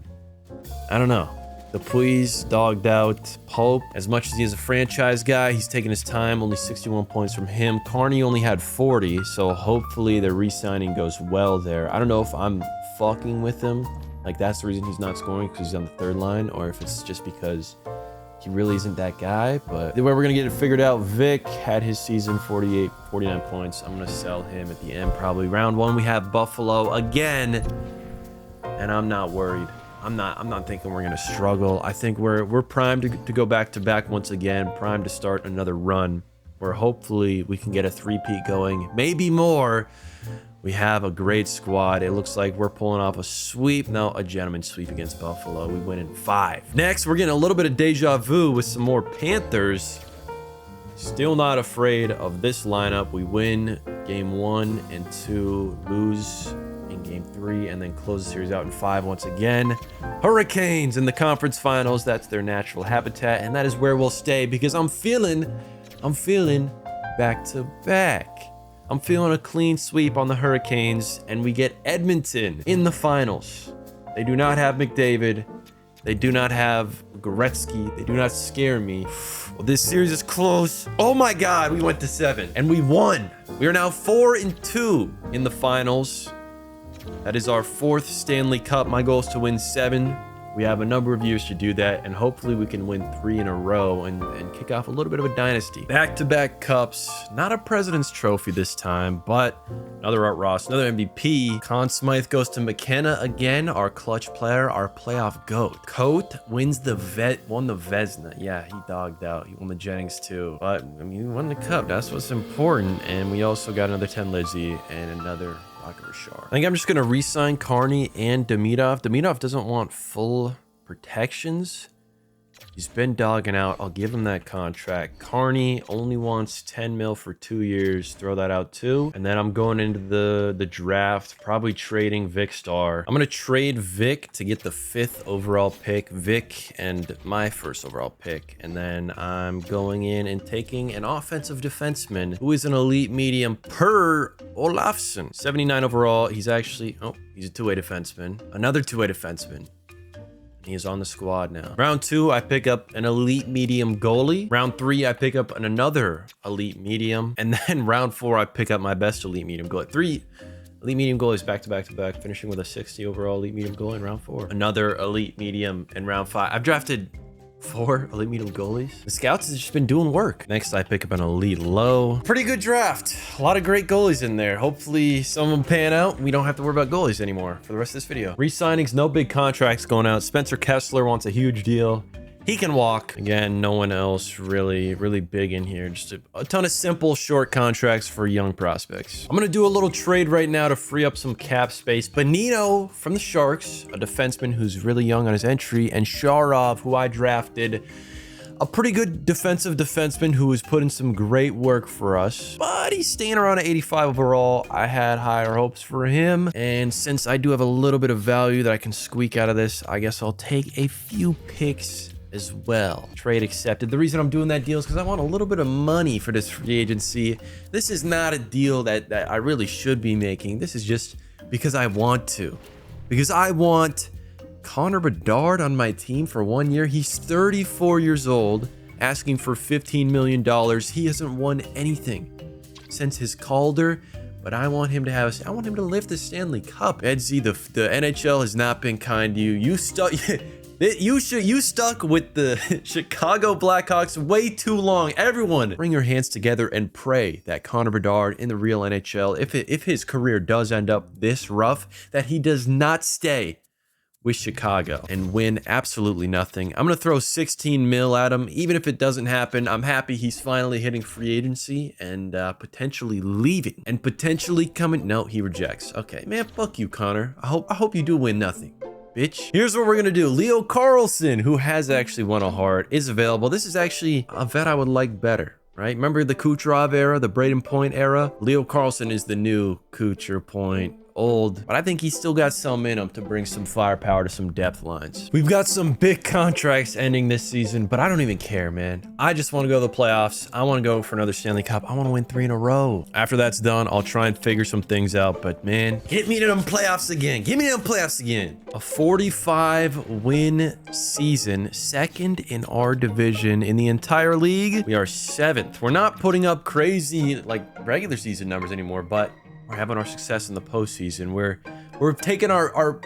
I don't know. The Puis dogged out. Pope, as much as he is a franchise guy, he's taking his time. Only 61 points from him. Carney only had 40, so hopefully the re-signing goes well there. I don't know if I'm fucking with him. Like, that's the reason he's not scoring, because he's on the 3rd line, or if it's just because he really isn't that guy. But the way we're going to get it figured out, Vic had his season, 48, 49 points. I'm going to sell him at the end, probably. Round 1, we have Buffalo again, and I'm not worried. I'm not thinking we're gonna struggle. I think we're primed to go back-to-back once again, primed to start another run where hopefully we can get a 3-peat going, maybe more. We have a great squad. It looks like we're pulling off a sweep. No, a gentleman's sweep against Buffalo. We win in 5. Next, we're getting a little bit of deja vu with some more Panthers. Still not afraid of this lineup. We win game 1 and 2, lose in game 3, and then close the series out in 5 once again. Hurricanes in the conference finals. That's their natural habitat, and that is where we'll stay, because I'm feeling back to back. I'm feeling a clean sweep on the Hurricanes, and we get Edmonton in the finals. They do not have McDavid. They do not have Gretzky. They do not scare me. Well, this series is close. Oh my God, we went to 7 and we won. We are now 4-2 in the finals. That is our 4th Stanley Cup. My goal is to win 7. We have a number of years to do that, and hopefully we can win 3 in a row and kick off a little bit of a dynasty. Back-to-back cups, not a President's Trophy this time, but another Art Ross, another MVP. Conn Smythe goes to McKenna again, our clutch player, our playoff GOAT. Coat won the Vezina. Yeah, he dogged out. He won the Jennings too, but I mean, he won the cup. That's what's important, and we also got another 10 Lizzie and another I think I'm just going to re-sign Carney and Demidov. Demidov doesn't want full protections. He's been dogging out. I'll give him that contract. Carney only wants 10 mil for 2 years. Throw that out too. And then I'm going into the draft, probably trading Vic Star. I'm going to trade Vic to get the 5th overall pick. Vic and my 1st overall pick. And then I'm going in and taking an offensive defenseman who is an elite medium per Olafsson. 79 overall. He's actually, he's a 2-way defenseman. Another 2-way defenseman. He is on the squad now. Round 2, I pick up an elite medium goalie. Round 3, I pick up another elite medium. And then round 4, I pick up my best elite medium goalie. 3 elite medium goalies back to back to back, finishing with a 60 overall elite medium goalie in round 4. Another elite medium in round 5. I've drafted 4 elite medium goalies. The scouts has just been doing work. Next, I pick up an elite low. Pretty good draft. A lot of great goalies in there. Hopefully some of them pan out. We don't have to worry about goalies anymore for the rest of this video. Re-signings, no big contracts going out. Spencer Kessler wants a huge deal. He can walk. Again, no one else really big in here. Just a ton of simple short contracts for young prospects. I'm going to do a little trade right now to free up some cap space. Benito from the Sharks, a defenseman who's really young on his entry, and Sharov, who I drafted, a pretty good defensive defenseman who has put in some great work for us, but he's staying around at 85 overall. I had higher hopes for him, and since I do have a little bit of value that I can squeak out of this, I guess I'll take a few picks as well. Trade accepted. The reason I'm doing that deal is because I want a little bit of money for this free agency. This is not a deal that I really should be making. This is just because I want to. Because I want Connor Bedard on my team for 1 year. He's 34 years old, asking for $15 million. He hasn't won anything since his Calder. But I want him to lift the Stanley Cup. Edsy, the NHL has not been kind to you. You stuck with the Chicago Blackhawks way too long. Everyone, bring your hands together and pray that Connor Bedard in the real NHL, if his career does end up this rough, that he does not stay with Chicago and win absolutely nothing. I'm going to throw 16 mil at him. Even if it doesn't happen, I'm happy he's finally hitting free agency and potentially leaving and potentially coming. No, he rejects. Okay, man, fuck you, Connor. I hope you do win nothing. Bitch. Here's what we're gonna do. Leo Carlson, who has actually won a Hart, is available. This is actually a vet I would like better, right? Remember the Kucherov era, the Braden Point era? Leo Carlson is the new Kucher Point. Old, but I think he's still got some in him to bring some firepower to some depth lines. We've got some big contracts ending this season, but I don't even care, man. I just want to go to the playoffs. I want to go for another Stanley Cup. I want to win 3 in a row. After that's done, I'll try and figure some things out, but man, get me to them playoffs again. Give me them playoffs again. A 45 win season, 2nd in our division in the entire league. We are 7th. We're not putting up crazy like regular season numbers anymore, but we're having our success in the postseason. We're taking our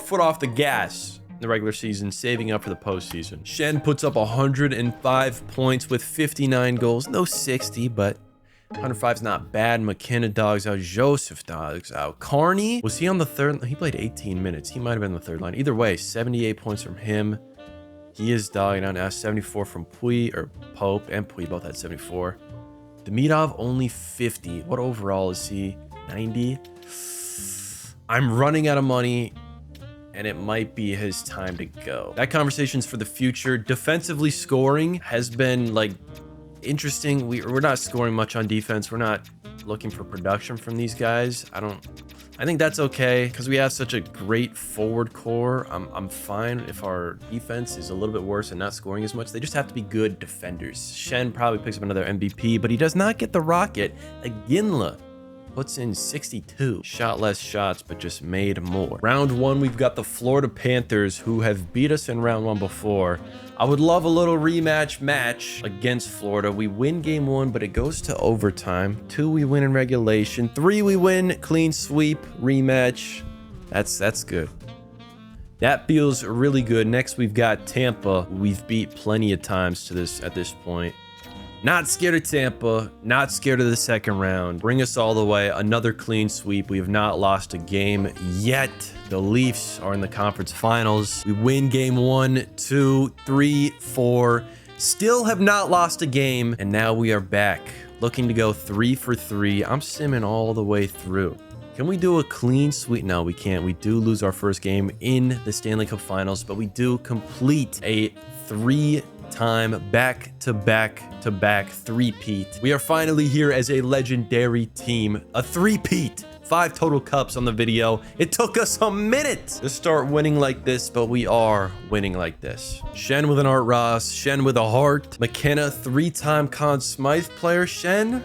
foot off the gas in the regular season, saving up for the postseason. Shen puts up 105 points with 59 goals. No 60, but 105 is not bad. McKenna dogs out. Joseph dogs out. Carney, was he on the third? He played 18 minutes. He might have been on the third line. Either way, 78 points from him. He is dogging out now. 74 from Pope and Pui both had 74. Demidov only 50. What overall is he? 90. I'm running out of money, and it might be his time to go. That conversation's for the future. Defensively scoring has been like interesting. We're not scoring much on defense. We're not looking for production from these guys. I think that's okay because we have such a great forward core. I'm fine if our defense is a little bit worse and not scoring as much. They just have to be good defenders. Shen probably picks up another MVP, but he does not get the Rocket. Aginla puts in 62. Shot less shots, but just made more. Round 1, we've got the Florida Panthers, who have beat us in round 1 before. I would love a little rematch match against Florida. We win game 1, but it goes to overtime. 2, we win in regulation. 3, we win clean sweep rematch. That's good. That feels really good. Next, we've got Tampa. We've beat plenty of times to this at this point. Not scared of Tampa, not scared of the second round. Bring us all the way. Another clean sweep. We have not lost a game yet. The Leafs are in the conference finals. We win game 1, 2, 3, 4. Still have not lost a game. And now we are back, looking to go 3 for 3. I'm simming all the way through. Can we do a clean sweep? No, we can't. We do lose our first game in the Stanley Cup Finals, but we do complete a 3-time back-to-back three-peat. We are finally here as a legendary team. A three-peat. 5 total cups on the video. It took us a minute to start winning like this, but we are winning like this. Shen with an Art Ross. Shen with a heart. McKenna, 3-time Conn Smythe player. Shen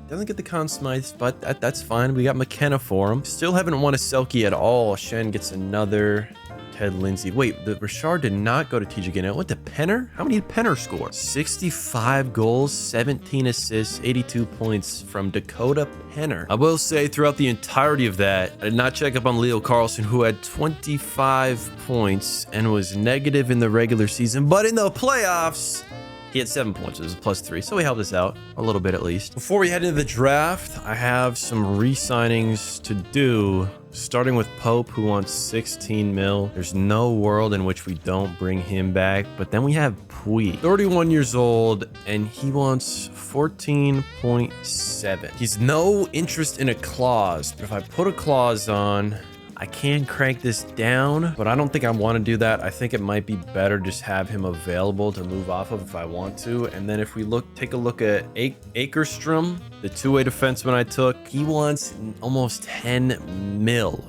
doesn't get the Conn Smythe, but that's fine. We got McKenna for him. Still haven't won a Selkie at all. Shen gets another. Ted Lindsay. Wait, the Richard did not go to TJ Gannett. What, the Penner? How many did Penner score? 65 goals, 17 assists, 82 points from Dakota Penner. I will say throughout the entirety of that, I did not check up on Leo Carlson, who had 25 points and was negative in the regular season, but in the playoffs, he had 7 points. It was a +3, so he helped us out a little bit at least. Before we head into the draft, I have some re-signings to do. Starting with Pope, who wants 16 mil. There's no world in which we don't bring him back. But then we have Pui, 31 years old, and he wants 14.7. He's no interest in a clause, but if I put a clause on, I can crank this down, but I don't think I want to do that. I think it might be better just have him available to move off of if I want to. And then if we take a look at Akerstrom, the two-way defenseman I took, he wants almost 10 mil.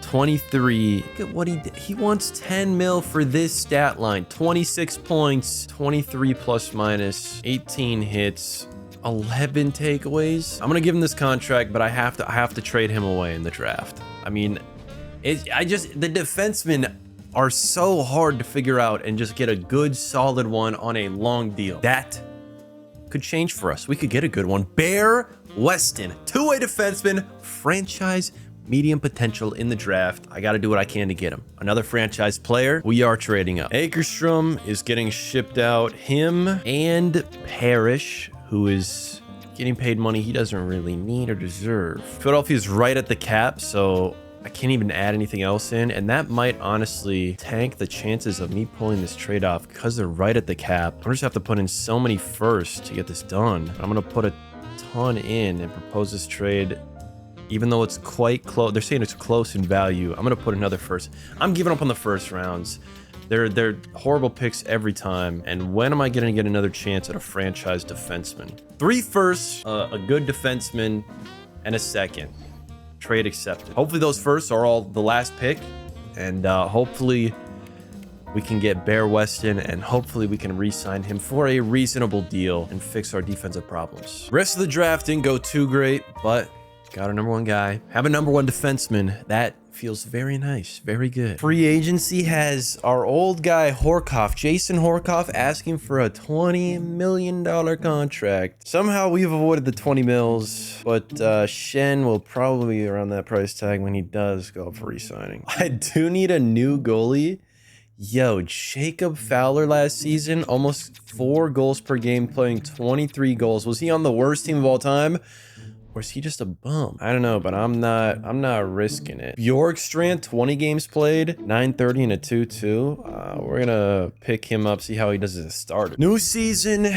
23. Look at what he did. He wants 10 mil for this stat line. 26 points, 23 plus minus, 18 hits, 11 takeaways. I'm gonna give him this contract, but I have to trade him away in the draft. I mean, the defensemen are so hard to figure out and just get a good solid one on a long deal. That could change for us. We could get a good one. Bear Weston, two-way defenseman, franchise medium potential in the draft. I got to do what I can to get him. Another franchise player. We are trading up. Akerstrom is getting shipped out. Him and Parrish, who is getting paid money he doesn't really need or deserve. Philadelphia is right at the cap, so I can't even add anything else in, and that might honestly tank the chances of me pulling this trade off because they're right at the cap. I just have to put in so many firsts to get this done. I'm gonna put a ton in and propose this trade, even though it's quite close. They're saying it's close in value. I'm gonna put another first. I'm giving up on the first rounds. They're horrible picks every time. And when am I gonna get another chance at a franchise defenseman? 3 firsts, a good defenseman, and a second. Trade accepted. Hopefully those firsts are all the last pick, and hopefully we can get Bear Weston, and hopefully we can re-sign him for a reasonable deal and fix our defensive problems. Rest of the draft didn't go too great, but got a #1 guy. Have a #1 defenseman. That feels very nice. Very good. Free agency has our old guy Horkoff, Jason Horkoff, asking for a $20 million contract. Somehow we've avoided the 20 mils, but Shen will probably be around that price tag when he does go up for re-signing. I do need a new goalie. Yo, Jacob Fowler last season, almost 4 goals per game, playing 23 goals. Was he on the worst team of all time? Or is he just a bum? I don't know, but I'm not risking it. Bjorkstrand, 20 games played, 930 and a 2-2. We're gonna pick him up, see how he does as a starter. New season,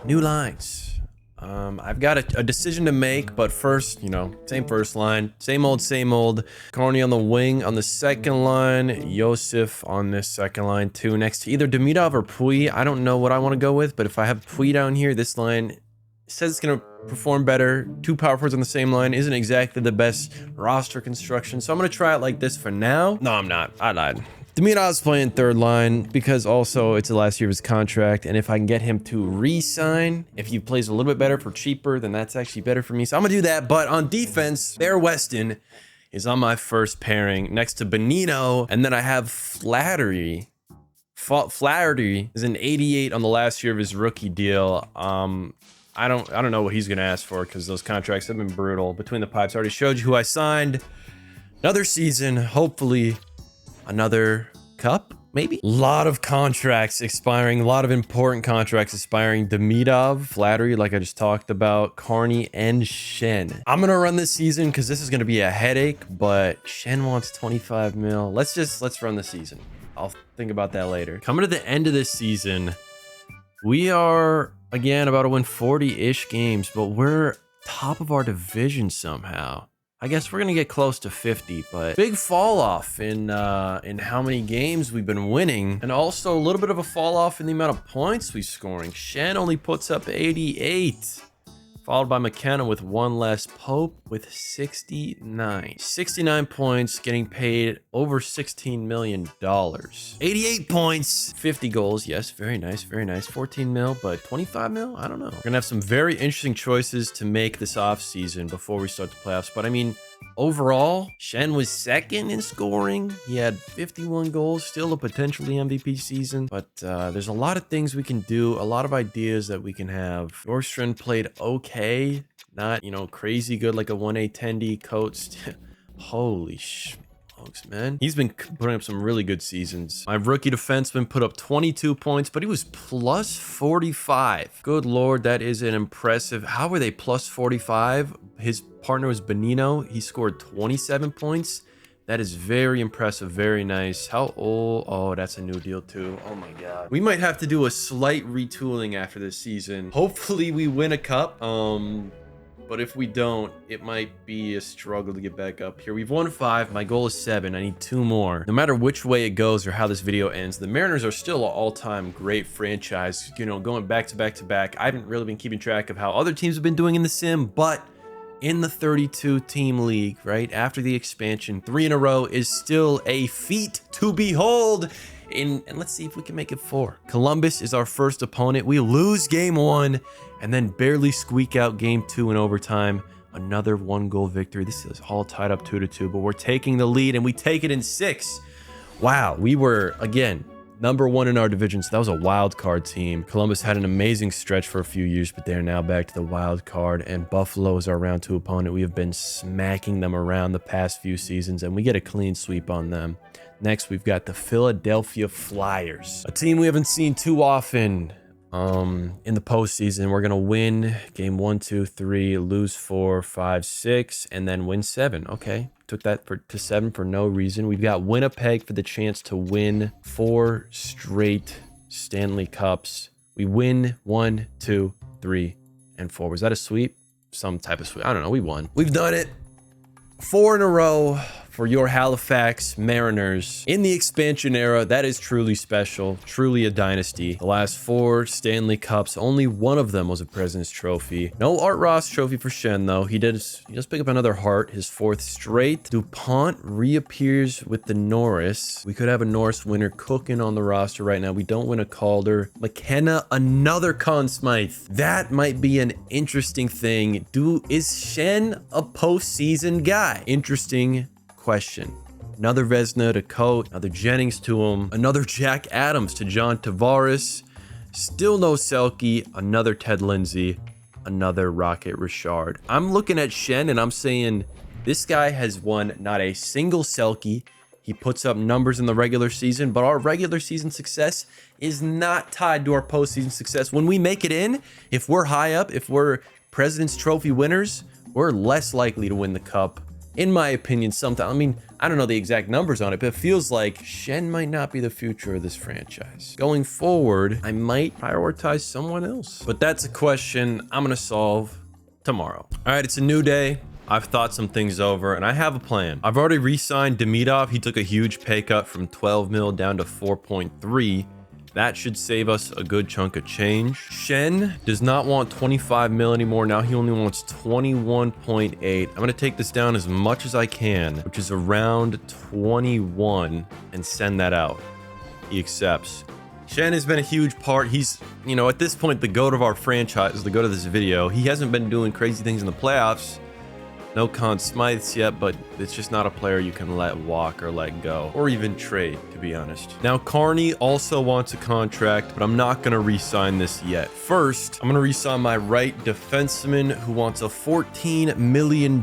new lines. I've got a decision to make, but first, you know, same first line, same old. Carney on the wing on the second line, Yosef on this second line too, next to either Demidov or Pui. I don't know what I want to go with, but if I have Pui down here, this line says it's gonna perform better. 2 power forwards on the same line isn't exactly the best roster construction, so I'm gonna try it like this for now. No, I'm not. I lied. Demidov's playing third line because also it's the last year of his contract, and if I can get him to re-sign, if he plays a little bit better for cheaper, then that's actually better for me. So I'm gonna do that. But on defense, Bear Weston is on my first pairing next to Bonino, and then I have Flattery. Flattery is an 88 on the last year of his rookie deal. I don't know what he's gonna ask for because those contracts have been brutal. Between the pipes, I already showed you who I signed. Another season, hopefully another Cup, maybe? A lot of contracts expiring, a lot of important contracts expiring. Demidov, Flattery, like I just talked about, Carney, and Shen. I'm gonna run this season because this is gonna be a headache, but Shen wants 25 mil. Let's run the season. I'll think about that later. Coming to the end of this season, we are, again, about to win 40-ish games, but we're top of our division somehow. I guess we're gonna get close to 50, but big fall off in how many games we've been winning, and also a little bit of a fall off in the amount of points we're scoring. Shen only puts up 88, followed by McKenna with one less, Pope with 69 points, getting paid over $16 million. 88 points, 50 goals. Yes, very nice, very nice. 14 mil, but 25 mil? I don't know. We're gonna have some very interesting choices to make this off season before we start the playoffs. But I mean, overall, Shen was second in scoring. He had 51 goals, still a potentially MVP season. But there's a lot of things we can do, a lot of ideas that we can have. Bjorkstrand played okay, not, you know, crazy good like a 1A 10D Coates. Holy smokes, man. He's been putting up some really good seasons. My rookie defenseman put up 22 points, but he was plus 45. Good Lord, that is an impressive. How were they plus 45? His partner was Benino. He scored 27 points. That is very impressive. Very nice. How old? Oh, that's a new deal too. Oh my God. We might have to do a slight retooling after this season. Hopefully we win a cup. But if we don't, it might be a struggle to get back up here. We've won 5. My goal is 7. I need 2 more. No matter which way it goes or how this video ends, the Mariners are still an all-time great franchise. You know, going back to back to back. I haven't really been keeping track of how other teams have been doing in the sim, but in the 32-team league, right after the expansion, 3 in a row is still a feat to behold. And let's see if we can make it 4. Columbus is our first opponent. We lose game 1 and then barely squeak out game 2 in overtime. Another 1-goal victory. This is all tied up 2-2, but we're taking the lead and we take it in 6. Wow, we were, again, #1 in our division, so that was a wild card team. Columbus had an amazing stretch for a few years, but they're now back to the wild card, and Buffalo is our round 2 opponent. We have been smacking them around the past few seasons, and we get a clean sweep on them. Next, we've got the Philadelphia Flyers, a team we haven't seen too often in the postseason. We're gonna win game 1, 2, 3, lose 4, 5, 6, and then win 7. Okay, took that to 7 for no reason. We've got Winnipeg for the chance to win 4 straight Stanley Cups. We win 1, 2, 3, and 4. Was that a sweep? Some type of sweep. I don't know. We won. We've done it. 4 in a row for your Halifax Mariners. In the expansion era, that is truly special, truly a dynasty. The last 4 Stanley Cups, only one of them was a President's Trophy. No Art Ross trophy for Shen, though. He does pick up another Hart, his 4th straight. DuPont reappears with the Norris. We could have a Norris winner cooking on the roster right now. We don't win a Calder. McKenna, another Conn Smythe. That might be an interesting thing. Is Shen a postseason guy? Interesting question. Another Vezina to Coat, another Jennings to him, another Jack Adams to John Tavares, still no Selke, another Ted Lindsay, another Rocket Richard. I'm looking at Shen and I'm saying this guy has won not a single Selke. He puts up numbers in the regular season, but our regular season success is not tied to our postseason success. When we make it in, if we're high up, if we're President's Trophy winners, we're less likely to win the cup. In my opinion, sometimes, I mean, I don't know the exact numbers on it, but it feels like Shen might not be the future of this franchise. Going forward, I might prioritize someone else. But that's a question I'm going to solve tomorrow. All right, it's a new day. I've thought some things over and I have a plan. I've already re-signed Demidov. He took a huge pay cut from 12 mil down to 4.3. That should save us a good chunk of change. Shen does not want 25 mil anymore. Now he only wants 21.8. I'm going to take this down as much as I can, which is around 21, and send that out. He accepts. Shen has been a huge part. He's, you know, at this point, the GOAT of our franchise, the GOAT of this video. He hasn't been doing crazy things in the playoffs, No Conn Smythes yet, but it's just not a player you can let walk or let go or even trade, to be honest. Now, Carney also wants a contract, but I'm not going to re-sign this yet. First, I'm going to re-sign my right defenseman who wants a $14 million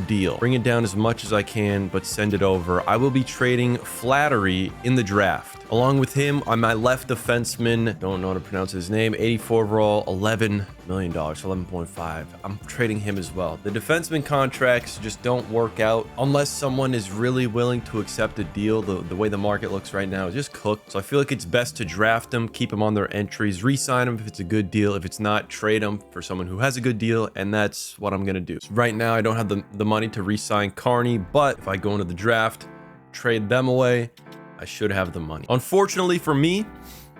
deal. Bring it down as much as I can, but send it over. I will be trading Flattery in the draft. Along with him, on my left defenseman, don't know how to pronounce his name, 84 overall, $11 million, 11.5. I'm trading him as well. The defenseman contracts just don't work out unless someone is really willing to accept a deal. The way the market looks right now is just cooked. So I feel like it's best to draft them, keep them on their entries, re-sign them if it's a good deal. If it's not, trade them for someone who has a good deal, and that's what I'm going to do. So right now, I don't have the money to re-sign Carney, but if I go into the draft, trade them away, I should have the money. Unfortunately for me,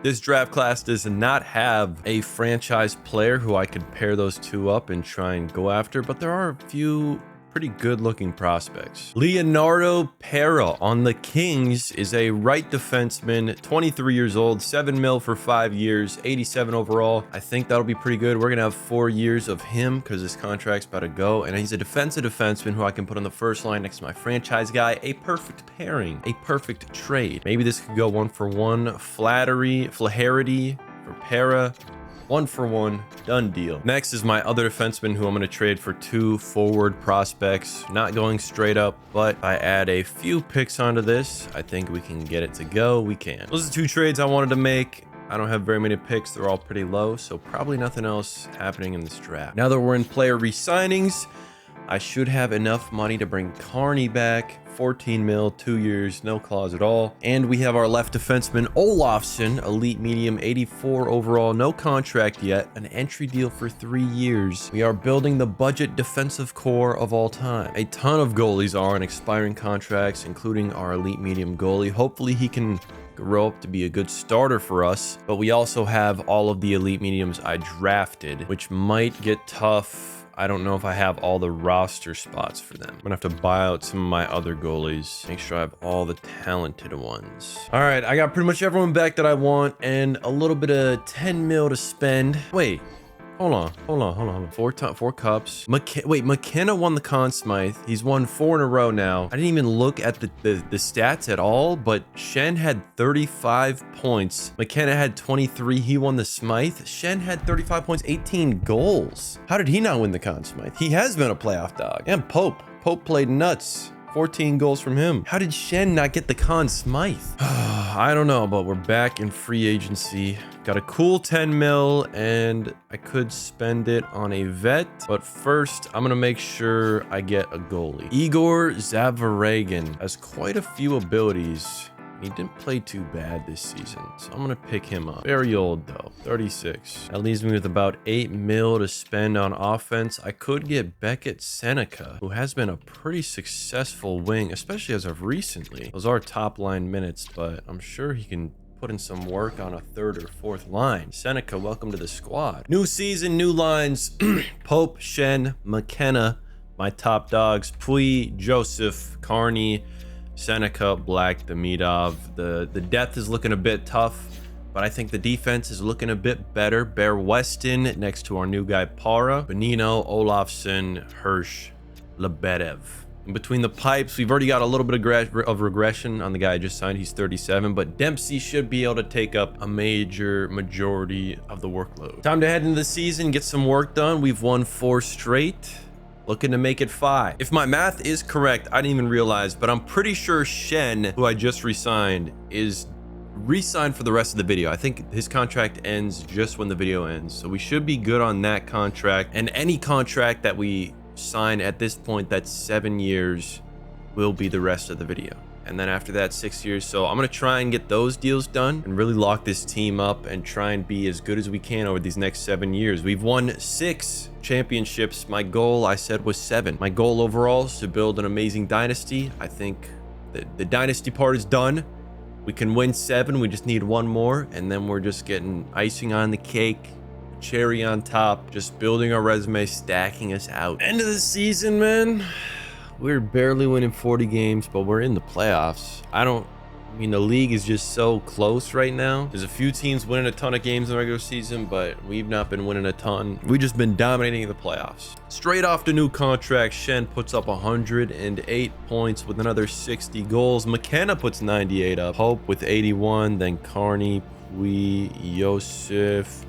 this draft class does not have a franchise player who I could pair those two up and try and go after, but there are a few pretty good looking prospects. Leonardo Pera on the Kings is a right defenseman, 23 years old, 7 mil for 5 years, 87 overall. I think that'll be pretty good. We're gonna have 4 years of him because his contract's about to go, and he's a defensive defenseman who I can put on the first line next to my franchise guy. A perfect pairing, a perfect trade. Maybe this could go 1-for-1. Flaherty for Pera. 1-for-1, done deal. Next is my other defenseman who I'm going to trade for 2 forward prospects. Not going straight up, but if I add a few picks onto this, I think we can get it to go. We can. Those are 2 trades I wanted to make. I don't have very many picks. They're all pretty low, so probably nothing else happening in this draft. Now that we're in player re-signings, I should have enough money to bring Carney back. 14 mil, 2 years, no clause at all. And we have our left defenseman, Olofsson, elite medium, 84 overall, no contract yet, an entry deal for 3 years. We are building the budget defensive core of all time. A ton of goalies are on expiring contracts, including our elite medium goalie. Hopefully he can grow up to be a good starter for us, but we also have all of the elite mediums I drafted, which might get tough. I don't know if I have all the roster spots for them. I'm gonna have to buy out some of my other goalies, make sure I have all the talented ones. All right, I got pretty much everyone back that I want and a little bit of 10 mil to spend. Wait, hold on. 4 cups. McKenna won the Conn Smythe. He's won 4 in a row now. I didn't even look at the stats at all, but Shen had 35 points. McKenna had 23. He won the Smythe. Shen had 35 points, 18 goals. How did he not win the Conn Smythe? He has been a playoff dog. And Pope played nuts. 14 goals from him. How did Shen not get the Conn Smythe? I don't know, but we're back in free agency. Got a cool 10 mil, and I could spend it on a vet. But first, I'm going to make sure I get a goalie. Igor Zavaregan has quite a few abilities. He didn't play too bad this season, so I'm going to pick him up. Very old, though. 36. That leaves me with about 8 mil to spend on offense. I could get Beckett Seneca, who has been a pretty successful wing, especially as of recently. Those are top-line minutes, but I'm sure he can put in some work on a 3rd or 4th line. Seneca, welcome to the squad. New season, new lines. Pope, Shen, McKenna, my top dogs. Pui, Joseph, Carney, Seneca, Black, Demidov. The depth is looking a bit tough, but I think the defense is looking a bit better. Bear Weston next to our new guy, Para. Bonino, Olofsson, Hirsch, Lebedev. In between the pipes, we've already got a little bit of regression on the guy I just signed. He's 37, but Dempsey should be able to take up a majority of the workload. Time to head into the season, get some work done. We've won 4 straight. Looking to make it 5. If my math is correct, I didn't even realize, but I'm pretty sure Shen, who I just re-signed, is re-signed for the rest of the video. I think his contract ends just when the video ends, so we should be good on that contract. And any contract that we sign at this point that's 7 years will be the rest of the video. And then after that, 6 years. So I'm going to try and get those deals done and really lock this team up and try and be as good as we can over these next 7 years. We've won 6 championships. My goal, I said, was 7. My goal overall is to build an amazing dynasty. I think the dynasty part is done. We can win 7. We just need 1 more. And then we're just getting icing on the cake, cherry on top, just building our resume, stacking us out. End of the season, man. We're barely winning 40 games, but we're in the playoffs. I don't I mean, the league is just so close right now. There's a few teams winning a ton of games in the regular season, but we've not been winning a ton. We've just been dominating the playoffs. Straight off the new contract, Shen puts up 108 points with another 60 goals. McKenna puts 98 up. Pope with 81, then Carney, Pui, Yosef.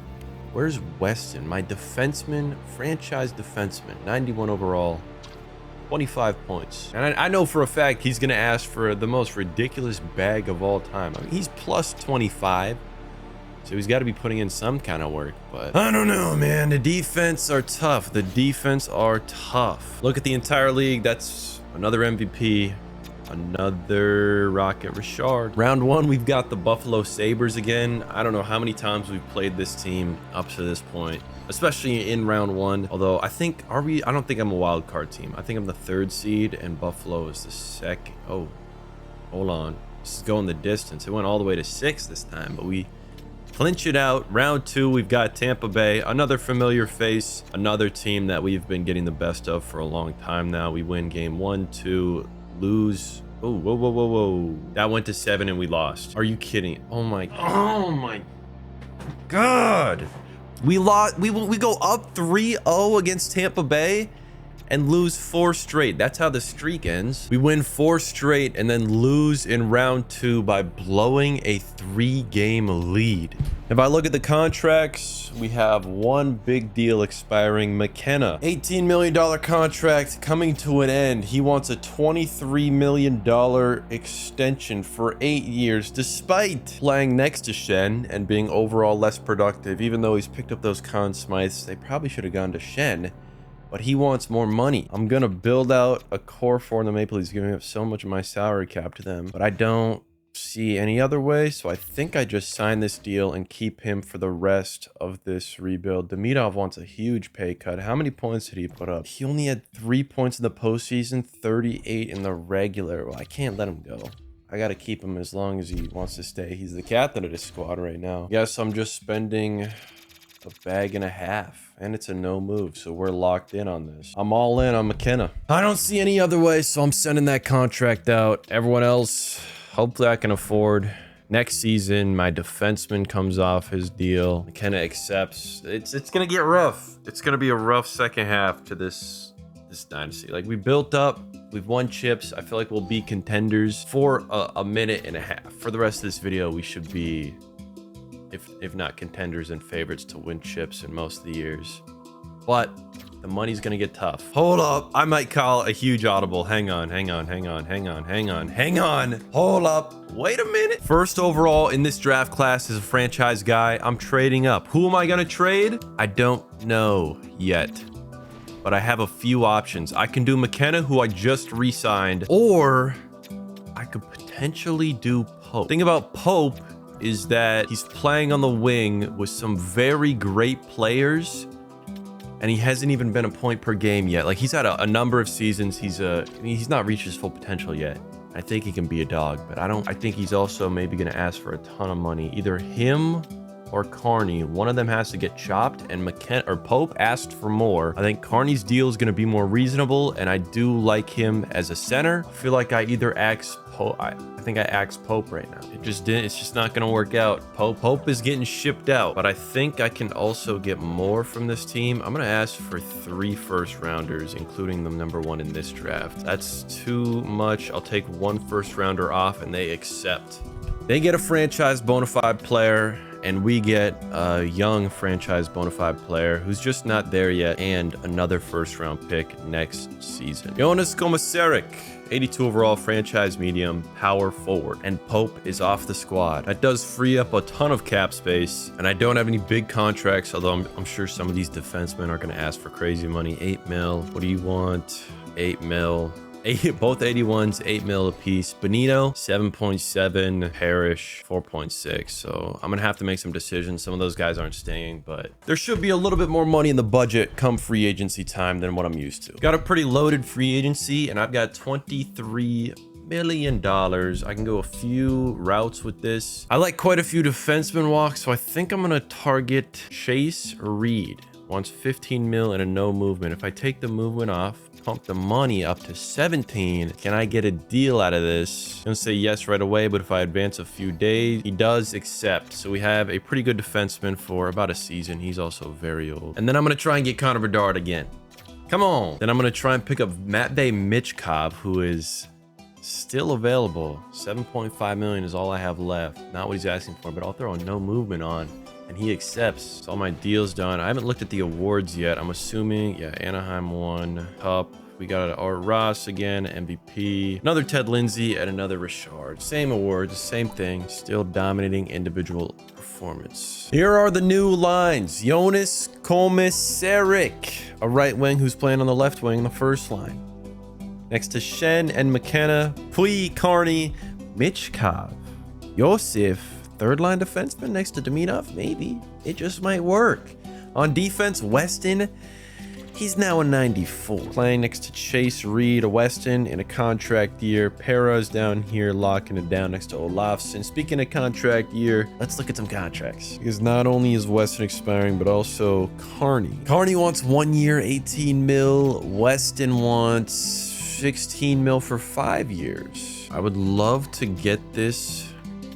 Where's Weston? My defenseman, franchise defenseman, 91 overall. 25 points. And I know for a fact he's going to ask for the most ridiculous bag of all time. I mean, he's plus 25. So he's got to be putting in some kind of work. But I don't know, man. The defense are tough. The defense are tough. Look at the entire league. That's another MVP. Another Rocket Richard. Round one, we've got the Buffalo Sabres again. I don't know how many times we've played this team up to this point, especially in round one. Although I think, I don't think I'm a wild card team. I think I'm the 3rd seed and Buffalo is the 2nd. Oh, hold on. This is going the distance. It went all the way to 6 this time, but we clinch it out. Round two, we've got Tampa Bay, another familiar face, another team that we've been getting the best of for a long time now. We win game 1, 2, lose. Oh, whoa, whoa, whoa, whoa. That went to 7 and we lost. Are you kidding? Oh my God. We lost. We go up 3-0 against Tampa Bay and lose 4 straight. That's how the streak ends. We win 4 straight and then lose in round 2 by blowing a 3-game lead. If I look at the contracts, we have one big deal expiring. McKenna, $18 million contract coming to an end. He wants a $23 million extension for 8 years, despite playing next to Shen and being overall less productive. Even though he's picked up those Conn Smythes, they probably should have gone to Shen. But he wants more money. I'm gonna build out a core for the Maple Leafs, giving up so much of my salary cap to them, but I don't see any other way. So I think I just sign this deal and keep him for the rest of this rebuild. Demidov wants a huge pay cut. How many points did he put up? He only had 3 points in the postseason, 38 in the regular. Well, I can't let him go. I gotta keep him as long as he wants to stay. He's the captain of this squad right now. Yes, I'm just spending a bag and a half, and it's a no move, so we're locked in on this. I'm all in on McKenna. I don't see any other way, so I'm sending that contract out. Everyone else, hopefully I can afford. Next season, my defenseman comes off his deal. McKenna accepts. It's gonna get rough. It's gonna be a rough second half to this dynasty. Like, we built up, we've won chips. I feel like we'll be contenders for a minute and a half. For the rest of this video, we should be, if not contenders and favorites to win chips in most of the years. But the money's gonna get tough. Hold up, I might call a huge audible. Hang on. Hold up, wait a minute. First overall in this draft class is a franchise guy. I'm trading up. Who am I gonna trade? I don't know yet, but I have a few options. I can do McKenna, who I just re-signed, or I could potentially do Pope. Thing about Pope is that he's playing on the wing with some very great players, and he hasn't even been a point per game yet. Like, he's had a number of seasons. He's not reached his full potential yet. I think he can be a dog, but I think he's also maybe going to ask for a ton of money. Either him or Carney, one of them has to get chopped, and McKenna or Pope asked for more. I think Carney's deal is going to be more reasonable, and I do like him as a center. I feel like I either axe Pope. I think I axed Pope right now. It's just not going to work out. Pope is getting shipped out, but I think I can also get more from this team. I'm going to ask for 3 first-rounders, including the #1 in this draft. That's too much. I'll take 1 first-rounder off, and they accept. They get a franchise bona fide player, and we get a young franchise bona fide player who's just not there yet, and another first-round pick next season. Jonas Komisarek, 82 overall, franchise medium, power forward, and Pope is off the squad. That does free up a ton of cap space, and I don't have any big contracts, although I'm sure some of these defensemen are going to ask for crazy money. 8 mil. What do you want? 8 mil. Both 81s, 8 mil a piece. Benito, 7.7. Parrish, 4.6. So I'm gonna have to make some decisions. Some of those guys aren't staying, but there should be a little bit more money in the budget come free agency time than what I'm used to. Got a pretty loaded free agency, and I've got $23 million. I can go a few routes with this. I like quite a few defenseman walks, so I think I'm gonna target Chase Reed. wants 15 mil and a no movement. If I take the movement off, pump the money up to 17, can I get a deal out of this? I'm gonna say yes right away, but if I advance a few days, he does accept. So we have a pretty good defenseman for about a season. He's also very old. And then I'm gonna try and get Connor Bedard again. Come on. Then I'm gonna try and pick up Matvey Michkov, who is still available. 7.5 million is all I have left. Not what he's asking for, but I'll throw a no movement on. And he accepts. So all my deals done. I haven't looked at the awards yet. I'm assuming, yeah, Anaheim won Cup. We got Art Ross again, MVP. Another Ted Lindsay and another Richard. Same awards, same thing. Still dominating individual performance. Here are the new lines. Jonas Komisarek, a right wing who's playing on the left wing, the first line. Next to Shen and McKenna, Pui, Carney, Michkov, Yosef, third line defenseman next to Demidov. Maybe it just might work. On defense, Weston, he's now a 94. Playing next to Chase Reed, a Weston in a contract year. Para's down here locking it down next to Olafsson. Speaking of contract year, let's look at some contracts. Because not only is Weston expiring, but also Carney. Carney wants 1 year, 18 mil. Weston wants 16 mil for 5 years. I would love to get this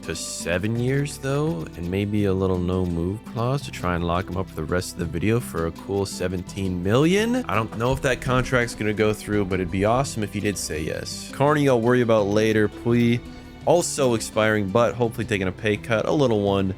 to 7 years though, and maybe a little no move clause to try and lock him up for the rest of the video for a cool 17 million. I don't know if that contract's gonna go through, but it'd be awesome if he did say yes. Carney I'll worry about later. Pui also expiring, but hopefully taking a pay cut, a little one.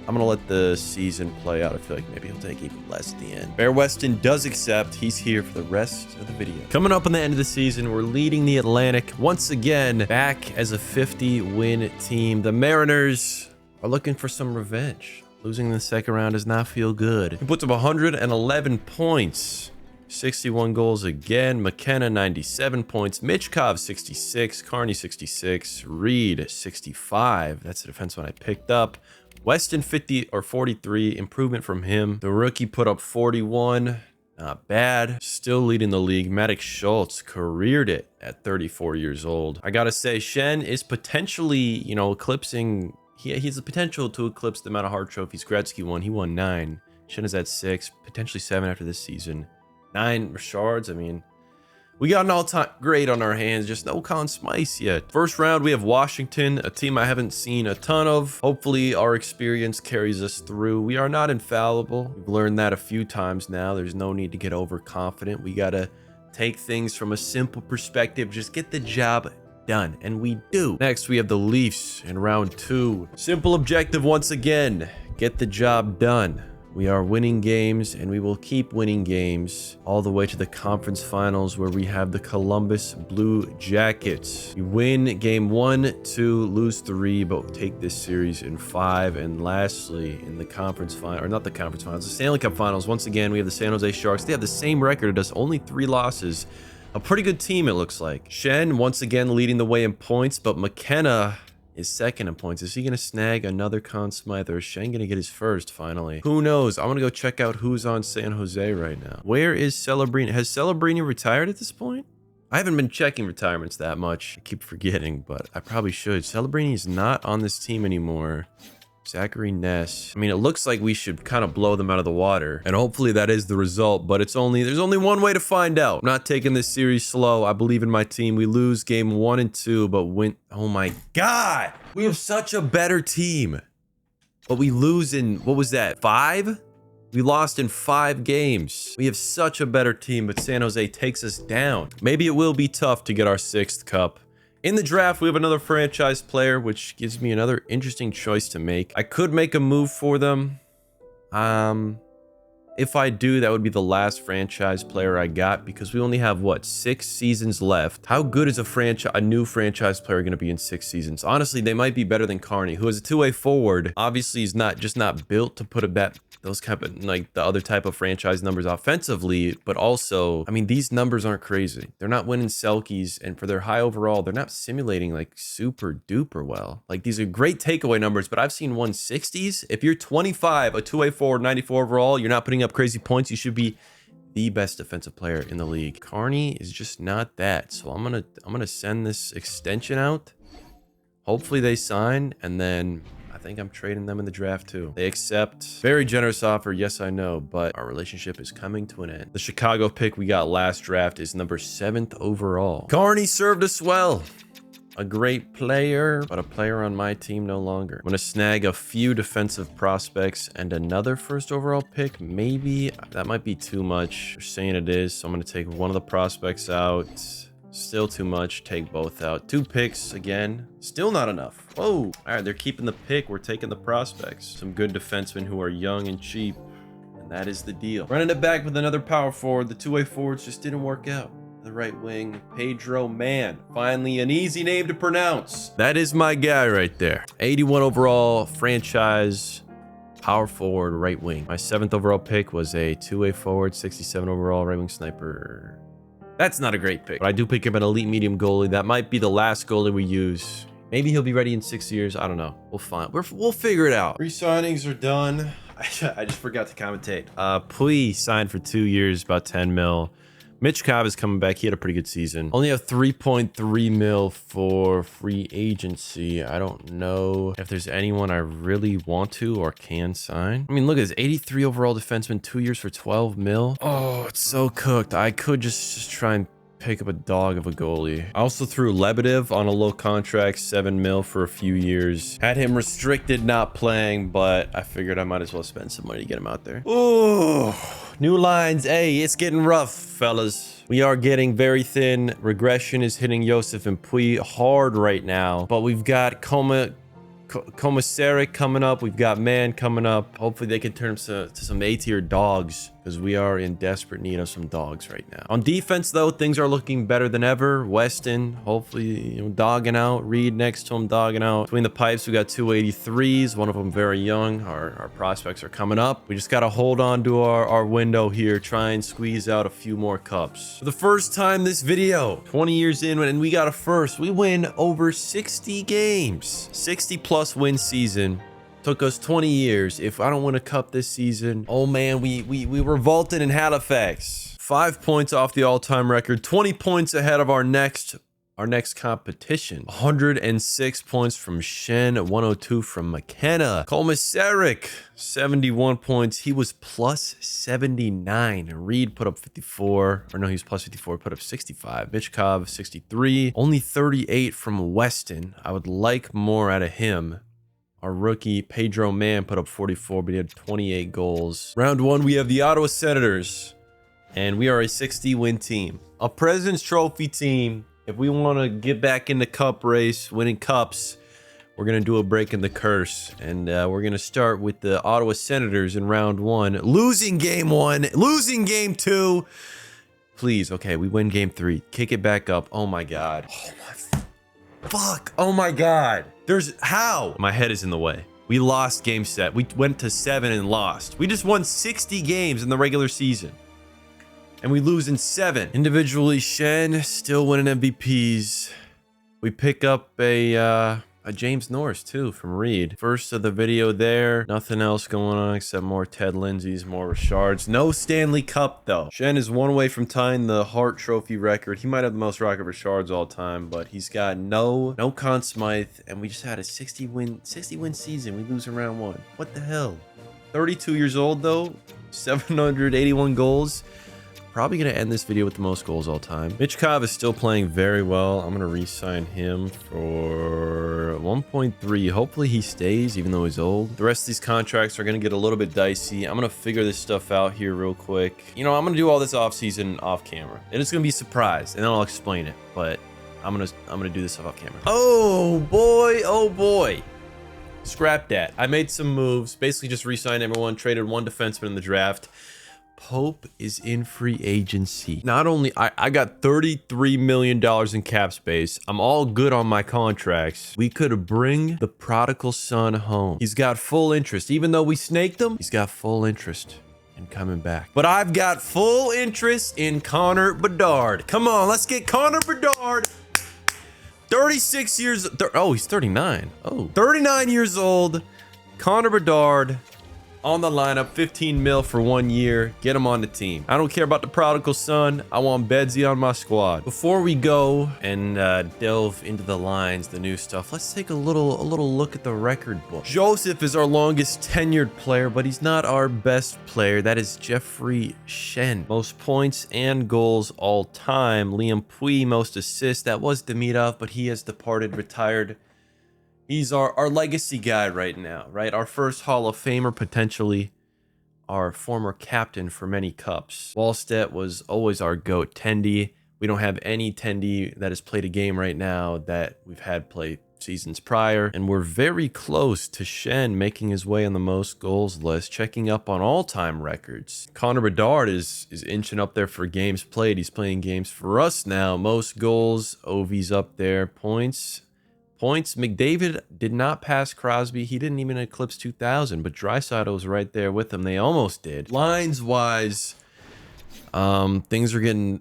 I'm gonna let the season play out. I feel like maybe he'll take even less at the end. Bear Weston does accept. He's here for the rest of the video. Coming up on the end of the season, we're leading the Atlantic once again, back as a 50-win team. The Mariners are looking for some revenge. Losing in the second round does not feel good. He puts up 111 points. 61 goals again. McKenna 97 points. Michkov 66. Carney 66. Reed 65. That's the defenseman I picked up. Weston 50 or 43, improvement from him. The rookie put up 41, not bad. Still leading the league. Maddox Schultz careered it at 34 years old. I gotta say, Shen is potentially, you know, eclipsing. He has the potential to eclipse the amount of Hart trophies Gretzky won. He won 9. Shen is at 6, potentially 7 after this season. 9 Richards. I mean, we got an all-time great on our hands, just no Conn Smythe yet. First round, we have Washington, a team I haven't seen a ton of. Hopefully, our experience carries us through. We are not infallible. We've learned that a few times now. There's no need to get overconfident. We got to take things from a simple perspective. Just get the job done, and we do. Next, we have the Leafs in round 2. Simple objective once again, get the job done. We are winning games, and we will keep winning games all the way to the conference finals, where we have the Columbus Blue Jackets. We win game 1, 2, lose 3, but take this series in 5. And lastly, in the conference final, or not the conference finals, the Stanley Cup finals, once again, we have the San Jose Sharks. They have the same record as us, only 3 losses. A pretty good team, it looks like. Shen, once again, leading the way in points, but McKenna is second in points. Is he going to snag another Conn Smythe, or is Shen going to get his first finally? Who knows? I'm going to go check out who's on San Jose right now. Where is Celebrini? Has Celebrini retired at this point? I haven't been checking retirements that much. I keep forgetting, but I probably should. Celebrini is not on this team anymore. Zachary Ness. I mean, it looks like we should kind of blow them out of the water, and hopefully that is the result, but there's only one way to find out. I'm not taking this series slow. I believe in my team. We lose game 1 and 2, but win. Oh my God. We have such a better team, but we lose in, what was that, 5? We lost in 5 games. We have such a better team, but San Jose takes us down. Maybe it will be tough to get our 6th cup. In the draft, we have another franchise player, which gives me another interesting choice to make. I could make a move for them. If I do, that would be the last franchise player I got, because we only have, what, 6 seasons left. How good is a new franchise player going to be in 6 seasons? Honestly, they might be better than Carney, who is a 2-way forward. Obviously, he's not built to put those kind of, like, the other type of franchise numbers offensively, but also, I mean, these numbers aren't crazy. They're not winning Selkies, and for their high overall, they're not simulating like super duper well. Like, these are great takeaway numbers, but I've seen 160s. If you're 25, a 2-way forward, 94 overall, you're not putting up crazy points, you should be the best defensive player in the league. Carney is just not that, so I'm gonna send this extension out. Hopefully they sign, and then I think I'm trading them in the draft too. They accept. Very generous offer. Yes, I know, but our relationship is coming to an end. The Chicago pick we got last draft is number 7th overall. Carney served us well. A great player, but a player on my team no longer. I'm gonna snag a few defensive prospects and another 1st overall pick. Maybe that might be too much. You're saying it is, so I'm gonna take one of the prospects out. Still too much. Take both out. 2 picks again. Still not enough. Whoa. All right, they're keeping the pick. We're taking the prospects. Some good defensemen who are young and cheap, and that is the deal. Running it back with another power forward. The 2-way forwards just didn't work out. The right wing, Pedro Man. Finally, an easy name to pronounce. That is my guy right there. 81 overall, franchise, power forward, right wing. My 7th overall pick was a 2-way forward, 67 overall, right wing sniper. That's not a great pick, but I do pick up an elite medium goalie. That might be the last goalie we use. Maybe he'll be ready in 6 years. I don't know. We'll find. We'll figure it out. 3 signings are done. I just forgot to commentate. Pui signed for 2 years, about 10 mil. Mitch Cobb is coming back. He had a pretty good season. Only have 3.3 mil for free agency. I don't know if there's anyone I really want to or can sign. I mean, look at this 83 overall defenseman, 2 years for 12 mil. Oh, it's so cooked. I could just try and pick up a dog of a goalie. I also threw Lebedev on a low contract, 7 mil for a few years. Had him restricted, not playing, but I figured I might as well spend some money to get him out there. Oh, new lines. Hey, it's getting rough, fellas. We are getting very thin. Regression is hitting Josef and Pui hard right now, but we've got Commissaric coming up. We've got Man coming up. Hopefully they can turn him to some A-tier dogs, because we are in desperate need of some dogs right now. On defense, though, things are looking better than ever. Weston, hopefully, dogging out. Reed next to him, dogging out. Between the pipes, we got 283s. One of them very young. Our prospects are coming up. We just got to hold on to our window here. Try and squeeze out a few more cups. For the first time this video, 20 years in, and we got a first. We win over 60 games. 60 plus win season. Took us 20 years. If I don't win a cup this season, oh man, we revolted in Halifax. 5 points off the all-time record, 20 points ahead of our next competition. 106 points from Shen, 102 from McKenna. Commissaric, 71 points. He was plus 79. Reed put up 54. Or no, he was plus 54, put up 65. Mitchkov, 63. Only 38 from Weston. I would like more out of him. Our rookie, Pedro Man, put up 44, but he had 28 goals. Round 1, we have the Ottawa Senators, and we are a 60-win team. A President's Trophy team. If we want to get back in the cup race, winning cups, we're going to do a break in the curse. And we're going to start with the Ottawa Senators in round 1. Losing game 1, losing game 2. Please, okay, we win game 3. Kick it back up. Oh my God. Oh my fuck. Oh my God. How? My head is in the way. We lost game set. We went to 7 and lost. We just won 60 games in the regular season, and we lose in 7. Individually, Shen still winning MVPs. We pick up a James Norris too from Reed. First of the video there. Nothing else going on except more Ted Lindsay's, more Richards. No Stanley Cup though. Shen is 1 away from tying the Hart Trophy record. He might have the most Rocket Richards all time, but he's got no Conn Smythe, and we just had a 60 win season. We lose in round 1. What the hell? 32 years old though. 781 goals. Probably going to end this video with the most goals all time. Mitchkov is still playing very well. I'm going to re-sign him for 1.3. Hopefully he stays, even though he's old. The rest of these contracts are going to get a little bit dicey. I'm going to figure this stuff out here real quick. You know, I'm going to do all this off-season off camera. And it's going to be a surprise, and then I'll explain it. But I'm gonna do this stuff off camera. Oh boy, oh boy. Scrap that. I made some moves. Basically just re-signed everyone. Traded 1 defenseman in the draft. Pope is in free agency. Not only I got $33 million in cap space. I'm all good on my contracts. We could bring the prodigal son home. He's got full interest. Even though we snaked him, he's got full interest in coming back. But I've got full interest in Connor Bedard. Come on, let's get Connor Bedard. 36 years. Oh, he's 39. Oh, 39 years old. Connor Bedard. on the lineup, 15 mil for 1 year. Get him on the team. I don't care about the prodigal son. I want Bedsy on my squad. Before we go and delve into the lines, the new stuff, let's take a little look at the record book. Joseph is our longest tenured player, but he's not our best player. That is Jeffrey Shen. Most points and goals all time. Liam Pui, most assists. That was Demidov, but he has departed, retired. He's our legacy guy right now, right? Our first Hall of Famer, potentially our former captain for many cups. Wallstedt was always our GOAT. Tendy, we don't have any Tendy that has played a game right now that we've had play seasons prior. And we're very close to Shen making his way on the most goals list, checking up on all-time records. Connor Bedard is inching up there for games played. He's playing games for us now. Most goals, Ovi's up there. Points, McDavid did not pass Crosby. He didn't even eclipse 2,000, but Draisaitl was right there with him. They almost did. Lines-wise, things are getting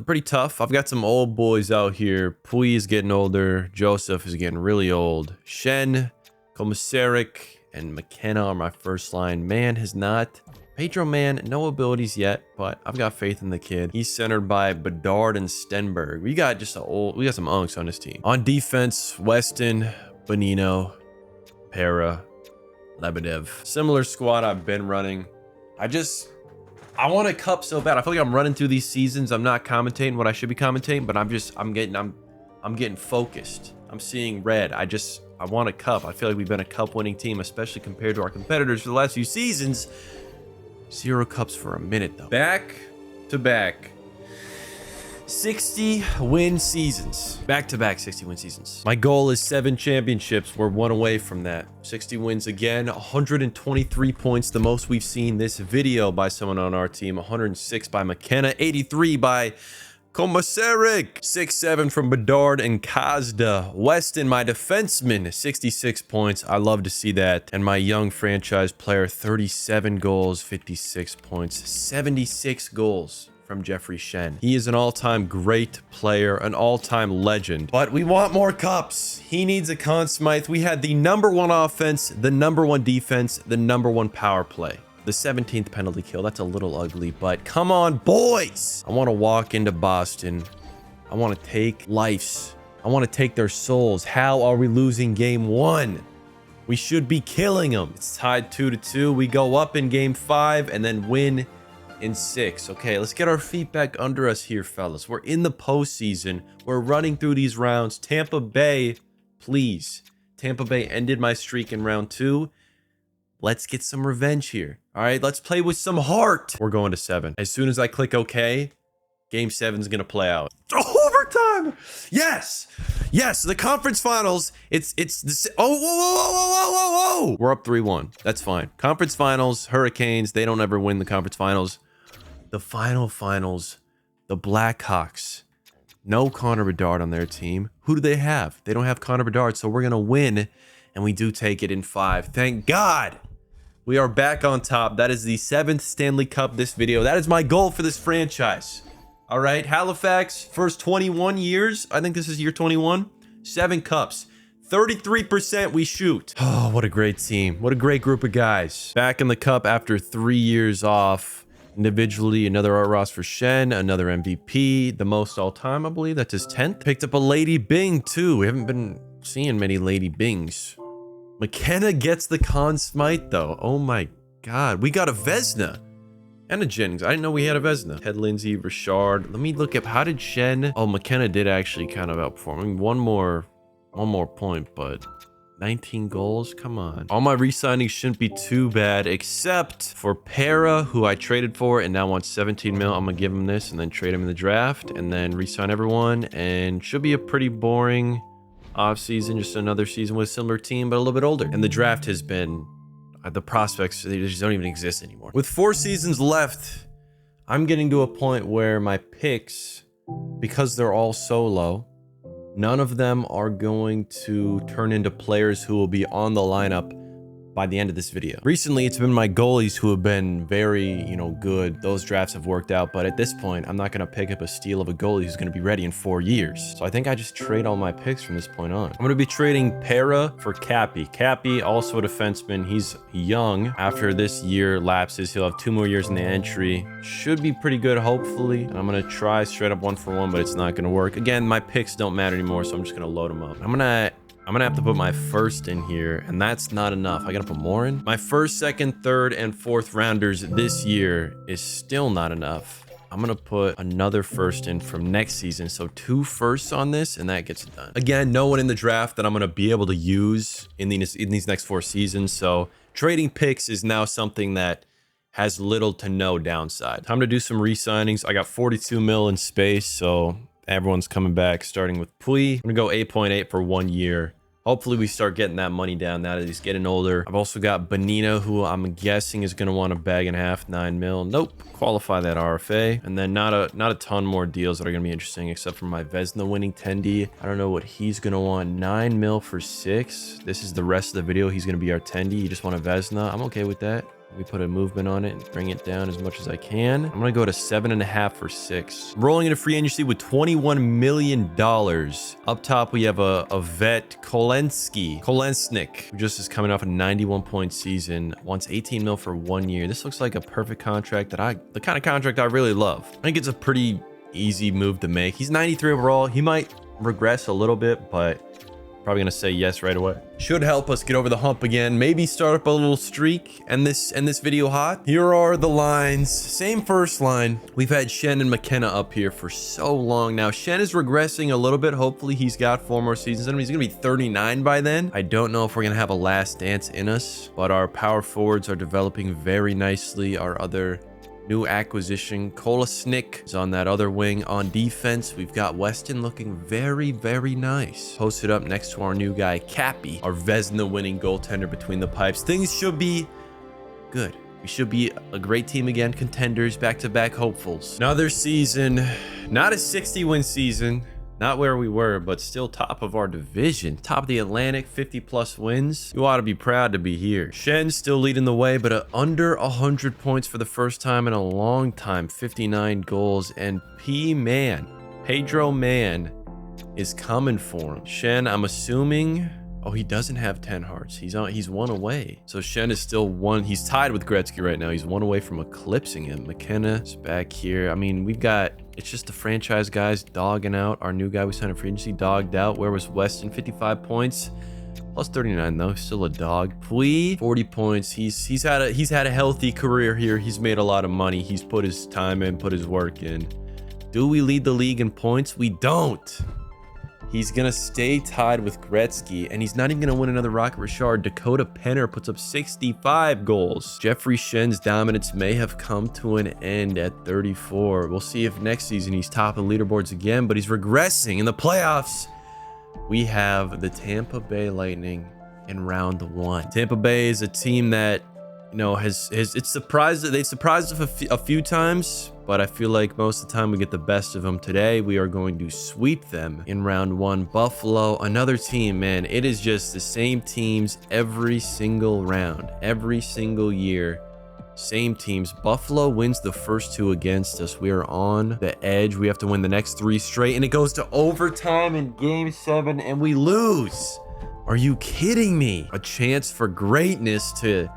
pretty tough. I've got some old boys out here. Pui is getting older. Joseph is getting really old. Shen, Komisarek, and McKenna are my first line. Man has not... Pedro Man, no abilities yet, but I've got faith in the kid. He's centered by Bedard and Stenberg. We got some unks on this team. On defense, Weston, Bonino, Para, Lebedev. Similar squad I've been running. I want a cup so bad. I feel like I'm running through these seasons. I'm not commentating what I should be commentating, but I'm getting focused. I'm seeing red. I want a cup. I feel like we've been a cup winning team, especially compared to our competitors for the last few seasons. 0 cups for a minute though. Back to back 60 win seasons. Back to back 60 win seasons. My goal is 7 championships. We're 1 away from that. 60 wins again. 123 points, the most we've seen this video by someone on our team. 106 by McKenna. 83 by Komisarek. 6-7 from Bedard and Kazda. Weston, my defenseman, 66 points. I love to see that. And my young franchise player, 37 goals, 56 points. 76 goals from Jeffrey Shen. He is an all-time great player, an all-time legend. But we want more cups. He needs a Conn Smythe. We had the #1 offense, the #1 defense, the #1 power play. The 17th penalty kill, that's a little ugly, but come on, boys! I want to walk into Boston. I want to take lives. I want to take their souls. How are we losing game 1? We should be killing them. It's tied 2-2. We go up in game 5 and then win in 6. Okay, let's get our feet back under us here, fellas. We're in the postseason. We're running through these rounds. Tampa Bay, please. Tampa Bay ended my streak in round 2. Let's get some revenge here. All right, let's play with some heart. We're going to 7. As soon as I click OK, game 7 is going to play out. Overtime! Yes! Yes, the conference finals. It's the... Oh, whoa. We're up 3-1. That's fine. Conference finals, Hurricanes, they don't ever win the conference finals. The finals, the Blackhawks. No Connor Bedard on their team. Who do they have? They don't have Connor Bedard, so we're going to win, and we do take it in 5. Thank God! We are back on top. That is the 7th Stanley Cup this video. That is my goal for this franchise. All right, Halifax, first 21 years. I think this is year 21. 7 cups. 33% we shoot. Oh, what a great team. What a great group of guys. Back in the cup after 3 years off. Individually, another Art Ross for Shen, another MVP, the most all-time, I believe. That's his 10th. Picked up a Lady Bing, too. We haven't been seeing many Lady Bings. McKenna gets the Conn Smythe, though. Oh my God. We got a Vezina. And a Jennings. I didn't know we had a Vezina. Ted Lindsay, Richard. Let me look up. How did Shen... Oh, McKenna did actually kind of outperform. I mean, one more point, but 19 goals? Come on. All my re-signings shouldn't be too bad, except for Para, who I traded for and now wants 17 mil. I'm going to give him this and then trade him in the draft and then re-sign everyone. And should be a pretty boring off-season, just another season with a similar team, but a little bit older. And the draft has been... the prospects, they just don't even exist anymore. With 4 seasons left, I'm getting to a point where my picks, because they're all solo, none of them are going to turn into players who will be on the lineup by the end of this video. Recently, it's been my goalies who have been very, good. Those drafts have worked out, but at this point, I'm not going to pick up a steal of a goalie who's going to be ready in 4 years. So I think I just trade all my picks from this point on. I'm going to be trading Para for Cappy. Cappy, also a defenseman. He's young. After this year lapses, he'll have 2 more years in the entry. Should be pretty good, hopefully. And I'm going to try straight up 1-for-1, but it's not going to work. Again, my picks don't matter anymore, so I'm just going to load them up. I'm gonna have to put my first in here, and that's not enough. I gotta put more in. My first, second, third, and fourth rounders this year is still not enough. I'm gonna put another first in from next season, so 2 firsts on this, and that gets it done. Again, no one in the draft that I'm gonna be able to use in these next 4 seasons, so trading picks is now something that has little to no downside. Time to do some re-signings. I got 42 mil in space, so everyone's coming back, starting with Pui. I'm gonna go 8.8 for 1 year. Hopefully we start getting that money down now that he's getting older. I've also got Bonino, who I'm guessing is going to want a bag and a half, 9 mil. Nope. Qualify that RFA. And then not a ton more deals that are going to be interesting, except for my Vezina winning Tendy. I don't know what he's going to want. 9 mil for 6. This is the rest of the video. He's going to be our Tendy. You just want a Vezina. I'm okay with that. We put a movement on it and bring it down as much as I can. I'm going to go to 7.5 for 6. Rolling into free agency with $21 million. Up top, we have a vet, Kolensnik, who just is coming off a 91-point season. Wants 18 mil for 1 year. This looks like a perfect contract the kind of contract I really love. I think it's a pretty easy move to make. He's 93 overall. He might regress a little bit, but probably gonna say yes right away. Should help us get over the hump again. Maybe start up a little streak and this video hot. Here are the lines. Same first line. We've had Shen and McKenna up here for so long now. Shen is regressing a little bit. Hopefully he's got 4 more seasons in him. He's gonna be 39 by then. I don't know if we're gonna have a last dance in us, but our power forwards are developing very nicely. Our other new acquisition, Kolesnik, is on that other wing. On defense, we've got Weston looking very, very nice. Posted up next to our new guy, Cappy, our Vezina winning goaltender between the pipes. Things should be good. We should be a great team again, contenders, back-to-back hopefuls. Another season, not a 60-win season. Not where we were, but still top of our division. Top of the Atlantic, 50+ wins. You ought to be proud to be here. Shen's still leading the way, but under 100 points for the first time in a long time. 59 goals. And Pedro Man is coming for him. Shen, I'm assuming... Oh, he doesn't have 10 hearts. He's 1 away. So Shen is still 1. He's tied with Gretzky right now. He's 1 away from eclipsing him. McKenna is back here. I mean, we've got... It's just the franchise guys dogging out. Our new guy we signed in free agency dogged out. Where was Weston? 55 points. Plus 39 though. Still a dog. Pui, 40 points. He's had a healthy career here. He's made a lot of money. He's put his time in, put his work in. Do we lead the league in points? We don't. He's going to stay tied with Gretzky, and he's not even going to win another Rocket Richard. Dakota Penner puts up 65 goals. Jeffrey Shen's dominance may have come to an end at 34. We'll see if next season he's top of the leaderboards again, but he's regressing in the playoffs. We have the Tampa Bay Lightning in round 1. Tampa Bay is a team that, they surprised us a few times, but I feel like most of the time we get the best of them. Today, we are going to sweep them in round 1. Buffalo, another team, man. It is just the same teams every single round, every single year. Same teams. Buffalo wins the first 2 against us. We are on the edge. We have to win the next 3 straight, and it goes to overtime in game 7, and we lose. Are you kidding me? A chance for greatness to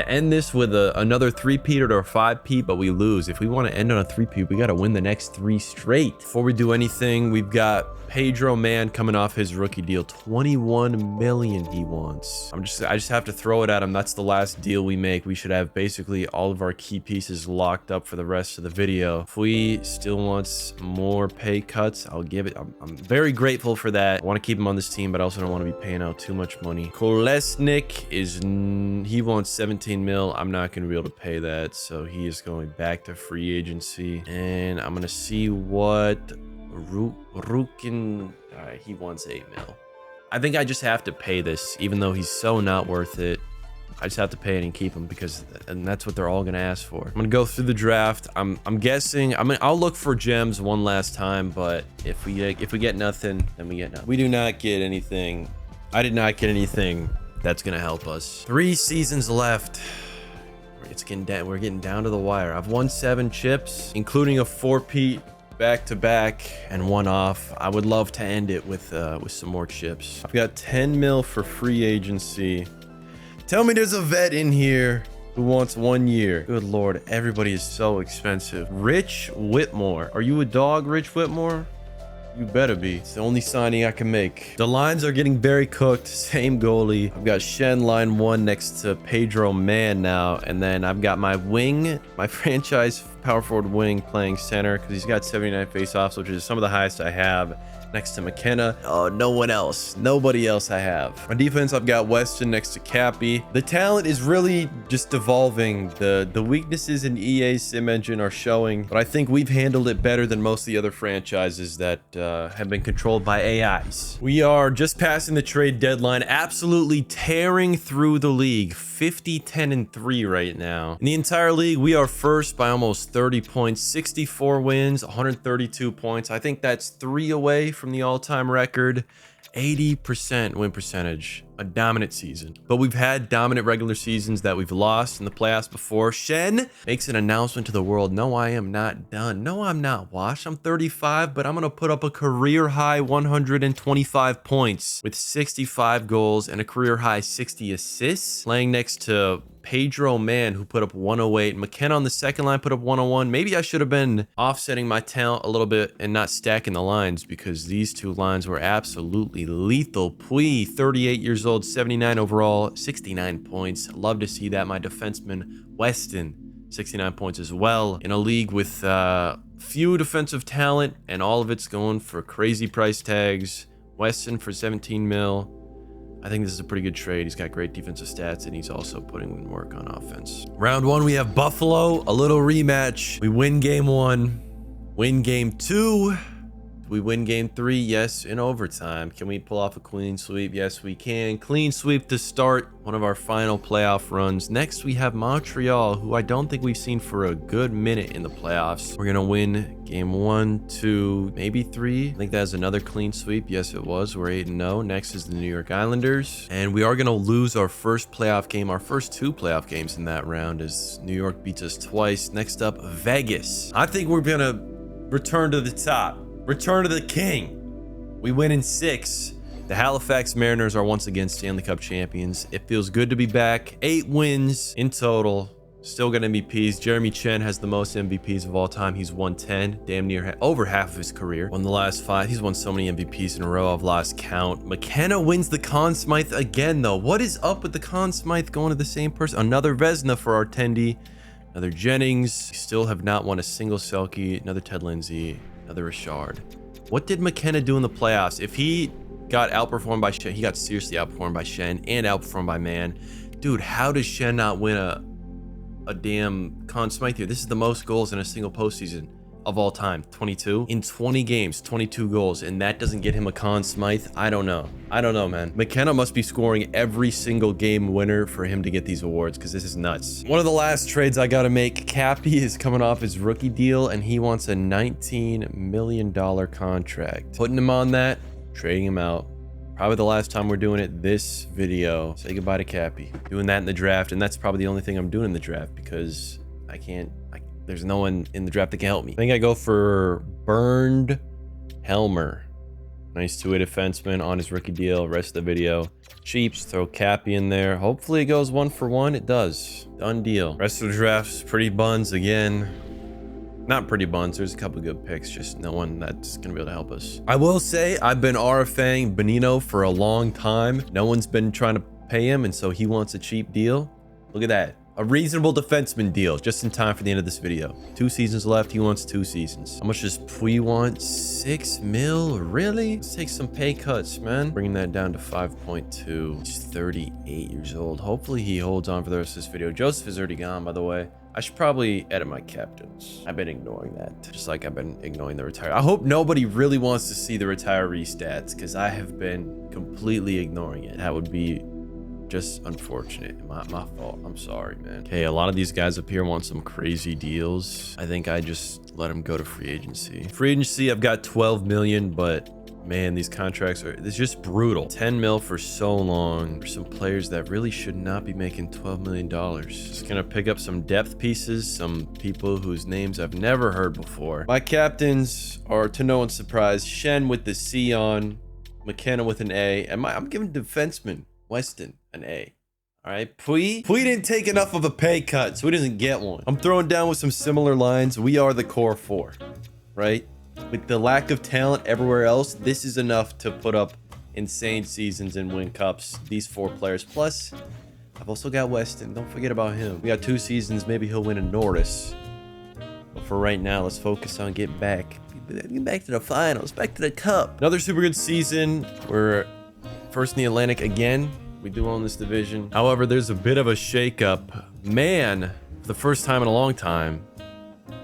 end this with another 3-peat or a 5-peat, but we lose. If we want to end on a 3-peat, we got to win the next 3 straight. Before we do anything, we've got Pedro Man coming off his rookie deal. 21 million he wants. I just have to throw it at him. That's the last deal we make. We should have basically all of our key pieces locked up for the rest of the video. If we still wants more pay cuts, I'll give it. I'm very grateful for that. I want to keep him on this team, but I also don't want to be paying out too much money. Kolesnik he wants 17 mil. I'm not going to be able to pay that, so he is going back to free agency. And I'm going to see what Rukin, he wants 8 mil. I think I just have to pay this, even though he's so not worth it. I just have to pay it and keep him and that's what they're all gonna ask for. I'm gonna go through the draft. I'm guessing. I'll look for gems one last time, but if we get nothing, then we get nothing. We do not get anything. I did not get anything That's gonna help us. 3 seasons left. We're getting down to the wire. I've won 7 chips, including a 4-peat back-to-back and 1 off. I would love to end it with some more chips. I've got 10 mil for free agency. Tell me there's a vet in here who wants 1 year. Good Lord, everybody is so expensive. Rich Whitmore. Are you a dog, Rich Whitmore? You better be. It's the only signing I can make. The lines are getting very cooked. Same goalie. I've got Shen line 1 next to Pedro Mann now. And then I've got my wing, my franchise power forward wing playing center because he's got 79 faceoffs, which is some of the highest I have. Next to McKenna. Oh, no one else. Nobody else I have. On defense, I've got Weston next to Cappy. The talent is really just evolving. The weaknesses in EA's sim engine are showing, but I think we've handled it better than most of the other franchises that have been controlled by AIs. We are just passing the trade deadline, absolutely tearing through the league. 50, 10, and 3 right now. In the entire league, we are first by almost 30 points, 64 wins, 132 points. I think that's 3 away from the all-time record. 80% win percentage, a dominant season. But we've had dominant regular seasons that we've lost in the playoffs before. Shen makes an announcement to the world. No, I am not done. No, I'm not washed. I'm 35, but I'm going to put up a career high 125 points with 65 goals and a career high 60 assists. Playing next to Pedro Mann, who put up 108. McKenna on the second line put up 101. Maybe I should have been offsetting my talent a little bit and not stacking the lines because these 2 lines were absolutely lethal. Pui, 38 years old, 79 overall, 69 points. Love to see that. My defenseman, Weston, 69 points as well. In a league with few defensive talent and all of it's going for crazy price tags. Weston for 17 mil. I think this is a pretty good trade. He's got great defensive stats, and he's also putting in work on offense. Round 1, we have Buffalo, a little rematch. We win game 1, win game 2. We win game 3, yes, in overtime. Can we pull off a clean sweep? Yes, we can. Clean sweep to start one of our final playoff runs. Next, we have Montreal, who I don't think we've seen for a good minute in the playoffs. We're going to win game 1, 2, maybe 3. I think that's another clean sweep. Yes, it was. We're 8-0. Next is the New York Islanders. And we are going to lose our first playoff game, our first 2 playoff games in that round as New York beats us twice. Next up, Vegas. I think we're going to return to the top. Return to the king. We win in 6. The Halifax Mariners are once again Stanley Cup champions. It feels good to be back. 8 wins in total. Still got MVPs. Jeremy Chen has the most MVPs of all time. He's won 10, damn near over half of his career. Won the last 5. He's won so many MVPs in a row. I've lost count. McKenna wins the Conn Smythe again, though. What is up with the Conn Smythe going to the same person? Another Vezina for our Tendi. Another Jennings. Still have not won a single Selke. Another Ted Lindsay. Another Richard. What did McKenna do in the playoffs? If he got outperformed by Shen, he got seriously outperformed by Shen and outperformed by Mann. Dude, how does Shen not win a damn Conn Smythe here? This is the most goals in a single postseason of all time. 22 in 20 games, 22 goals, and that doesn't get him a Conn Smythe. I don't know, man. McKenna must be scoring every single game winner for him to get these awards, because this is nuts. One of the last trades I gotta make. Cappy is coming off his rookie deal and he wants a $19 million contract. Putting him on that, trading him out. Probably the last time we're doing it this video. Say goodbye to Cappy. Doing that in the draft, and that's probably the only thing I'm doing in the draft because there's no one in the draft that can help me. I think I go for Bernd Helmer. Nice 2-way defenseman on his rookie deal. Rest of the video. Cheaps, throw Cappy in there. Hopefully it goes 1 for 1. It does. Done deal. Rest of the draft's pretty buns again. Not pretty buns. There's a couple good picks, just no one that's gonna be able to help us. I will say I've been RFAing Bonino for a long time. No one's been trying to pay him, and so he wants a cheap deal. Look at that. A reasonable defenseman deal, just in time for the end of this video. 2 seasons left. He wants 2 seasons. How much does Pui want? 6 mil? Really? Let's take some pay cuts, man. Bringing that down to 5.2. He's 38 years old. Hopefully he holds on for the rest of this video. Joseph is already gone, by the way. I should probably edit my captains. I've been ignoring that, just like I've been ignoring the retire. I hope nobody really wants to see the retiree stats, because I have been completely ignoring it. That would be just unfortunate. My fault. I'm sorry, man. Okay, a lot of these guys up here want some crazy deals. I think I just let them go to free agency. Free agency, I've got 12 million, but Man, these contracts it's just brutal. 10 mil for so long for some players that really should not be making $12 million. Just gonna pick up some depth pieces, some people whose names I've never heard before. My captains are, to no one's surprise, Shen with the C on, McKenna with an A, and I'm giving defenseman Weston an A. All right, Pui didn't take enough of a pay cut, so he doesn't get one. I'm throwing down with some similar lines. We are the core four, right? With the lack of talent everywhere else, this is enough to put up insane seasons and win cups. These 4 players. Plus, I've also got Weston. Don't forget about him. We got 2 seasons. Maybe he'll win a Norris. But for right now, let's focus on getting back to the finals, back to the cup. Another super good season. We're first in the Atlantic again. We do own this division. However, there's a bit of a shakeup. Man, for the first time in a long time,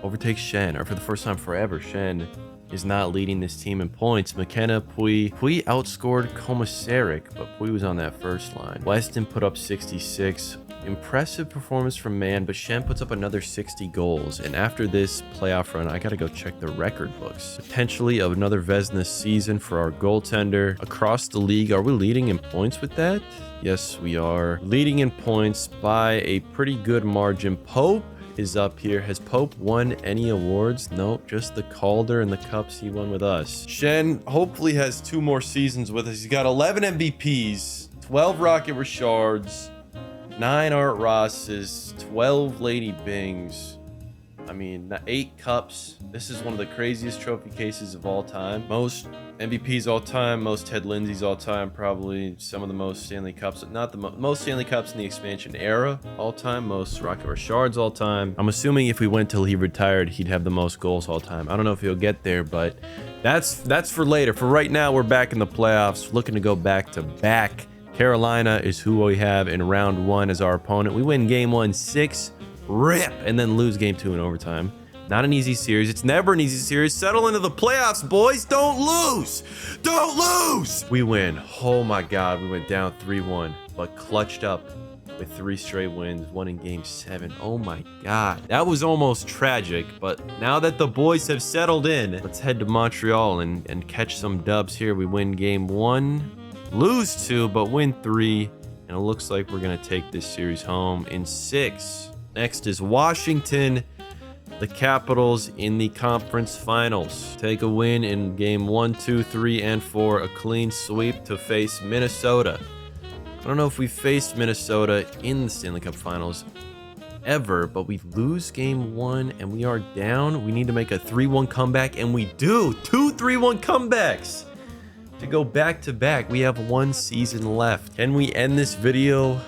overtakes Shen, or for the first time forever, Shen is not leading this team in points. McKenna, Pui outscored Komisarek, but Pui was on that first line. Weston put up 66. Impressive performance from Man, but Shen puts up another 60 goals. And after this playoff run, I gotta go check the record books. Potentially of another Vezina season for our goaltender. Across the league, are we leading in points with that? Yes, we are. Leading in points by a pretty good margin. Pope is up here. Has Pope won any awards? Nope, just the Calder and the cups he won with us. Shen hopefully has 2 more seasons with us. He's got 11 MVPs, 12 Rocket Richards, 9 Art Rosses, 12 Lady Bings. I mean, 8 cups. This is one of the craziest trophy cases of all time. Most MVPs all time, most Ted Lindsays all time, probably some of the most Stanley Cups, not the most Stanley Cups in the expansion era all time, most Rocket Richards all time. I'm assuming if we went till he retired, he'd have the most goals all time. I don't know if he'll get there, but that's for later. For right now, we're back in the playoffs, looking to go back to back. Carolina is who we have in round 1 as our opponent. We win game 1 6 rip, and then lose game 2 in overtime. Not an easy series. It's never an easy series. Settle into the playoffs, boys. Don't lose. Don't lose. We win. Oh my God. We went down 3-1, but clutched up with 3 straight wins, one in game 7. Oh my God. That was almost tragic, but now that the boys have settled in, let's head to Montreal and catch some dubs here. We win game 1, lose 2, but win 3, and it looks like we're going to take this series home in 6. Next is Washington. The Capitals in the conference finals. Take a win in game 1, 2, 3, and 4. A clean sweep to face Minnesota. I don't know if we faced Minnesota in the Stanley Cup finals ever, but we lose game 1 and we are down. We need to make a 3-1 comeback, and we do. 2 3-1 comebacks to go back to back. We have 1 season left. Can we end this video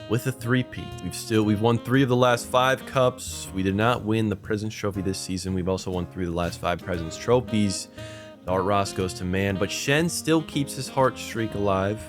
with a 3-peat? We've won 3 of the last 5 cups. We did not win the President's Trophy this season. We've also won 3 of the last 5 President's Trophies. The Art Ross goes to Man, but Shen still keeps his heart streak alive.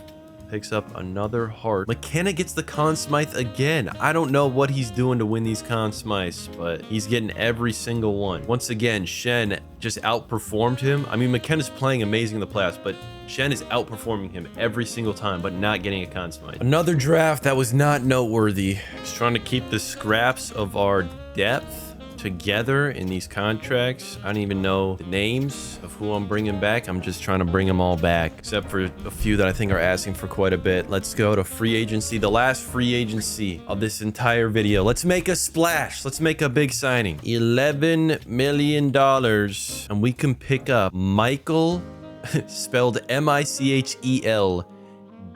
Picks up another heart. McKenna gets the Conn Smythe again. I don't know what he's doing to win these Conn Smythes, but he's getting every single one. Once again, Shen just outperformed him. I mean, McKenna's playing amazing in the playoffs, but Shen is outperforming him every single time, but not getting a Conn Smythe. Another draft that was not noteworthy. Just trying to keep the scraps of our depth together in these contracts. I don't even know the names of who I'm bringing back. I'm just trying to bring them all back, except for a few that I think are asking for quite a bit. Let's go to free agency, the last free agency of this entire video. Let's make a splash. Let's make a big signing. $11 million, and we can pick up Michael, spelled M-I-C-H-E-L,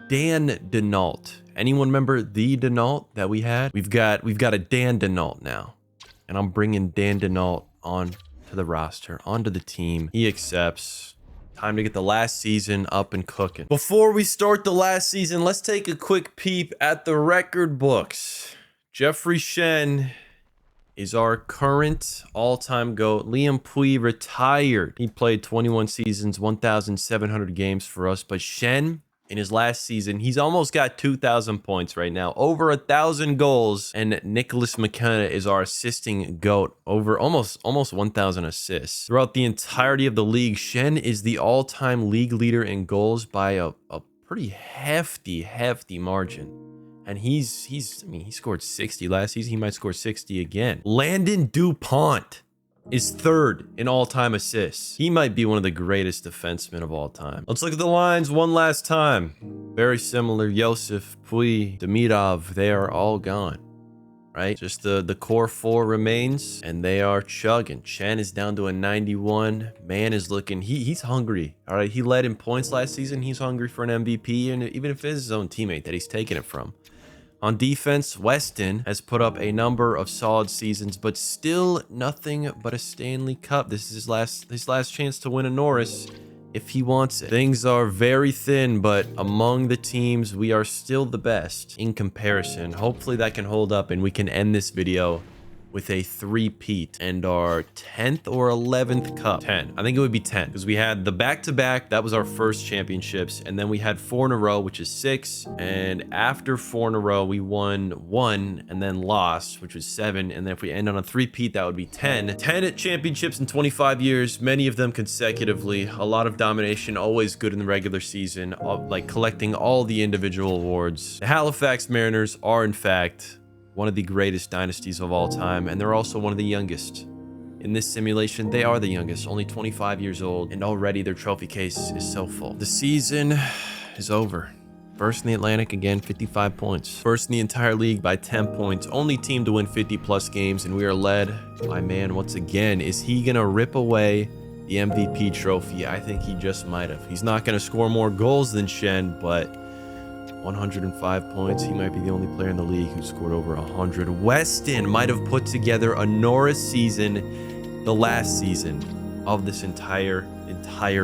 Dan Denault. Anyone remember the Denault that we had? We've got a Dan Denault now. And I'm bringing Dan Denault on to the roster, onto the team. He accepts. Time to get the last season up and cooking. Before we start the last season, let's take a quick peep at the record books. Jeffrey Shen is our current all-time GOAT. Liam Pui retired. He played 21 seasons, 1,700 games for us. But Shen, in his last season, he's almost got 2,000 points right now, over 1,000 goals. And Nicholas McKenna is our assisting GOAT, over almost 1,000 assists. Throughout the entirety of the league, Shen is the all-time league leader in goals by a pretty hefty margin. And he scored 60 last season. He might score 60 again. Landon DuPont is third in all-time assists. He might be one of the greatest defensemen of all time. Let's look at the lines one last time. Very similar. Yosef, Pui, Demidov, they are all gone. Right? Just the core four remains, and they are chugging. Chen is down to a 91. Man is looking, he's hungry. All right, he led in points last season. He's hungry for an MVP, and even if it's his own teammate that he's taking it from. On defense, Weston has put up a number of solid seasons, but still nothing but a Stanley Cup. This is his last chance to win a Norris if he wants it. Things are very thin, but among the teams, we are still the best in comparison. Hopefully that can hold up and we can end this video with a three-peat and our 10th or 11th cup. 10. I think it would be 10 because we had the back-to-back. That was our first championships. And then we had 4 in a row, which is 6. And after 4 in a row, we won 1 and then lost, which was 7. And then if we end on a three-peat, that would be 10. 10 at championships in 25 years, many of them consecutively. A lot of domination, always good in the regular season, like collecting all the individual awards. The Halifax Mariners are, in fact, one of the greatest dynasties of all time, and they're also one of the youngest. In this simulation, they are the youngest, only 25 years old, and already their trophy case is so full. The season is over. First in the Atlantic, again, 55 points. First in the entire league by 10 points. Only team to win 50-plus games, and we are led by man once again. Is he gonna rip away the MVP trophy? I think he just might have. He's not gonna score more goals than Shen, but 105 points. He might be the only player in the league who scored over 100. Weston might have put together a Norris season, the last season of this entire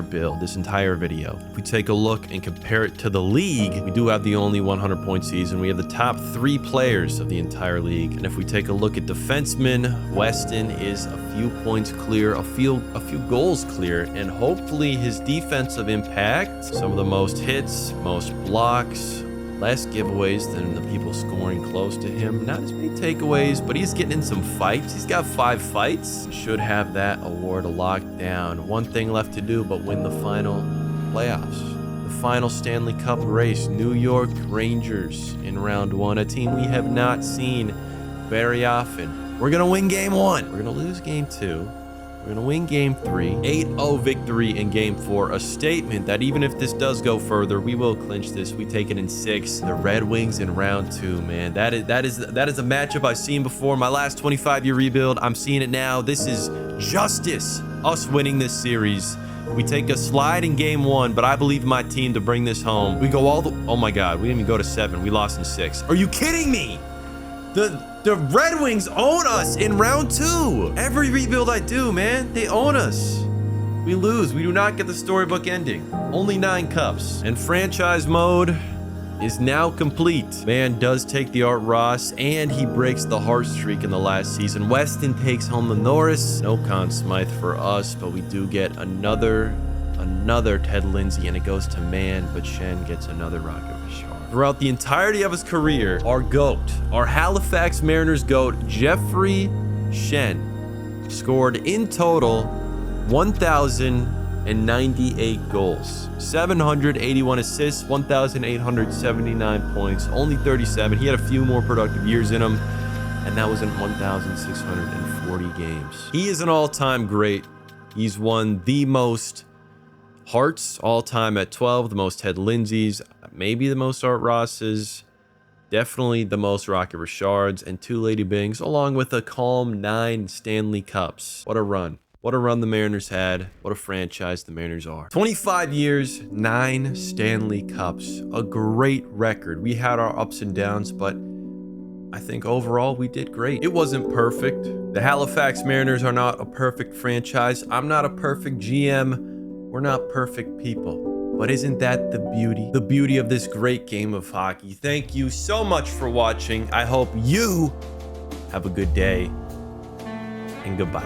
build, this entire video. If we take a look and compare it to the league, we do have the only 100-point season. We have the top 3 players of the entire league. And if we take a look at defensemen, Weston is a few points clear, a few goals clear, and hopefully his defensive impact, some of the most hits, most blocks, less giveaways than the people scoring close to him. Not as many takeaways, but he's getting in some fights. He's got 5 fights. Should have that award locked down. One thing left to do, but win the final playoffs. The final Stanley Cup race. New York Rangers in round 1. A team we have not seen very often. We're going to win game 1. We're going to lose game 2. We're going to win game 3. 8-0 victory in game 4. A statement that even if this does go further, we will clinch this. We take it in 6. The Red Wings in round 2, man. That is a matchup I've seen before. My last 25-year rebuild, I'm seeing it now. This is justice. Us winning this series. We take a slide in game 1, but I believe in my team to bring this home. We go oh my God, we didn't even go to 7. We lost in 6. Are you kidding me? The Red Wings own us in round 2. Every rebuild I do, man, they own us. We lose. We do not get the storybook ending. Only 9 cups. And franchise mode is now complete. Man does take the Art Ross, and he breaks the Hart streak in the last season. Weston takes home the Norris. No Conn Smythe for us, but we do get another Ted Lindsay, and it goes to man, but Shen gets another Rocket Richard. Throughout the entirety of his career, our GOAT, our Halifax Mariners GOAT, Jeffrey Shen, scored in total 1,098 goals, 781 assists, 1,879 points, only 37. He had a few more productive years in him, and that was in 1,640 games. He is an all-time great. He's won the most Harts all-time at 12, the most Ted Lindsays, maybe the most Art Rosses, definitely the most Rocket Richards, and 2 Lady Bings, along with a calm 9 Stanley Cups. What a run. What a run the Mariners had. What a franchise the Mariners are. 25 years, 9 Stanley Cups. A great record. We had our ups and downs, but I think overall we did great. It wasn't perfect. The Halifax Mariners are not a perfect franchise. I'm not a perfect GM. We're not perfect people. But isn't that the beauty? The beauty of this great game of hockey. Thank you so much for watching. I hope you have a good day. And goodbye.